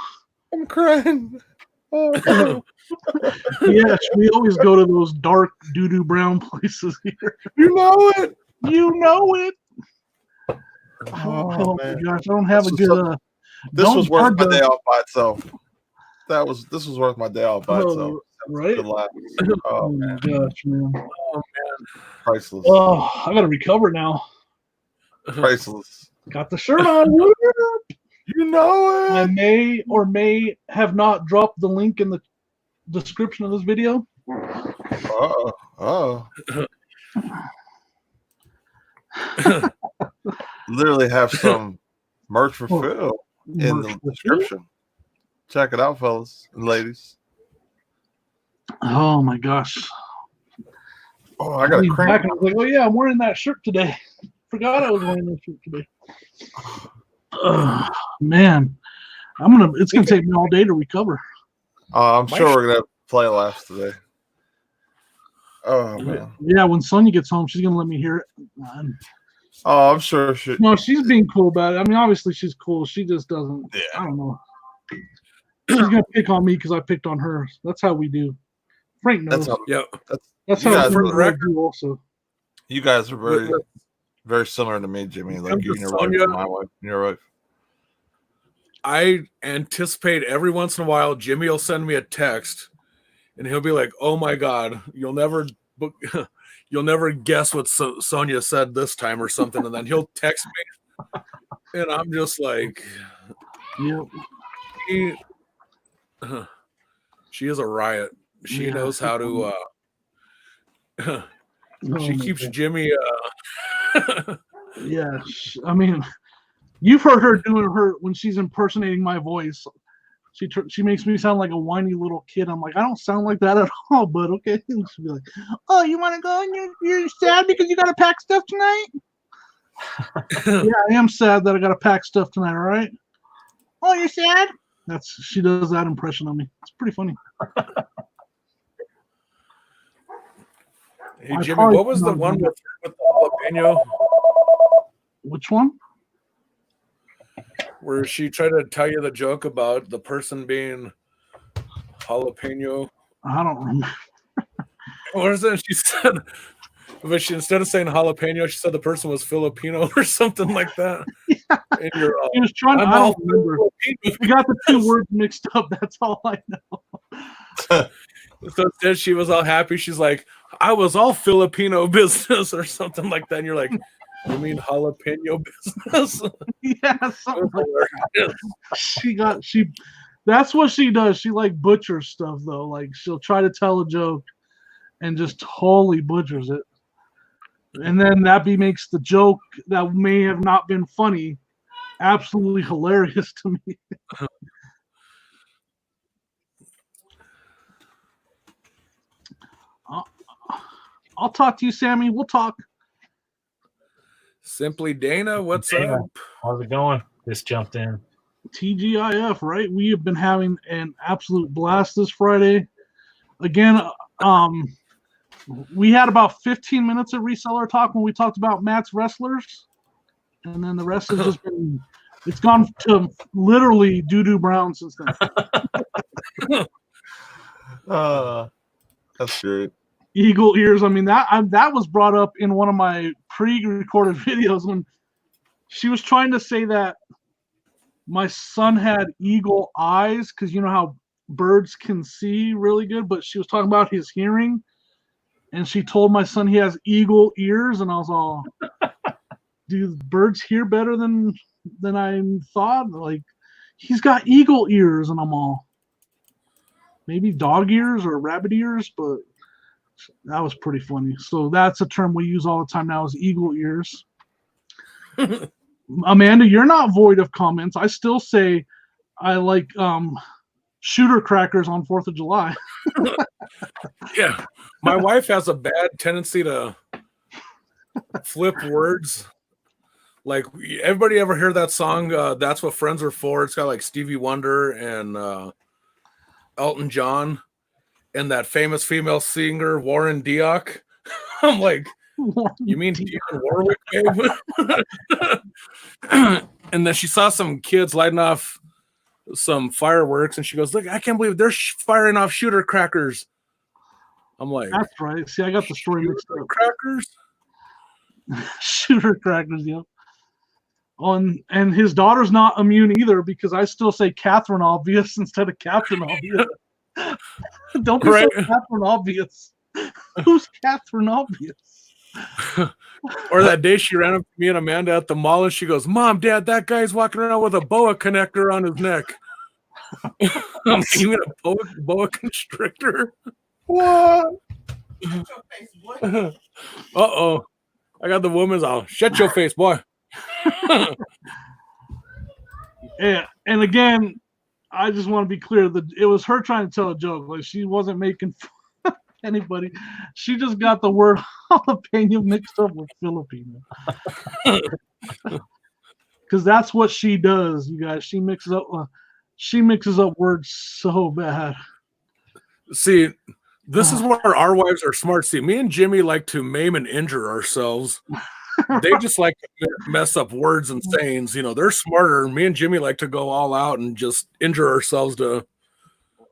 [SPEAKER 4] I'm crying. Oh.
[SPEAKER 1] Yes, we always go to those dark doo-doo brown places here.
[SPEAKER 4] You know it.
[SPEAKER 1] You know it.
[SPEAKER 4] Oh,
[SPEAKER 1] Oh my
[SPEAKER 4] man.
[SPEAKER 1] gosh, I don't have
[SPEAKER 4] This
[SPEAKER 1] a
[SPEAKER 4] was
[SPEAKER 1] good
[SPEAKER 4] This
[SPEAKER 1] don't
[SPEAKER 4] was worth
[SPEAKER 1] judge
[SPEAKER 4] my
[SPEAKER 1] us.
[SPEAKER 4] day off by itself. This was worth my day off by itself.
[SPEAKER 1] Oh, right?
[SPEAKER 4] Good laugh.
[SPEAKER 1] Oh
[SPEAKER 4] Oh
[SPEAKER 1] my
[SPEAKER 4] man,
[SPEAKER 1] gosh, man.
[SPEAKER 4] priceless.
[SPEAKER 1] Oh, I gotta recover now.
[SPEAKER 4] Priceless.
[SPEAKER 1] Got the shirt on. Woo!
[SPEAKER 4] You know
[SPEAKER 1] I
[SPEAKER 4] it.
[SPEAKER 1] may or may have not dropped the link in the description of this video.
[SPEAKER 4] Oh. Literally have some merch for Phil in the description. Check it out, fellas and ladies.
[SPEAKER 1] Oh my gosh.
[SPEAKER 4] Oh, I got a
[SPEAKER 1] Back
[SPEAKER 4] cramp.
[SPEAKER 1] and I was like, oh yeah, I'm wearing that shirt today. Forgot I was wearing that shirt today. Man, it's gonna take me all day to recover.
[SPEAKER 4] I'm sure we're gonna have playlist today. Oh man.
[SPEAKER 1] Yeah, when Sonya gets home, she's gonna let me hear it.
[SPEAKER 4] Oh, I'm sure.
[SPEAKER 1] No, she's being cool about it. I mean, obviously she's cool. She just doesn't.
[SPEAKER 4] Yeah.
[SPEAKER 1] I don't know. She's gonna pick on me because I picked on her. That's how we do. Frank knows. That's
[SPEAKER 4] you
[SPEAKER 1] how
[SPEAKER 4] guys,
[SPEAKER 1] for the record do also.
[SPEAKER 4] You guys are very, very similar to me, Jimmy. Like you and your wife, and my wife, and your wife.
[SPEAKER 3] I anticipate every once in a while Jimmy will send me a text, and he'll be like, "Oh my god, you'll never guess what Sonia said this time or something," and then he'll text me, and I'm just like,
[SPEAKER 1] "Yep."
[SPEAKER 3] She is a riot. She knows how to. She keeps Jimmy.
[SPEAKER 1] Yeah, I mean, you've heard her doing her when she's impersonating my voice. She makes me sound like a whiny little kid. I'm like, I don't sound like that at all, but okay. And she'll be like, "Oh, you want to go and you're sad because you got to pack stuff tonight?" Yeah, I am sad that I got to pack stuff tonight. All right. Oh, you're sad? She does that impression on me. It's pretty funny.
[SPEAKER 3] Hey Jimmy, what was the one with the jalapeno?
[SPEAKER 1] Which one?
[SPEAKER 3] Where she tried to tell you the joke about the person being jalapeno.
[SPEAKER 1] I don't remember.
[SPEAKER 3] What is it? She said, but she instead of saying jalapeno, she said the person was Filipino or something like that.
[SPEAKER 1] Yeah.
[SPEAKER 3] And you're
[SPEAKER 1] He was trying. I don't remember.
[SPEAKER 3] Filipino.
[SPEAKER 1] We got the two words mixed up. That's all I know.
[SPEAKER 3] So instead, she was all happy. She's like, "I was all Filipino business" or something like that. And you're like, "You mean jalapeno business?"
[SPEAKER 1] Yeah, something like that. That's what she does. She like butchers stuff though. Like she'll try to tell a joke and just totally butchers it. And then that makes the joke that may have not been funny absolutely hilarious to me. I'll talk to you, Sammy. We'll talk.
[SPEAKER 3] Simply Dana, what's up?
[SPEAKER 2] How's it going? Just jumped in.
[SPEAKER 1] TGIF, right? We have been having an absolute blast this Friday. Again, we had about 15 minutes of reseller talk when we talked about Matt's wrestlers. And then the rest has just been, it's gone to literally doo-doo brown since then.
[SPEAKER 4] That's great.
[SPEAKER 1] Eagle ears. I mean, that was brought up in one of my pre-recorded videos when she was trying to say that my son had eagle eyes because you know how birds can see really good, but she was talking about his hearing, and she told my son he has eagle ears, and I was all, do birds hear better than I thought? Like, he's got eagle ears, and I'm all, maybe dog ears or rabbit ears, but that was pretty funny. So that's a term we use all the time now is eagle ears. Amanda, you're not void of comments. I still say I like shooter crackers on 4th of July.
[SPEAKER 3] Yeah. My wife has a bad tendency to flip words. Like, everybody ever hear that song, That's What Friends Are For? It's got like Stevie Wonder and Elton John and that famous female singer, Warren Diock. I'm like, you mean Dionne Warwick, babe? And then she saw some kids lighting off some fireworks, and she goes, "Look, I can't believe they're firing off shooter crackers." I'm like,
[SPEAKER 1] that's right. See, I got the story mixed up.
[SPEAKER 3] Crackers?
[SPEAKER 1] Shooter crackers, yeah. And his daughter's not immune either because I still say Catherine Obvious instead of Captain Obvious. Don't be so Catherine Obvious. Who's Catherine Obvious?
[SPEAKER 3] Or that day she ran up to me and Amanda at the mall and she goes, "Mom, Dad, that guy's walking around with a boa connector on his neck." You mean a boa constrictor? What? Uh-oh. I got the woman's all, "Shut your face, boy."
[SPEAKER 1] Yeah, and again, I just want to be clear that it was her trying to tell a joke. Like, she wasn't making fun of anybody. She just got the word jalapeno mixed up with Filipino. Because that's what she does, you guys. She mixes up words so bad.
[SPEAKER 3] See, this is where our wives are smart. See, me and Jimmy like to maim and injure ourselves. They just like to mess up words and sayings. You know, they're smarter. Me and Jimmy like to go all out and just injure ourselves to.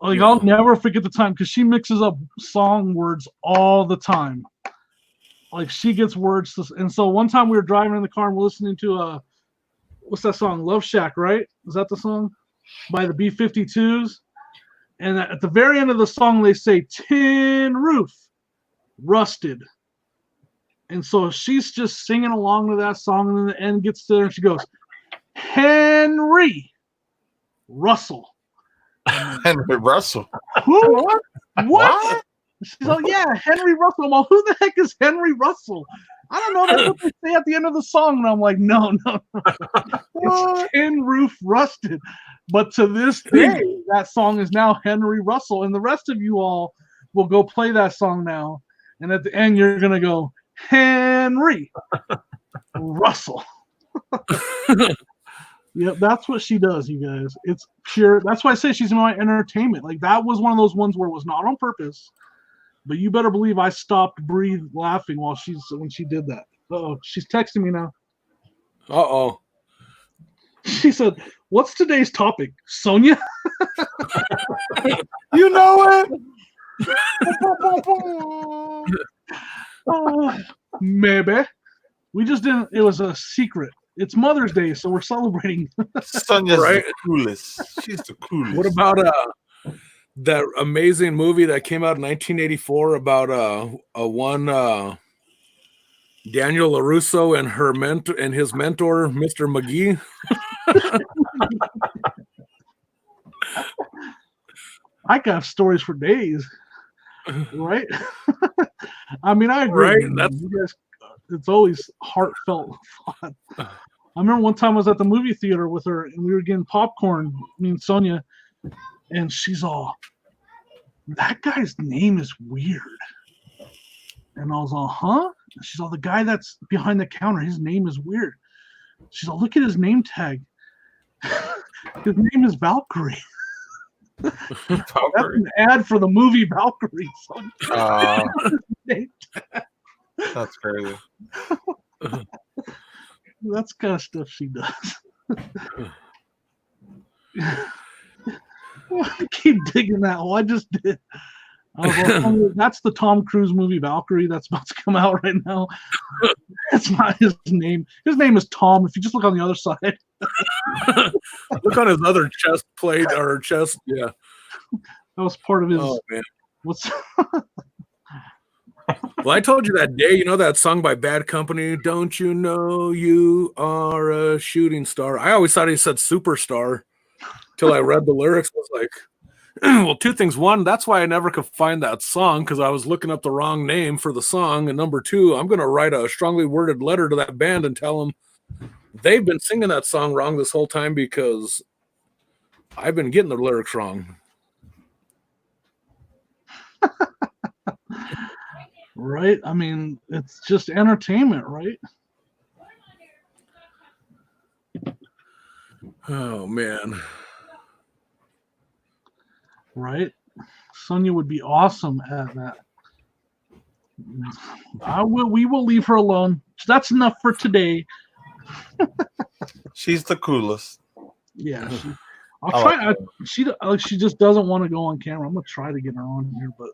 [SPEAKER 1] Like, I'll never forget the time because she mixes up song words all the time. Like, she gets words. And so one time we were driving in the car and we're listening to what's that song? Love Shack, right? Is that the song? By the B-52s. And at the very end of the song, they say, "Tin roof, rusted." And so she's just singing along to that song, and then the end gets to there, and she goes, "Henry Russell."
[SPEAKER 4] Henry Russell.
[SPEAKER 1] Who? What? She's like, "Yeah, Henry Russell." I'm like, "Who the heck is Henry Russell?" I don't know. That's what they say at the end of the song. And I'm like, no. It's Tin Roof Rusted. But to this day, that song is now Henry Russell. And the rest of you all will go play that song now. And at the end, you're going to go, Henry Russell. Yep, that's what she does, you guys. It's pure. That's why I say she's in my entertainment. Like, that was one of those ones where it was not on purpose. But you better believe I stopped breathing laughing when she did that. Oh, she's texting me now.
[SPEAKER 3] Uh-oh.
[SPEAKER 1] She said, "What's today's topic, Sonia?"
[SPEAKER 4] You know it.
[SPEAKER 1] Maybe. We just didn't. It was a secret. It's Mother's Day, so we're celebrating.
[SPEAKER 4] Sonia's
[SPEAKER 3] Right?
[SPEAKER 4] the coolest. She's the coolest.
[SPEAKER 3] What about that amazing movie that came out in 1984 about Daniel LaRusso and his mentor, Mr. McGee?
[SPEAKER 1] I got stories for days, right? I mean, I agree.
[SPEAKER 3] Right?
[SPEAKER 1] You guys, it's always heartfelt. I remember one time I was at the movie theater with her, and we were getting popcorn, me and Sonia, and she's all, "That guy's name is weird." And I was all, "Huh?" And she's all, "The guy that's behind the counter, his name is weird." She's all, "Look at his name tag. His name is Valkyrie." That's an ad for the movie Valkyrie.
[SPEAKER 4] That's crazy.
[SPEAKER 1] That's kind of stuff she does. I keep digging that one. I just did. I was like, "Oh, that's the Tom Cruise movie Valkyrie that's about to come out right now." That's not his name. His name is Tom. If you just look on the other side.
[SPEAKER 3] Look on his other chest plate or chest. Yeah.
[SPEAKER 1] That was part of his.
[SPEAKER 3] Oh, man.
[SPEAKER 1] What's
[SPEAKER 3] Well, I told you that day, you know that song by Bad Company, "Don't You Know You Are a Shooting Star"? I always thought he said superstar till I read the lyrics. I was like, well, two things. One, that's why I never could find that song, because I was looking up the wrong name for the song. And number two, I'm going to write a strongly worded letter to that band and tell them they've been singing that song wrong this whole time because I've been getting the lyrics wrong.
[SPEAKER 1] right? I mean, it's just entertainment, right?
[SPEAKER 3] Oh, man.
[SPEAKER 1] Right? Sonia would be awesome at that. We will leave her alone. That's enough for today.
[SPEAKER 4] She's the coolest.
[SPEAKER 1] Yeah. I'll try. She just doesn't want to go on camera. I'm gonna try to get her on here, but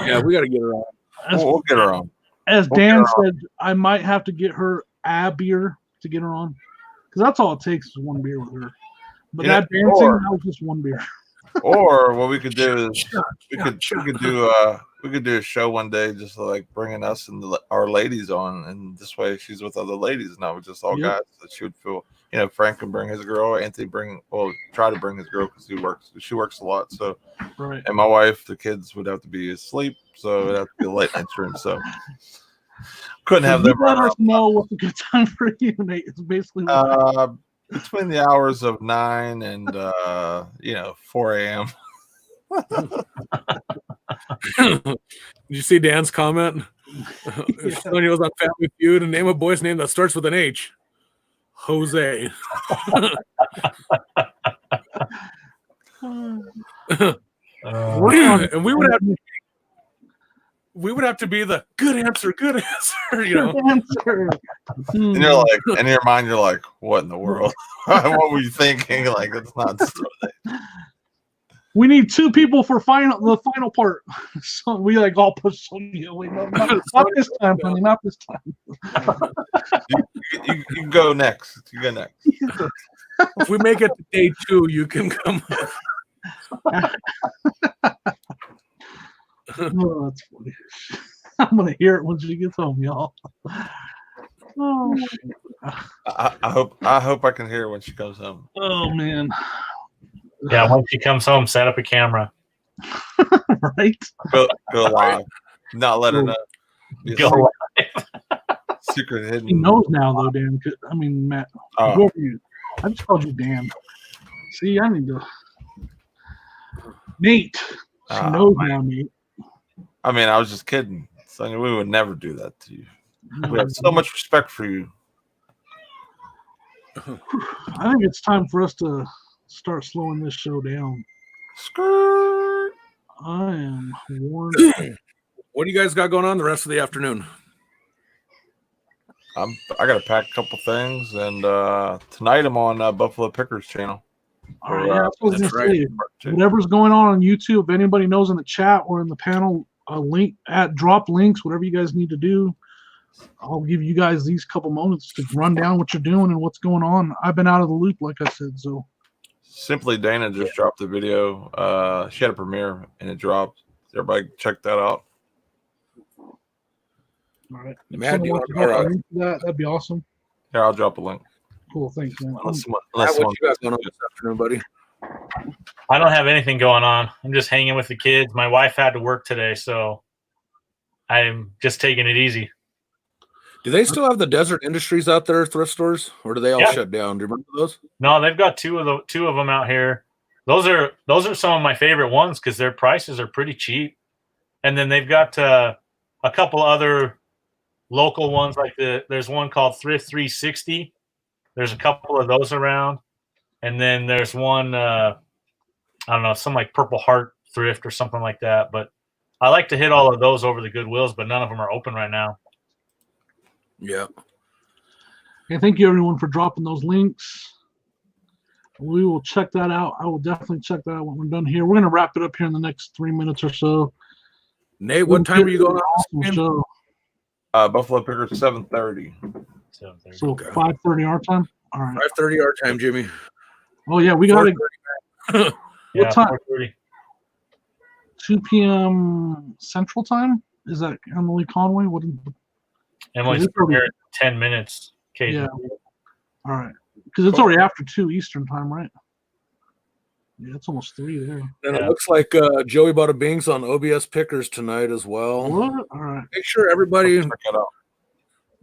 [SPEAKER 3] yeah, we got to get her on.
[SPEAKER 4] We'll get her on.
[SPEAKER 1] As Dan said, I might have to get her a beer to get her on, because that's all it takes is one beer with her. But that dancing, that was just one beer.
[SPEAKER 4] Or what we could do is we could do a show one day, just like bringing us and our ladies on, and this way she's with other ladies, not with just all guys. That she would feel, Frank can bring his girl, Anthony try to bring his girl because she works a lot. So,
[SPEAKER 1] right.
[SPEAKER 4] And my wife, the kids would have to be asleep, so it'd have to be a late night stream. So couldn't have them.
[SPEAKER 1] Let us know what's a good time for you, Nate. It's basically
[SPEAKER 4] between the hours of 9 and 4 a.m.
[SPEAKER 3] Did you see Dan's comment? If Sonia was on Family Feud and name a boy's name that starts with an H. Jose. And we would have to be the good answer.
[SPEAKER 1] Good answer.
[SPEAKER 4] And you're like, in your mind, you're like, what in the world? What were you thinking? Like, it's not.
[SPEAKER 1] We need 2 people for the final part. So we all push Sonia away. No, not this time, honey. Not this time.
[SPEAKER 4] You can go next. You go next.
[SPEAKER 3] If we make it to day 2, you can come.
[SPEAKER 1] Oh, that's funny. I'm gonna hear it when she gets home, y'all. Oh,
[SPEAKER 4] I hope I can hear her when she comes home.
[SPEAKER 1] Oh man.
[SPEAKER 2] Yeah, when she comes home, set up a camera.
[SPEAKER 1] Right.
[SPEAKER 4] Go live. Not let her know.
[SPEAKER 2] Go live.
[SPEAKER 4] Secret hidden.
[SPEAKER 1] He knows now, though, Dan. I mean, Matt. Whoever you. I just called you Dan. See, I need to. Nate. She knows now, Nate.
[SPEAKER 4] I mean, I was just kidding. Sonia, we would never do that to you. We have so much respect for you.
[SPEAKER 1] I think it's time for us to start slowing this show down.
[SPEAKER 4] Skirt.
[SPEAKER 1] I am worn
[SPEAKER 3] What do you guys got going on the rest of the afternoon?
[SPEAKER 4] I got to pack a couple things, and tonight I'm on Buffalo Pickers channel.
[SPEAKER 1] All right, yeah, that's what I was
[SPEAKER 3] that's
[SPEAKER 1] gonna say. Whatever's going on YouTube, if anybody knows in the chat or in the panel, drop links, whatever you guys need to do. I'll give you guys these couple moments to run down what you're doing and what's going on. I've been out of the loop, like I said, so.
[SPEAKER 4] Simply Dana just dropped the video. She had a premiere and it dropped. Everybody check that out.
[SPEAKER 1] All right. If
[SPEAKER 3] Matt,
[SPEAKER 1] someone wants to drop a link to that'd be awesome.
[SPEAKER 4] Yeah, I'll drop a link.
[SPEAKER 1] Cool, thanks, man.
[SPEAKER 3] Matt, what you got going on this afternoon, buddy?
[SPEAKER 2] I don't have anything going on. I'm just hanging with the kids. My wife had to work today, so I'm just taking it easy.
[SPEAKER 3] Do they still have the Desert Industries out there, thrift stores, or do they all
[SPEAKER 2] Yeah.
[SPEAKER 3] shut down? Do you remember those?
[SPEAKER 2] No, they've got two of them out here. Those are some of my favorite ones because their prices are pretty cheap. And then they've got a couple other local ones, like there's one called Thrift 360. There's a couple of those around, and then there's one I don't know, some like Purple Heart Thrift or something like that. But I like to hit all of those over the Goodwills, but none of them are open right now.
[SPEAKER 3] Yeah.
[SPEAKER 1] Okay, thank you everyone for dropping those links. We will check that out. I will definitely check that out when we're done here. We're gonna wrap it up here in the next 3 minutes or so.
[SPEAKER 3] Nate, what time are you going on?
[SPEAKER 1] Awesome show.
[SPEAKER 4] Buffalo Pickers 7:30.
[SPEAKER 1] So
[SPEAKER 3] Okay.
[SPEAKER 1] 5:30 our time. All right.
[SPEAKER 3] 5:30 our time, Jimmy.
[SPEAKER 1] Oh yeah, we got it.
[SPEAKER 3] 4:30.
[SPEAKER 2] Yeah,
[SPEAKER 1] time?
[SPEAKER 2] 4:30.
[SPEAKER 1] 2 p.m. Central Time. Is that Emily Conway? What?
[SPEAKER 2] Emily's
[SPEAKER 1] Is it already-
[SPEAKER 2] here in 10 minutes. Okay.
[SPEAKER 1] Yeah. All right, because it's already after 2 Eastern Time, right? Yeah, it's almost 3 there.
[SPEAKER 3] And it
[SPEAKER 2] Yeah.
[SPEAKER 3] looks like Joey Bada Bing's on OBS Pickers tonight as well.
[SPEAKER 1] What? All right.
[SPEAKER 3] Make sure everybody
[SPEAKER 4] Check it out.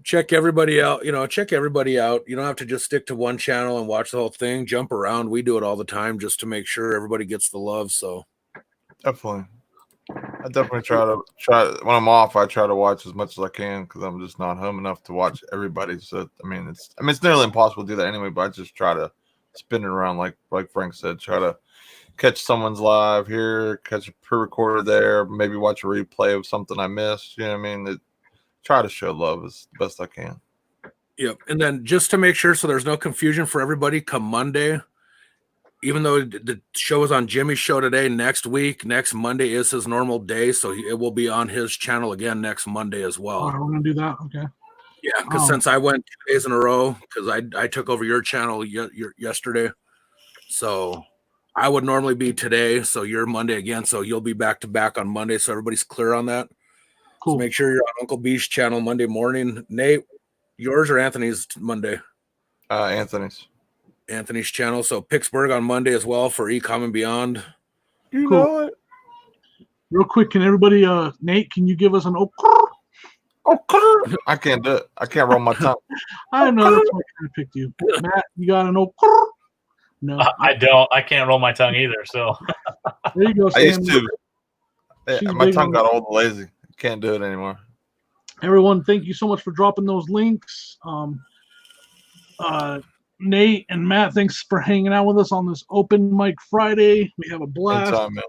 [SPEAKER 3] check everybody out. Check everybody out. You don't have to just stick to one channel and watch the whole thing. Jump around. We do it all the time just to make sure everybody gets the love. So
[SPEAKER 4] Definitely. I definitely try when I'm off. I try to watch as much as I can because I'm just not home enough to watch everybody. So it's nearly impossible to do that anyway. But I just try to spin it around like Frank said. Try to catch someone's live here, catch a pre-recorded there, maybe watch a replay of something I missed. You know what I mean? Try to show love as best I can.
[SPEAKER 3] yep. And then just to make sure so there's no confusion for everybody, come Monday, even though the show is on Jimmy's show today, next Monday is his normal day. So it will be on his channel again next Monday as well.
[SPEAKER 1] All right, we're gonna do that. Okay.
[SPEAKER 3] Yeah, because since I went 2 days in a row, because I took over your channel yesterday, so I would normally be today, so you're Monday again, so you'll be back to back on Monday, so everybody's clear on that.
[SPEAKER 1] Cool.
[SPEAKER 3] So make sure you're on Uncle B's channel Monday morning. Nate, yours or Anthony's Monday? Anthony's channel. So Pittsburgh on Monday as well for Ecom and Beyond.
[SPEAKER 4] You
[SPEAKER 1] Cool.
[SPEAKER 4] know it.
[SPEAKER 1] Real quick, can everybody? Nate, can you give us an?
[SPEAKER 4] I can't do it. I can't roll my tongue.
[SPEAKER 1] I know that's why I picked you. Matt, you got an? No.
[SPEAKER 2] I don't. I can't roll my tongue either. So
[SPEAKER 1] There you go.
[SPEAKER 4] I used
[SPEAKER 1] Sam.
[SPEAKER 4] to. Yeah,
[SPEAKER 1] She's
[SPEAKER 4] my
[SPEAKER 1] big
[SPEAKER 4] tongue
[SPEAKER 1] on-
[SPEAKER 4] got old and lazy. Can't do it anymore.
[SPEAKER 1] Everyone, thank you so much for dropping those links. Nate and Matt, thanks for hanging out with us on this open mic Friday. We have a blast.
[SPEAKER 4] Anytime, man.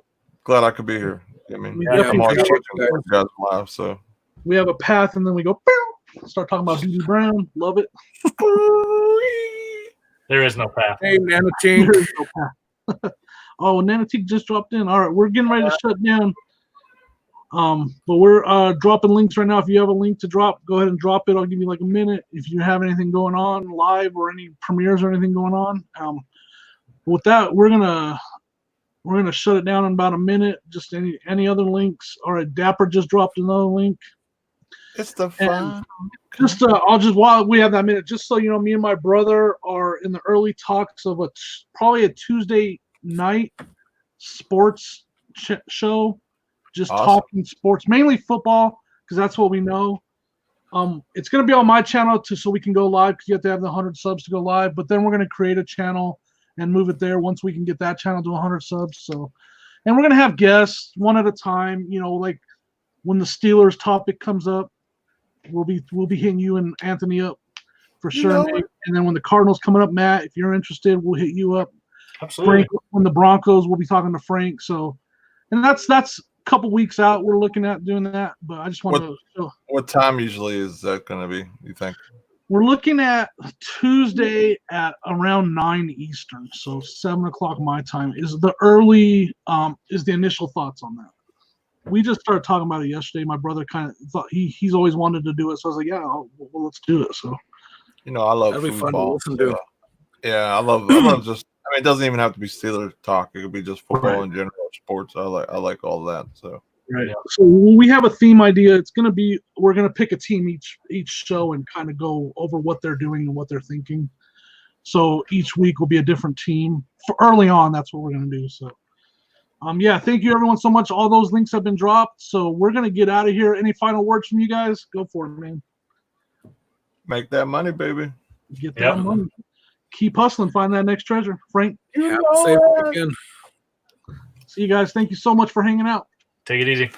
[SPEAKER 4] Glad I could be here. I mean,
[SPEAKER 1] We
[SPEAKER 4] I'm
[SPEAKER 1] definitely
[SPEAKER 4] always
[SPEAKER 1] appreciate
[SPEAKER 4] watching you guys live. So
[SPEAKER 1] We have a path, and then we go pew, start talking about BB Brown. Love it.
[SPEAKER 2] there is no path.
[SPEAKER 3] Hey, Nanotink.
[SPEAKER 1] There is no path. Oh, Nanotique just dropped in. All right, we're getting ready to shut down. But we're dropping links right now. If you have a link to drop, go ahead and drop it. I'll give you like a minute. If you have anything going on live or any premieres or anything going on, with that, we're gonna shut it down in about a minute. Just any other links. All right, Dapper just dropped another link.
[SPEAKER 4] it's the
[SPEAKER 1] And
[SPEAKER 4] fun.
[SPEAKER 1] just I'll just while we have that minute, just so you know, me and my brother are in the early talks of probably a Tuesday night sports show. Just
[SPEAKER 4] Awesome.
[SPEAKER 1] talking sports, mainly football, because that's what we know. It's going to be on my channel so we can go live, because you have to have the 100 subs to go live. But then we're going to create a channel and move it there once we can get that channel to 100 subs. So, and we're going to have guests one at a time. You know, like when the Steelers topic comes up, we'll be hitting you and Anthony up for
[SPEAKER 4] You
[SPEAKER 1] sure.
[SPEAKER 4] know
[SPEAKER 1] Nate. And then when the Cardinals coming up, Matt, if you're interested, we'll hit you up.
[SPEAKER 2] Absolutely.
[SPEAKER 1] Frank, when the Broncos, we'll be talking to Frank. So, and that's couple weeks out, we're looking at doing that. But I just wanted to show.
[SPEAKER 4] What time usually is that going to be, you think?
[SPEAKER 1] We're looking at Tuesday at around 9 Eastern, so 7 o'clock my time is the initial thoughts on that. We just started talking about it yesterday. My brother kind of thought he's always wanted to do it, so I was like, yeah, well, let's do it. So,
[SPEAKER 4] I love
[SPEAKER 3] That'd be fun to
[SPEAKER 4] football.
[SPEAKER 3] listen to.
[SPEAKER 4] Yeah, I love just. I mean, it doesn't even have to be Steelers talk. It could be just football in general, sports. I like all that. So.
[SPEAKER 1] Right. So we have a theme idea. It's going to be we're going to pick a team each show and kind of go over what they're doing and what they're thinking. So each week will be a different team. For early on, that's what we're going to do. So, yeah, thank you everyone so much. All those links have been dropped. So we're going to get out of here. Any final words from you guys? Go for it, man.
[SPEAKER 4] Make that money, baby.
[SPEAKER 1] Get that money. Keep hustling. Find that next treasure. Frank.
[SPEAKER 3] Yeah, save it again.
[SPEAKER 1] See you guys. Thank you so much for hanging out.
[SPEAKER 2] Take it easy.